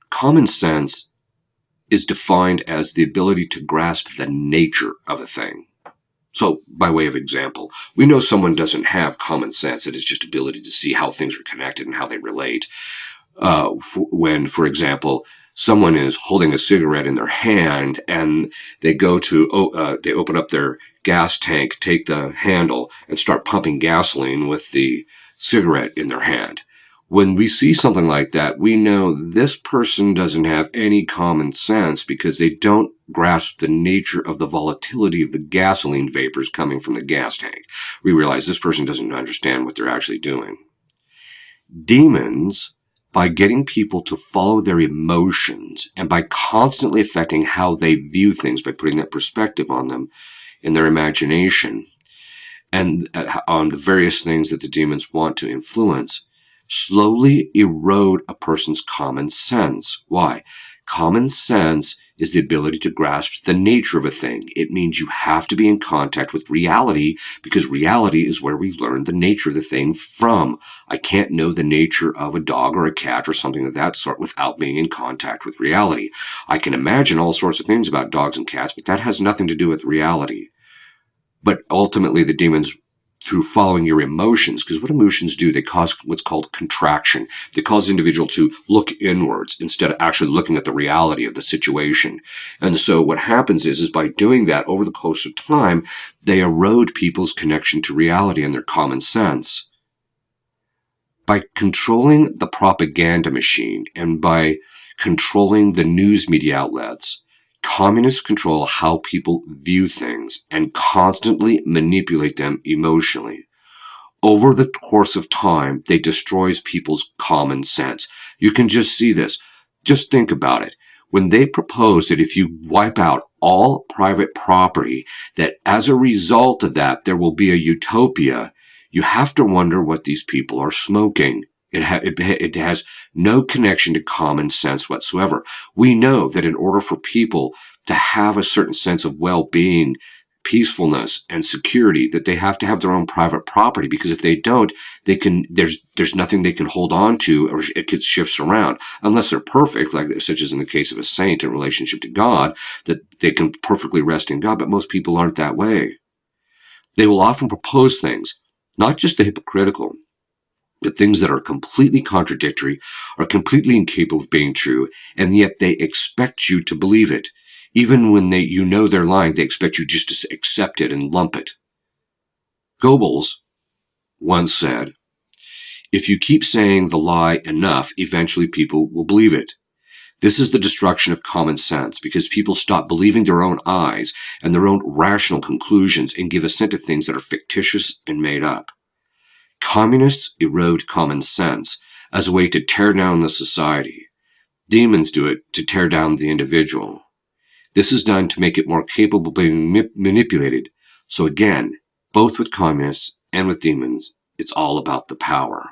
A: Common sense is defined as the ability to grasp the nature of a thing. So, by way of example, we know someone doesn't have common sense. It is just ability to see how things are connected and how they relate. When, for example, someone is holding a cigarette in their hand and they they open up their gas tank, take the handle, and start pumping gasoline with the cigarette in their hand. When we see something like that, we know this person doesn't have any common sense because they don't grasp the nature of the volatility of the gasoline vapors coming from the gas tank. We realize this person doesn't understand what they're actually doing. Demons, by getting people to follow their emotions and by constantly affecting how they view things, by putting that perspective on them in their imagination and on the various things that the demons want to influence, slowly erode a person's common sense. Why? Common sense is the ability to grasp the nature of a thing. It means you have to be in contact with reality because reality is where we learn the nature of the thing from. I can't know the nature of a dog or a cat or something of that sort without being in contact with reality. I can imagine all sorts of things about dogs and cats, but that has nothing to do with reality. But ultimately, the demons, through following your emotions, because what emotions do, they cause what's called contraction. They cause the individual to look inwards instead of actually looking at the reality of the situation. And so what happens is by doing that over the course of time, they erode people's connection to reality and their common sense. By controlling the propaganda machine and by controlling the news media outlets, communists control how people view things and constantly manipulate them emotionally. Over the course of time, they destroys people's common sense. You can just see this. Just think about it. When they propose that if you wipe out all private property, that as a result of that, there will be a utopia, you have to wonder what these people are smoking. It has no connection to common sense whatsoever. We know that in order for people to have a certain sense of well-being, peacefulness, and security, that they have to have their own private property, because if they don't, there's nothing they can hold on to, or it shifts around. Unless they're perfect, such as in the case of a saint in relationship to God, that they can perfectly rest in God, but most people aren't that way. They will often propose things, not just the hypocritical, but things that are completely contradictory, are completely incapable of being true, and yet they expect you to believe it. Even when you know they're lying, they expect you just to accept it and lump it. Goebbels once said, "If you keep saying the lie enough, eventually people will believe it." This is the destruction of common sense because people stop believing their own eyes and their own rational conclusions and give assent to things that are fictitious and made up. Communists erode common sense as a way to tear down the society. Demons do it to tear down the individual. This is done to make it more capable of being manipulated. So again, both with communists and with demons, it's all about the power.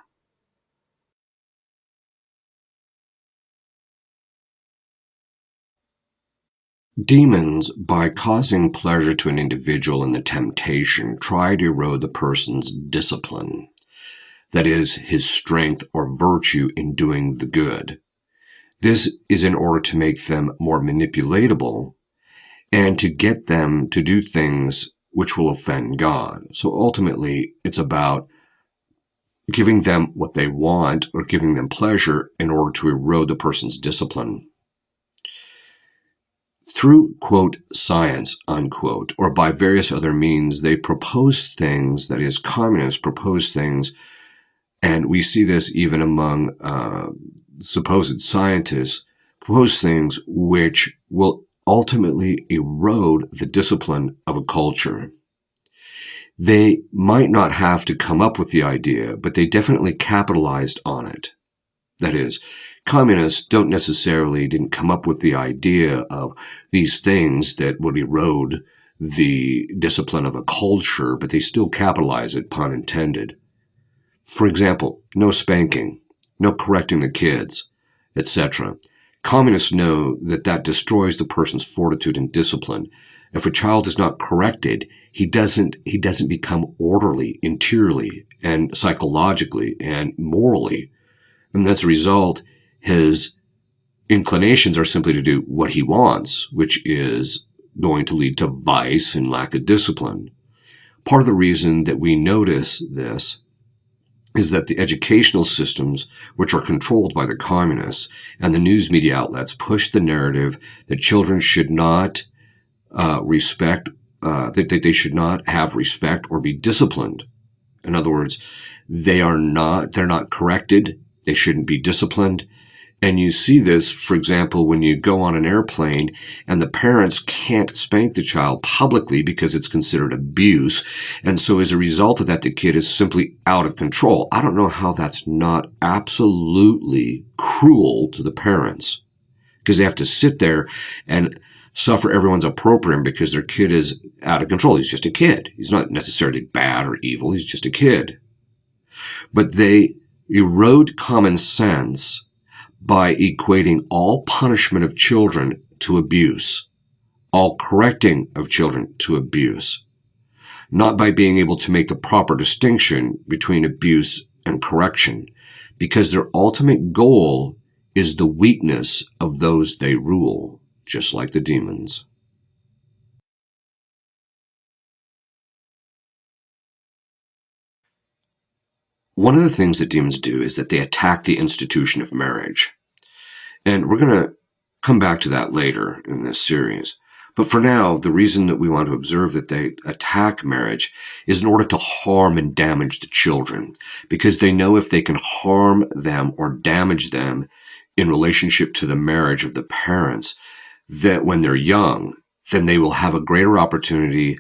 A: Demons, by causing pleasure to an individual in the temptation, try to erode the person's discipline. That is, his strength or virtue in doing the good. This is in order to make them more manipulatable and to get them to do things which will offend God. So ultimately, it's about giving them what they want or giving them pleasure in order to erode the person's discipline. Through, quote, science, unquote, or by various other means, they propose things, that is, communists propose things, and we see this even among supposed scientists, propose things which will ultimately erode the discipline of a culture. They might not have to come up with the idea, but they definitely capitalized on it. That is, communists didn't come up with the idea of these things that would erode the discipline of a culture, but they still capitalize it, pun intended. For example, no spanking, no correcting the kids, etc. Communists know that that destroys the person's fortitude and discipline. If a child is not corrected, he doesn't become orderly interiorly and psychologically and morally. And as a result, his inclinations are simply to do what he wants, which is going to lead to vice and lack of discipline. Part of the reason that we notice this is that the educational systems, which are controlled by the communists, and the news media outlets push the narrative that children should not that they should not have respect or be disciplined. In other words, they're not corrected, they shouldn't be disciplined. And you see this, for example, when you go on an airplane and the parents can't spank the child publicly because it's considered abuse. And so as a result of that, the kid is simply out of control. I don't know how that's not absolutely cruel to the parents, because they have to sit there and suffer everyone's opprobrium because their kid is out of control. He's just a kid. He's not necessarily bad or evil. He's just a kid. But they erode common sense by equating all punishment of children to abuse, all correcting of children to abuse, not by being able to make the proper distinction between abuse and correction, because their ultimate goal is the weakness of those they rule, just like the demons. One of the things that demons do is that they attack the institution of marriage. And we're going to come back to that later in this series. But for now, the reason that we want to observe that they attack marriage is in order to harm and damage the children, because they know if they can harm them or damage them in relationship to the marriage of the parents, that when they're young, then they will have a greater opportunity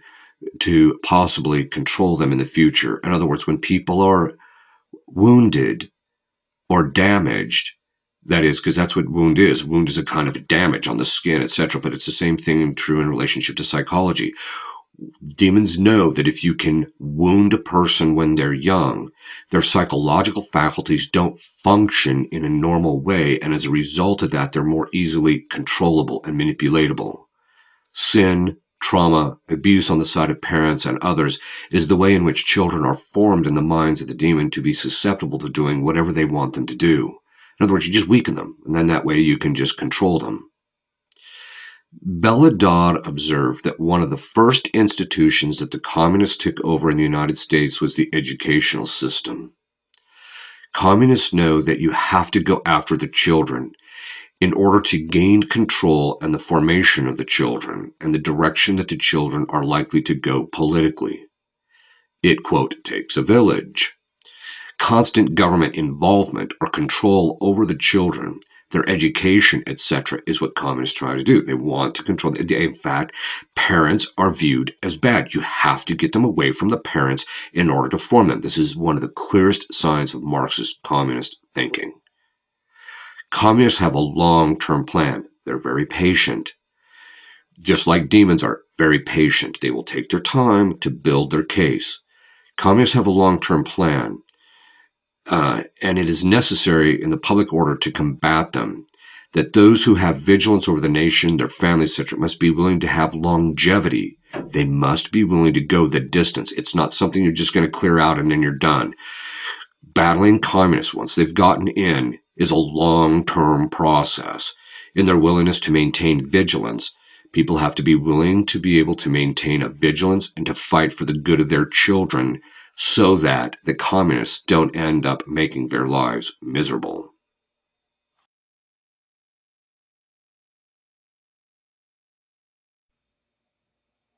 A: to possibly control them in the future. In other words, when people are wounded or damaged, that is, because that's what wound is. Wound is a kind of a damage on the skin, etc. But it's the same thing true in relationship to psychology. Demons know that if you can wound a person when they're young, their psychological faculties don't function in a normal way. And as a result of that, they're more easily controllable and manipulatable. Sin, trauma, abuse on the side of parents and others is the way in which children are formed in the minds of the demon to be susceptible to doing whatever they want them to do. In other words, you just weaken them, and then that way you can just control them. Bella Dodd observed that one of the first institutions that the communists took over in the United States was the educational system. Communists know that you have to go after the children in order to gain control and the formation of the children and the direction that the children are likely to go politically. It, quote, takes a village. Constant government involvement or control over the children, their education, etc., is what communists try to do. They want to control. In fact, parents are viewed as bad. You have to get them away from the parents in order to form them. This is one of the clearest signs of Marxist communist thinking. Communists have a long-term plan. They're very patient. Just like demons are very patient. They will take their time to build their case. Communists have a long-term plan. And it is necessary in the public order to combat them, that those who have vigilance over the nation, their families, etc., must be willing to have longevity. They must be willing to go the distance. It's not something you're just going to clear out and then you're done. Battling communists, once they've gotten in, is a long-term process. In their willingness to maintain vigilance, people have to be willing to be able to maintain a vigilance and to fight for the good of their children, so that the communists don't end up making their lives miserable.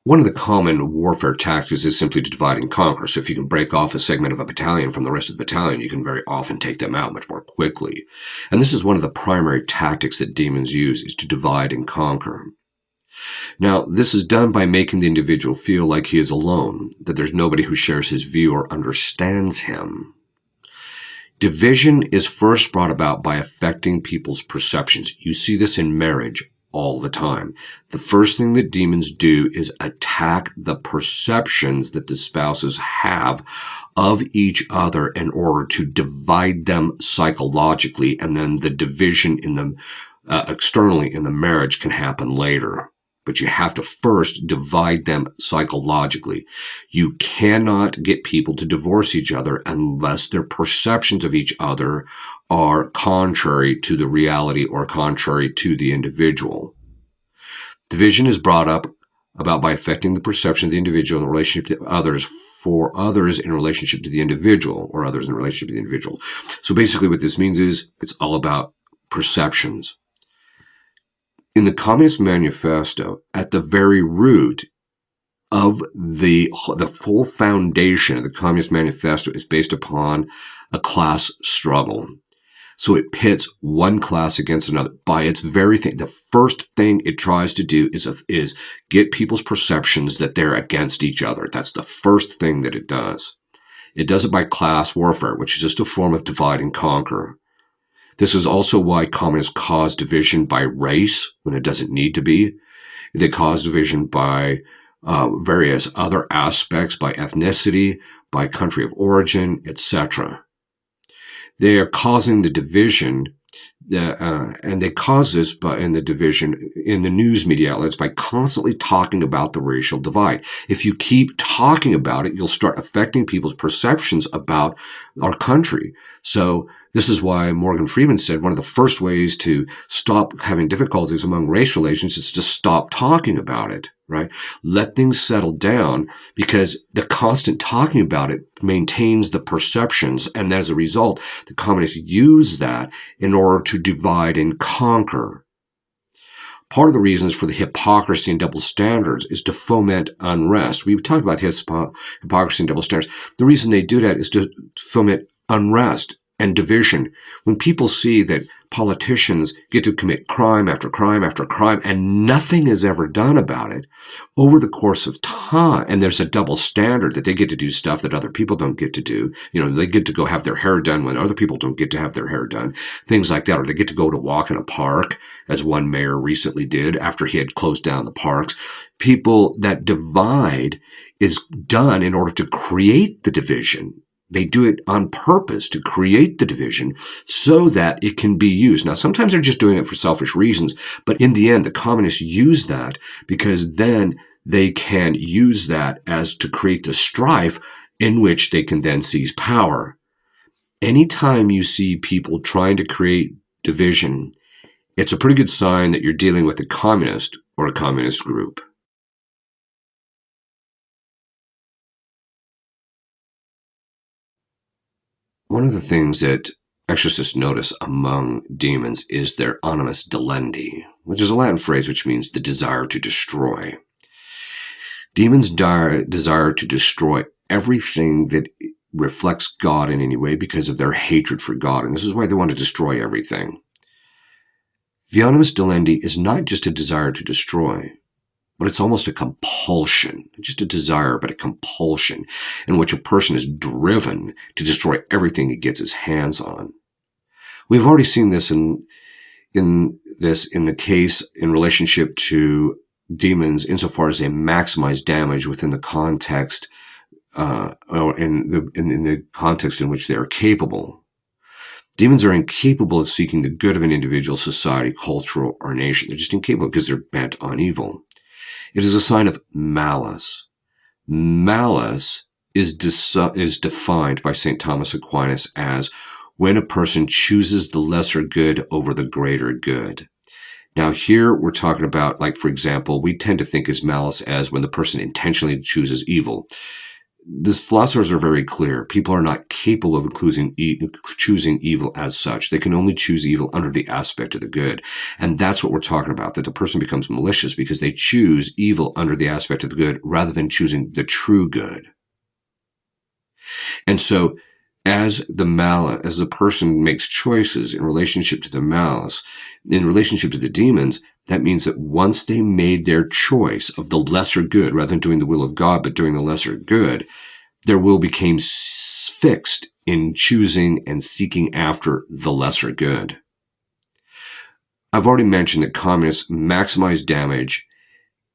A: One of the common warfare tactics is simply to divide and conquer. So if you can break off a segment of a battalion from the rest of the battalion, you can very often take them out much more quickly. And this is one of the primary tactics that demons use, is to divide and conquer. Now, this is done by making the individual feel like he is alone, that there's nobody who shares his view or understands him. Division is first brought about by affecting people's perceptions. You see this in marriage all the time. The first thing that demons do is attack the perceptions that the spouses have of each other in order to divide them psychologically, and then the division in them externally in the marriage can happen later. But you have to first divide them psychologically. You cannot get people to divorce each other unless their perceptions of each other are contrary to the reality or contrary to the individual. Division is brought about by affecting the perception of the individual in relationship to others, for others in relationship to the individual, or others in relationship to the individual. So basically what this means is it's all about perceptions. In the Communist Manifesto, at the very root of the full foundation of the Communist Manifesto is based upon a class struggle. So it pits one class against another. By its very thing, the first thing it tries to do is get people's perceptions that they're against each other. That's the first thing that it does. It does it by class warfare, which is just a form of divide and conquer. This is also why communists cause division by race when it doesn't need to be. They cause division by various other aspects, by ethnicity, by country of origin, etc. They are causing the division, and they cause this in the division in the news media outlets by constantly talking about the racial divide. If you keep talking about it, you'll start affecting people's perceptions about our country. So this is why Morgan Freeman said one of the first ways to stop having difficulties among race relations is to stop talking about it, right? Let things settle down, because the constant talking about it maintains the perceptions. And as a result, the communists use that in order to divide and conquer. Part of the reasons for the hypocrisy and double standards is to foment unrest. We've talked about hypocrisy and double standards. The reason they do that is to foment unrest and division. When people see that politicians get to commit crime after crime after crime and nothing is ever done about it over the course of time, and there's a double standard that they get to do stuff that other people don't get to do. You know, they get to go have their hair done when other people don't get to have their hair done, things like that. Or they get to go to walk in a park, as one mayor recently did after he had closed down the parks. People, that divide is done in order to create the division. They do it on purpose to create the division so that it can be used. Now, sometimes they're just doing it for selfish reasons, but in the end, the communists use that because then they can use that as to create the strife in which they can then seize power. Anytime you see people trying to create division, it's a pretty good sign that you're dealing with a communist or a communist group. One of the things that exorcists notice among demons is their animus delendi, which is a Latin phrase which means the desire to destroy. Demons desire to destroy everything that reflects God in any way because of their hatred for God. And this is why they want to destroy everything. The animus delendi is not just a desire to destroy, but it's almost a compulsion, not just a desire, but a compulsion in which a person is driven to destroy everything he gets his hands on. We've already seen this in the case in relationship to demons insofar as they maximize damage within the context, or in the context in which they are capable. Demons are incapable of seeking the good of an individual, society, culture, or nation. They're just incapable because they're bent on evil. It is a sign of malice. Malice is defined by St. Thomas Aquinas as when a person chooses the lesser good over the greater good. Now here we're talking about, like, for example, we tend to think as malice as when the person intentionally chooses evil. The philosophers are very clear. People are not capable of choosing evil as such. They can only choose evil under the aspect of the good. And that's what we're talking about, that the person becomes malicious because they choose evil under the aspect of the good rather than choosing the true good. And so as the person makes choices in relationship to the malice, in relationship to the demons, that means that once they made their choice of the lesser good, rather than doing the will of God, but doing the lesser good, their will became fixed in choosing and seeking after the lesser good. I've already mentioned that communists maximize damage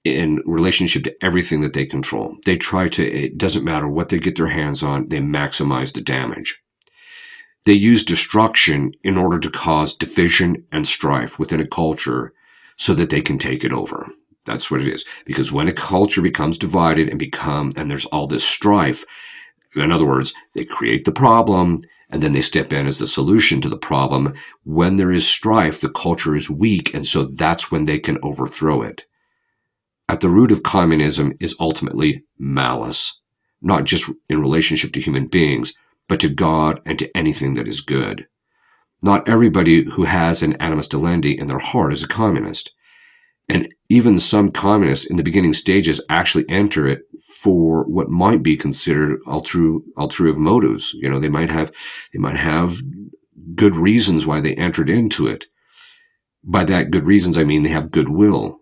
A: in relationship to everything that they control. They try to, it doesn't matter what they get their hands on, they maximize the damage. They use destruction in order to cause division and strife within a culture so that they can take it over. That's what it is. Because when a culture becomes divided and there's all this strife, in other words, they create the problem and then they step in as the solution to the problem. When there is strife, the culture is weak, and so that's when they can overthrow it. At the root of communism is ultimately malice, not just in relationship to human beings, but to God and to anything that is good. Not everybody who has an animus delendi in their heart is a communist. And even some communists in the beginning stages actually enter it for what might be considered ulterior motives. You know, they might have good reasons why they entered into it. By that good reasons, I mean they have goodwill.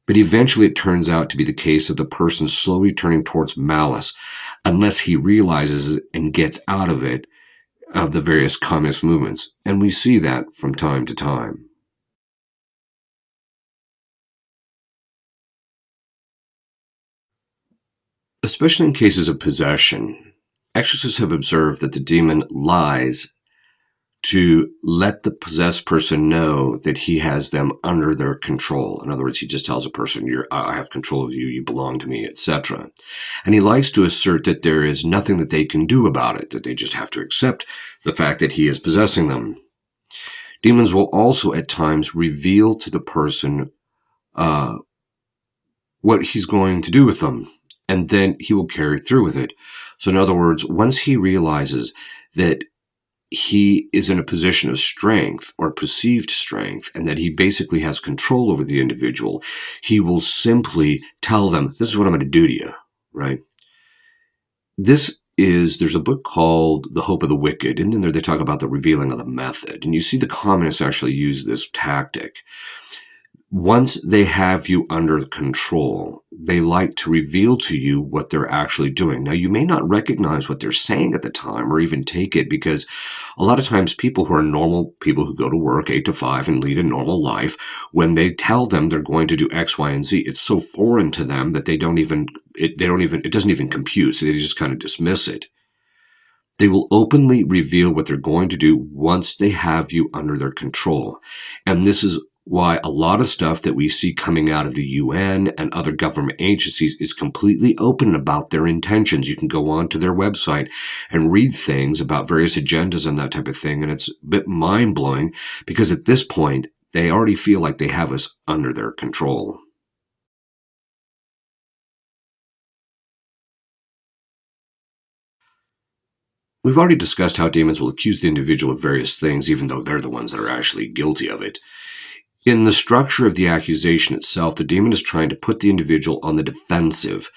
A: But eventually it turns out to be the case of the person slowly turning towards malice, unless he realizes and gets out of it, of the various communist movements. And we see that from time to time. Especially in cases of possession, exorcists have observed that the demon lies to let the possessed person know that he has them under their control. In other words, he just tells a person, I have control of you, you belong to me, etc. And he likes to assert that there is nothing that they can do about it, that they just have to accept the fact that he is possessing them. Demons will also at times reveal to the person what he's going to do with them, and then he will carry through with it. So in other words, once he realizes that he is in a position of strength or perceived strength and that he basically has control over the individual, he will simply tell them, this is what I'm going to do to you, right? There's a book called The Hope of the Wicked, and in there they talk about the revealing of the method. And you see the communists actually use this tactic. Once they have you under control, they like to reveal to you what they're actually doing. Now, you may not recognize what they're saying at the time or even take it, because a lot of times people who are normal people who go to work 8 to 5 and lead a normal life, when they tell them they're going to do X, Y, and Z, it's so foreign to them that it doesn't even compute. So they just kind of dismiss it. They will openly reveal what they're going to do once they have you under their control. And this is why a lot of stuff that we see coming out of the UN and other government agencies is completely open about their intentions. You can go on to their website and read things about various agendas and that type of thing, and it's a bit mind-blowing because at this point, they already feel like they have us under their control. We've already discussed how demons will accuse the individual of various things, even though they're the ones that are actually guilty of it. In the structure of the accusation itself, the demon is trying to put the individual on the defensive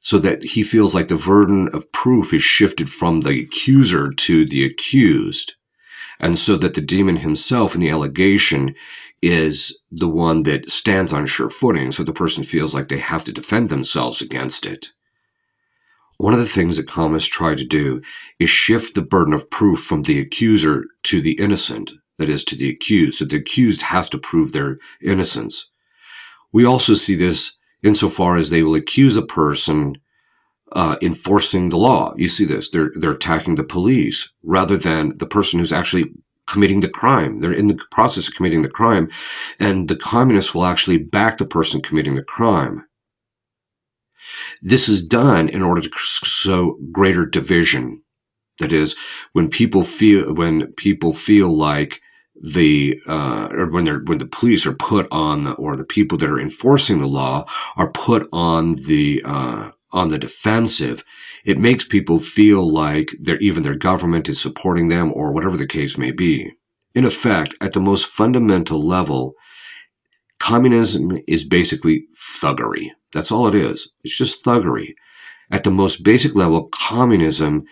A: so that he feels like the burden of proof is shifted from the accuser to the accused, and so that the demon himself in the allegation is the one that stands on sure footing, so the person feels like they have to defend themselves against it. One of the things that comists try to do is shift the burden of proof from the accuser to the innocent, that is, to the accused, so the accused has to prove their innocence. We also see this insofar as they will accuse a person enforcing the law. You see this. They're attacking the police rather than the person who's actually committing the crime. They're in the process of committing the crime, and the communists will actually back the person committing the crime. This is done in order to sow greater division. That is, when people feel like or when the police are put on, or the people that are enforcing the law are put on the defensive, it makes people feel like even their government is supporting them, or whatever the case may be. In effect, at the most fundamental level, communism is basically thuggery. That's all it is. It's just thuggery. At the most basic level, communism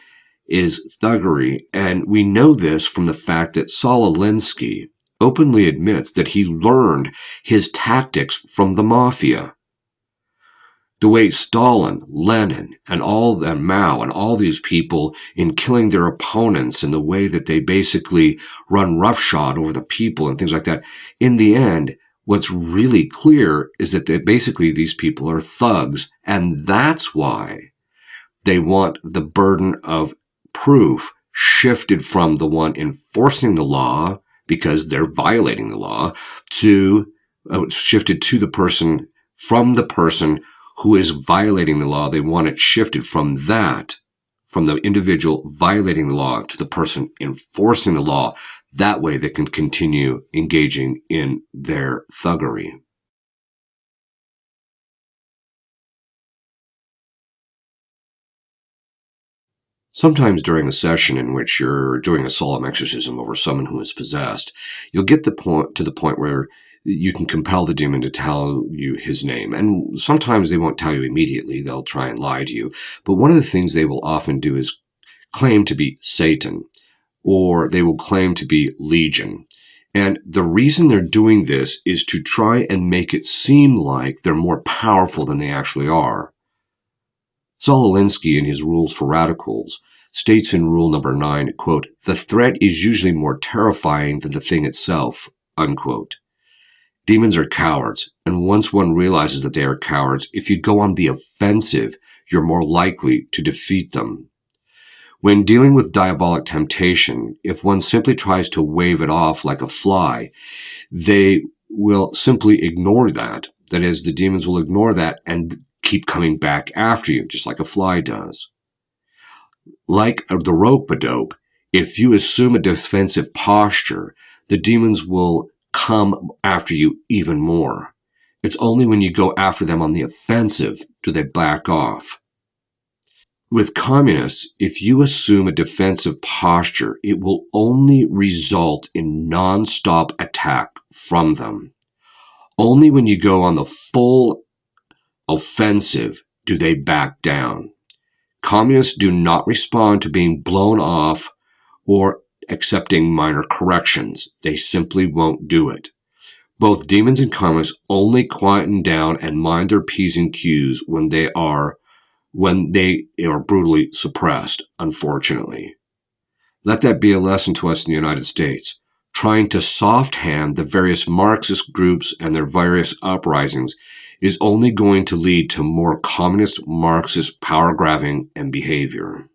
A: is thuggery, and we know this from the fact that Saul Alinsky openly admits that he learned his tactics from the mafia. The way Stalin, Lenin, and Mao and all these people in killing their opponents, and the way that they basically run roughshod over the people and things like that, in the end, what's really clear is that basically these people are thugs, and that's why they want the burden of proof shifted from the one enforcing the law, because they're violating the law, to shifted to the person, from the person who is violating the law. They want it shifted from the individual violating the law to the person enforcing the law. That way they can continue engaging in their thuggery. Sometimes during a session in which you're doing a solemn exorcism over someone who is possessed, you'll get to the point where you can compel the demon to tell you his name. And sometimes they won't tell you immediately. They'll try and lie to you. But one of the things they will often do is claim to be Satan, or they will claim to be Legion. And the reason they're doing this is to try and make it seem like they're more powerful than they actually are. Saul Alinsky, in his Rules for Radicals, states in rule number 9, quote, "The threat is usually more terrifying than the thing itself," unquote. Demons are cowards, and once one realizes that they are cowards, if you go on the offensive, you're more likely to defeat them. When dealing with diabolic temptation, if one simply tries to wave it off like a fly, they will simply ignore that. That is, the demons will ignore that and keep coming back after you, just like a fly does. Like the rope-a-dope, if you assume a defensive posture, the demons will come after you even more. It's only when you go after them on the offensive do they back off. With communists, if you assume a defensive posture, it will only result in non-stop attack from them. Only when you go on the full offensive do they back down. Communists do not respond to being blown off or accepting minor corrections. They simply won't do it. Both demons and communists only quieten down and mind their P's and Q's when they are brutally suppressed, unfortunately. Let that be a lesson to us in the United States. Trying to soft-hand the various Marxist groups and their various uprisings is only going to lead to more communist Marxist power-grabbing and behavior.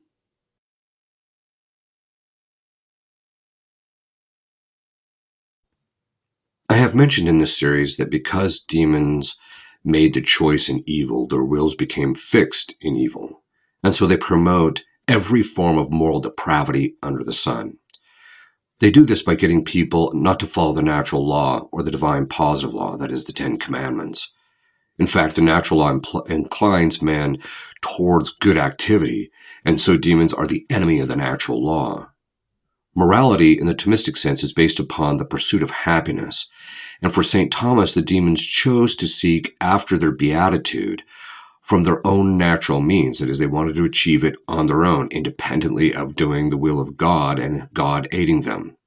A: I have mentioned in this series that because demons made the choice in evil, their wills became fixed in evil, and so they promote every form of moral depravity under the sun. They do this by getting people not to follow the natural law or the divine positive law, that is, the Ten Commandments. In fact, the natural law inclines man towards good activity, and so demons are the enemy of the natural law. Morality, in the Thomistic sense, is based upon the pursuit of happiness, and for St. Thomas, the demons chose to seek after their beatitude from their own natural means. That is, they wanted to achieve it on their own, independently of doing the will of God and God aiding them.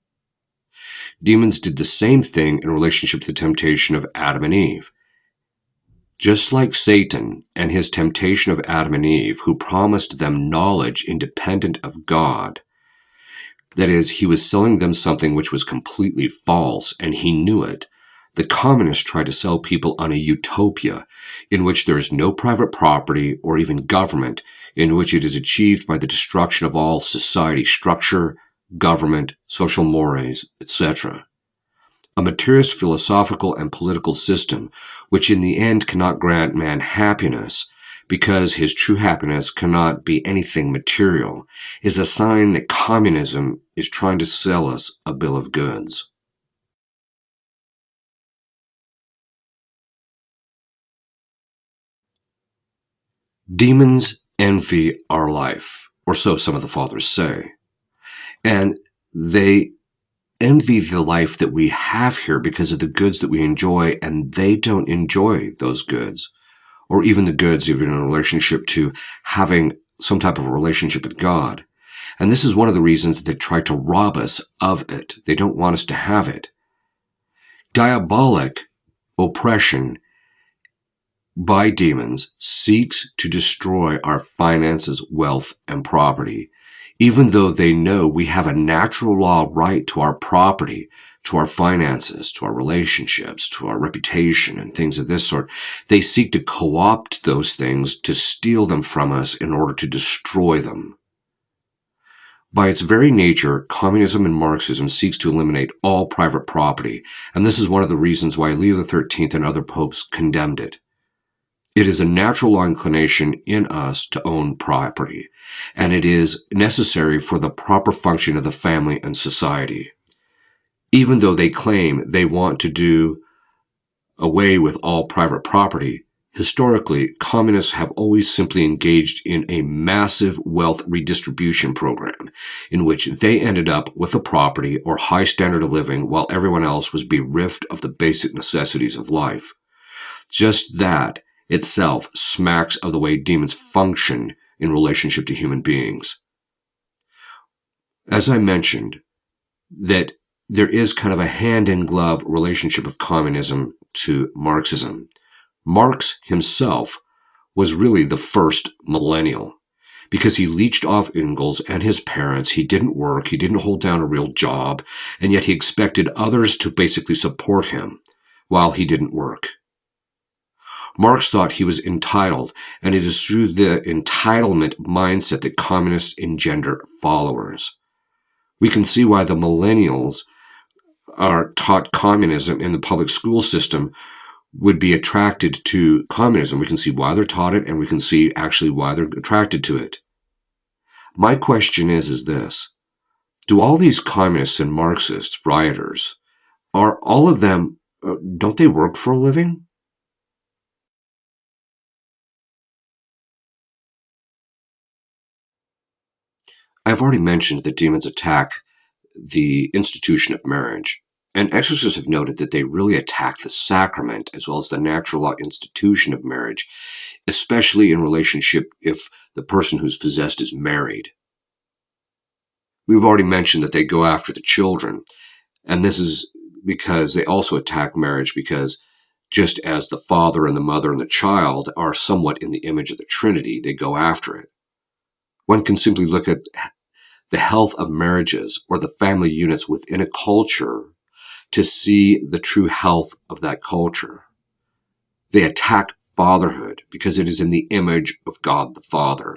A: Demons did the same thing in relationship to the temptation of Adam and Eve. Just like Satan and his temptation of Adam and Eve, who promised them knowledge independent of God, that is, he was selling them something which was completely false, and he knew it. The communists try to sell people on a utopia in which there is no private property or even government, in which it is achieved by the destruction of all society structure, government, social mores, etc. A materialist philosophical and political system which in the end cannot grant man happiness, because his true happiness cannot be anything material, is a sign that communism is trying to sell us a bill of goods. Demons envy our life, or so some of the fathers say. And they envy the life that we have here because of the goods that we enjoy, and they don't enjoy those goods, or even the goods even in relationship to having some type of a relationship with God. And this is one of the reasons that they try to rob us of it. They don't want us to have it. Diabolic oppression by demons seeks to destroy our finances, wealth, and property, even though they know we have a natural law right to our property, to our finances, to our relationships, to our reputation, and things of this sort. They seek to co-opt those things to steal them from us in order to destroy them. By its very nature, communism and Marxism seeks to eliminate all private property, and this is one of the reasons why Leo XIII and other popes condemned it. It is a natural law inclination in us to own property, and it is necessary for the proper function of the family and society. Even though they claim they want to do away with all private property, historically, communists have always simply engaged in a massive wealth redistribution program in which they ended up with a property or high standard of living while everyone else was bereft of the basic necessities of life. Just that itself smacks of the way demons function in relationship to human beings. As I mentioned, that there is kind of a hand-in-glove relationship of communism to Marxism. Marx himself was really the first millennial because he leached off Engels and his parents. He didn't work, he didn't hold down a real job, and yet he expected others to basically support him while he didn't work. Marx thought he was entitled, and it is through the entitlement mindset that communists engender followers. We can see why the millennials are taught communism in the public school system would be attracted to communism. We can see why they're taught it, and we can see actually why they're attracted to it. My question is this: do all these communists and Marxist rioters, are all of them, don't they work for a living? I've already mentioned that demons attack the institution of marriage, and exorcists have noted that they really attack the sacrament as well as the natural law institution of marriage, especially in relationship if the person who's possessed is married. We've already mentioned that they go after the children, and this is because they also attack marriage because just as the father and the mother and the child are somewhat in the image of the Trinity, they go after it. One can simply look at the health of marriages or the family units within a culture to see the true health of that culture. They attack fatherhood because it is in the image of God the Father.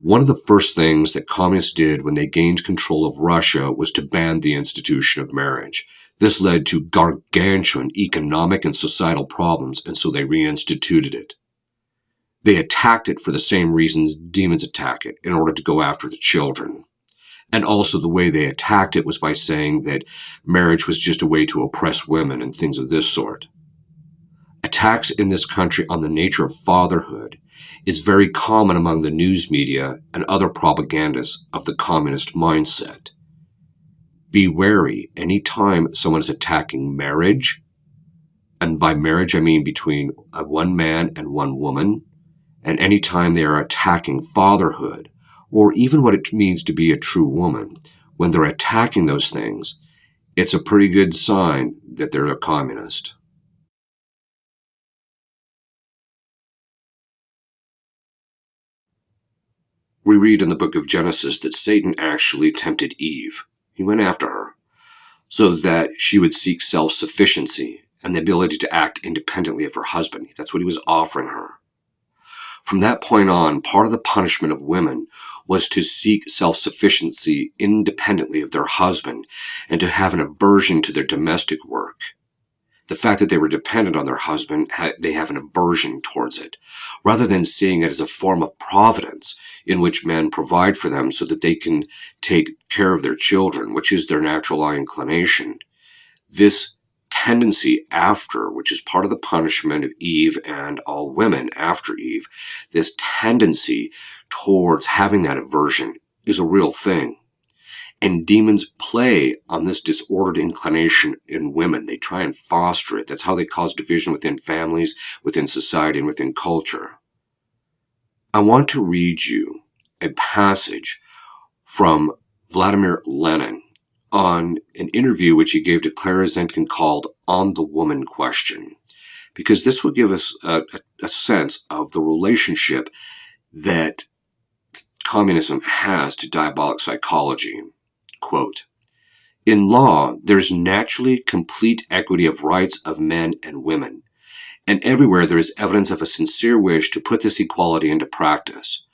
A: One of the first things that communists did when they gained control of Russia was to ban the institution of marriage. This led to gargantuan economic and societal problems, and so they reinstituted it. They attacked it for the same reasons demons attack it, in order to go after the children. And also the way they attacked it was by saying that marriage was just a way to oppress women and things of this sort. Attacks in this country on the nature of fatherhood is very common among the news media and other propagandists of the communist mindset. Be wary any time someone is attacking marriage, And by marriage, I mean between one man and one woman. And anytime they are attacking fatherhood, or even what it means to be a true woman, when they're attacking those things, it's a pretty good sign that they're a communist. We read in the book of Genesis that Satan actually tempted Eve. He went after her so that she would seek self-sufficiency and the ability to act independently of her husband. That's what he was offering her. From that point on, part of the punishment of women was to seek self-sufficiency independently of their husband and to have an aversion to their domestic work. The fact that they were dependent on their husband, they have an aversion towards it, rather than seeing it as a form of providence in which men provide for them so that they can take care of their children, which is their natural inclination. This tendency after, which is part of the punishment of Eve and all women after Eve, this tendency towards having that aversion is a real thing. And demons play on this disordered inclination in women. They try and foster it. That's how they cause division within families, within society, and within culture. I want to read you a passage from Vladimir Lenin on an interview which he gave to Clara Zetkin called On the Woman Question, because this will give us a sense of the relationship that communism has to diabolic psychology. Quote, in law, there's naturally complete equity of rights of men and women, and everywhere there is evidence of a sincere wish to put this equality into practice.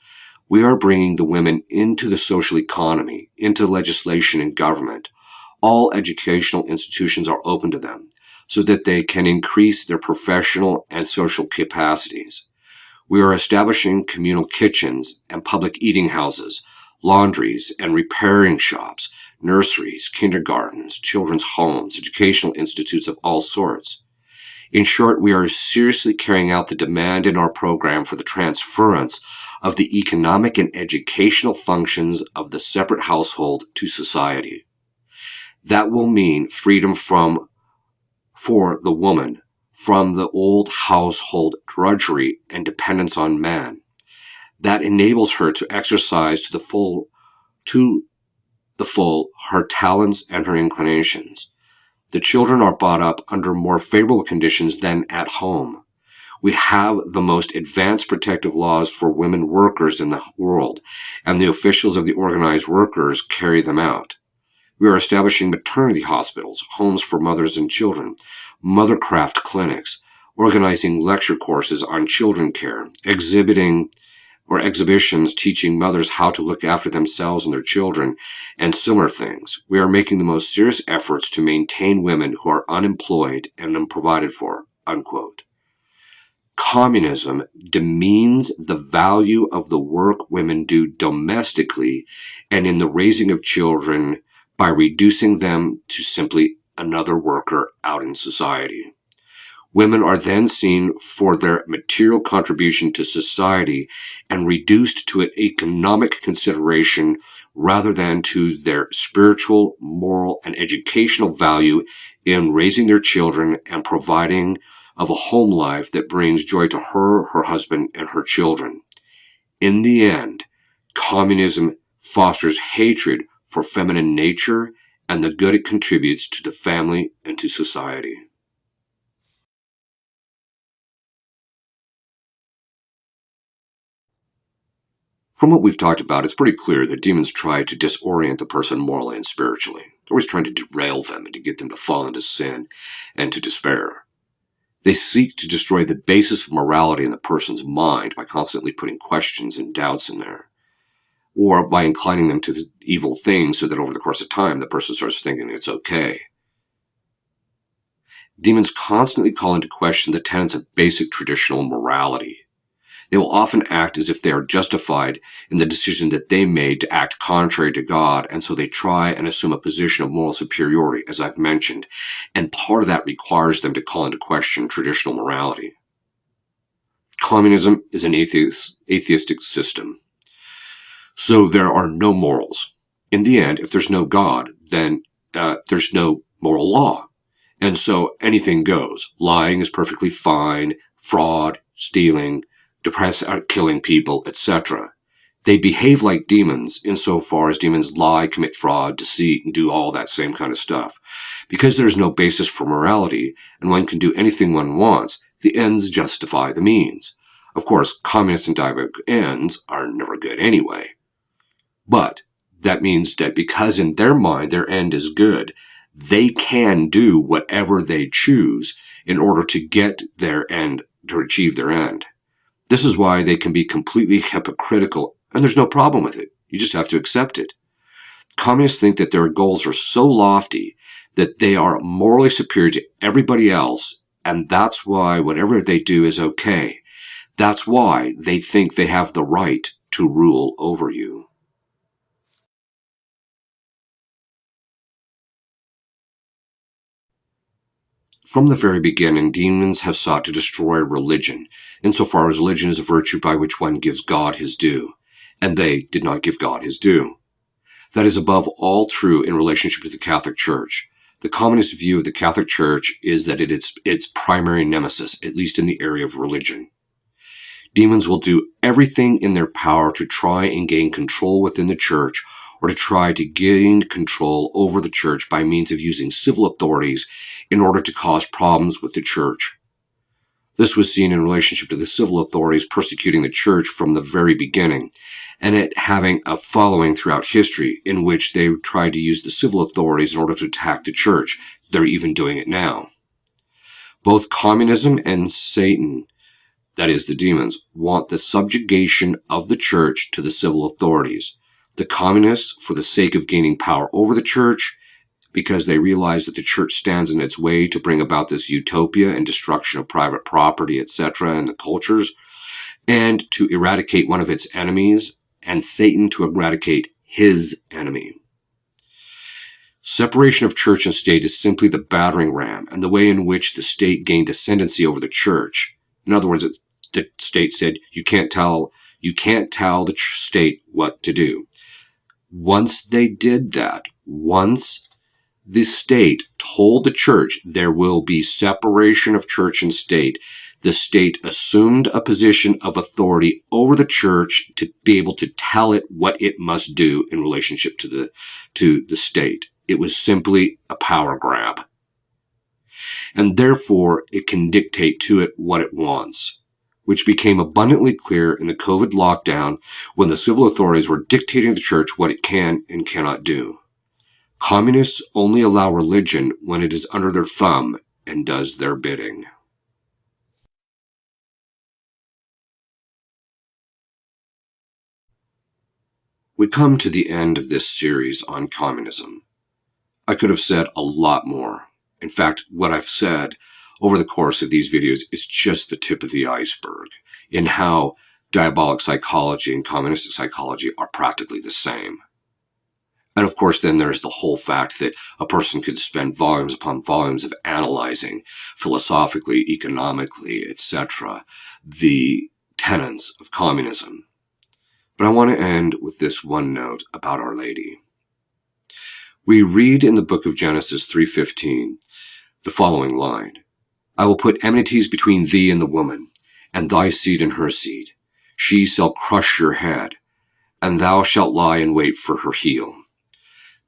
A: We are bringing the women into the social economy, into legislation and government. All educational institutions are open to them so that they can increase their professional and social capacities. We are establishing communal kitchens and public eating houses, laundries and repairing shops, nurseries, kindergartens, children's homes, educational institutes of all sorts. In short, we are seriously carrying out the demand in our program for the transference of the economic and educational functions of the separate household to society. That will mean freedom for the woman from the old household drudgery and dependence on man. That enables her to exercise to the full her talents and her inclinations. The children are brought up under more favorable conditions than at home. We have the most advanced protective laws for women workers in the world, and the officials of the organized workers carry them out. We are establishing maternity hospitals, homes for mothers and children, mothercraft clinics, organizing lecture courses on children care, exhibitions teaching mothers how to look after themselves and their children, and similar things. We are making the most serious efforts to maintain women who are unemployed and unprovided for, unquote. Communism demeans the value of the work women do domestically and in the raising of children by reducing them to simply another worker out in society. Women are then seen for their material contribution to society and reduced to an economic consideration rather than to their spiritual, moral, and educational value in raising their children and providing of a home life that brings joy to her, her husband, and her children. In the end, communism fosters hatred for feminine nature and the good it contributes to the family and to society. From what we've talked about, it's pretty clear that demons try to disorient the person morally and spiritually. They're always trying to derail them and to get them to fall into sin and to despair. They seek to destroy the basis of morality in the person's mind by constantly putting questions and doubts in there, or by inclining them to evil things so that over the course of time the person starts thinking it's okay. Demons constantly call into question the tenets of basic traditional morality. They will often act as if they are justified in the decision that they made to act contrary to God, and so they try and assume a position of moral superiority, as I've mentioned, and part of that requires them to call into question traditional morality. Communism is an atheistic system, so there are no morals. In the end, if there's no God, then there's no moral law. And so anything goes. Lying is perfectly fine, fraud, stealing, killing people, etc. They behave like demons insofar as demons lie, commit fraud, deceit, and do all that same kind of stuff. Because there's no basis for morality, and one can do anything one wants, the ends justify the means. Of course, communist and diabolic ends are never good anyway. But that means that because in their mind their end is good, they can do whatever they choose in order to get their end, to achieve their end. This is why they can be completely hypocritical, and there's no problem with it. You just have to accept it. Communists think that their goals are so lofty that they are morally superior to everybody else, and that's why whatever they do is okay. That's why they think they have the right to rule over you. From the very beginning, demons have sought to destroy religion, insofar as religion is a virtue by which one gives God his due, and they did not give God his due. That is above all true in relationship to the Catholic Church. The communist view of the Catholic Church is that it is its primary nemesis, at least in the area of religion. Demons will do everything in their power to try and gain control within the church, or to try to gain control over the church by means of using civil authorities in order to cause problems with the church. This was seen in relationship to the civil authorities persecuting the church from the very beginning, and it having a following throughout history in which they tried to use the civil authorities in order to attack the church. They're even doing it now. Both communism and Satan, that is the demons, want the subjugation of the church to the civil authorities. The communists for the sake of gaining power over the church, because they realize that the church stands in its way to bring about this utopia and destruction of private property, etc., and the cultures, and to eradicate one of its enemies, and Satan to eradicate his enemy. Separation of church and state is simply the battering ram and the way in which the state gained ascendancy over the church. In other words, the state said, you can't tell the state what to do. Once they did that, once the state told the church there will be separation of church and state, the state assumed a position of authority over the church to be able to tell it what it must do in relationship to the state. It was simply a power grab. And therefore, it can dictate to it what it wants, which became abundantly clear in the COVID lockdown when the civil authorities were dictating to the church what it can and cannot do. Communists only allow religion when it is under their thumb and does their bidding. We come to the end of this series on communism. I could have said a lot more. In fact, what I've said over the course of these videos is just the tip of the iceberg in how diabolic psychology and communist psychology are practically the same. And of course, then there's the whole fact that a person could spend volumes upon volumes of analyzing philosophically, economically, etc., the tenets of communism. But I want to end with this one note about Our Lady. We read in the book of Genesis 3:15 the following line, I will put enmities between thee and the woman, and thy seed and her seed. She shall crush your head, and thou shalt lie in wait for her heel.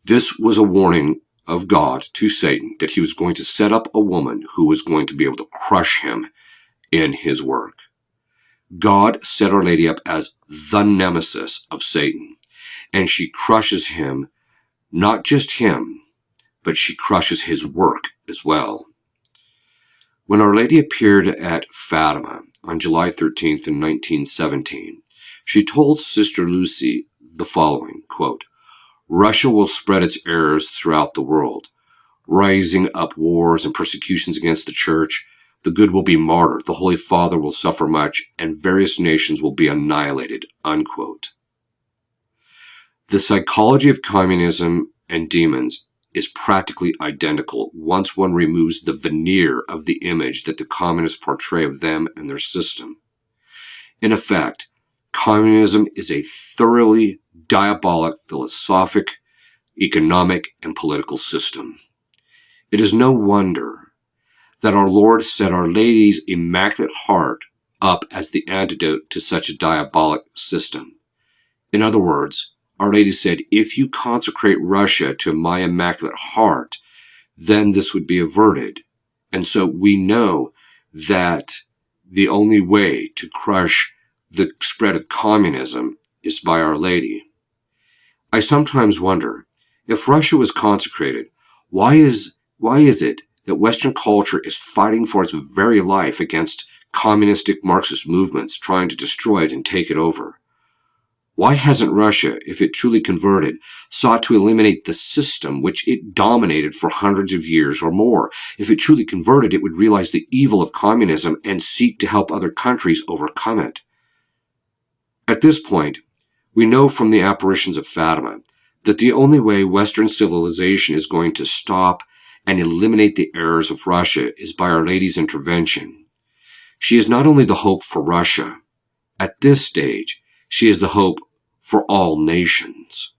A: This was a warning of God to Satan that he was going to set up a woman who was going to be able to crush him in his work. God set Our Lady up as the nemesis of Satan, and she crushes him, not just him, but she crushes his work as well. When Our Lady appeared at Fatima on July 13th in 1917, she told Sister Lucy the following, quote, Russia will spread its errors throughout the world, rising up wars and persecutions against the church. The good will be martyred, the Holy Father will suffer much, and various nations will be annihilated, unquote. The psychology of communism and demons is practically identical once one removes the veneer of the image that the communists portray of them and their system. In effect, communism is a thoroughly diabolic philosophic, economic, and political system. It is no wonder that our Lord set Our Lady's Immaculate Heart up as the antidote to such a diabolic system. In other words, Our Lady said, if you consecrate Russia to my Immaculate Heart, then this would be averted. And so we know that the only way to crush the spread of communism is by Our Lady. I sometimes wonder, if Russia was consecrated, why is it that Western culture is fighting for its very life against communistic Marxist movements trying to destroy it and take it over? Why hasn't Russia, if it truly converted, sought to eliminate the system which it dominated for hundreds of years or more? If it truly converted, it would realize the evil of communism and seek to help other countries overcome it. At this point, we know from the apparitions of Fatima that the only way Western civilization is going to stop and eliminate the errors of Russia is by Our Lady's intervention. She is not only the hope for Russia. At this stage, she is the hope for all nations.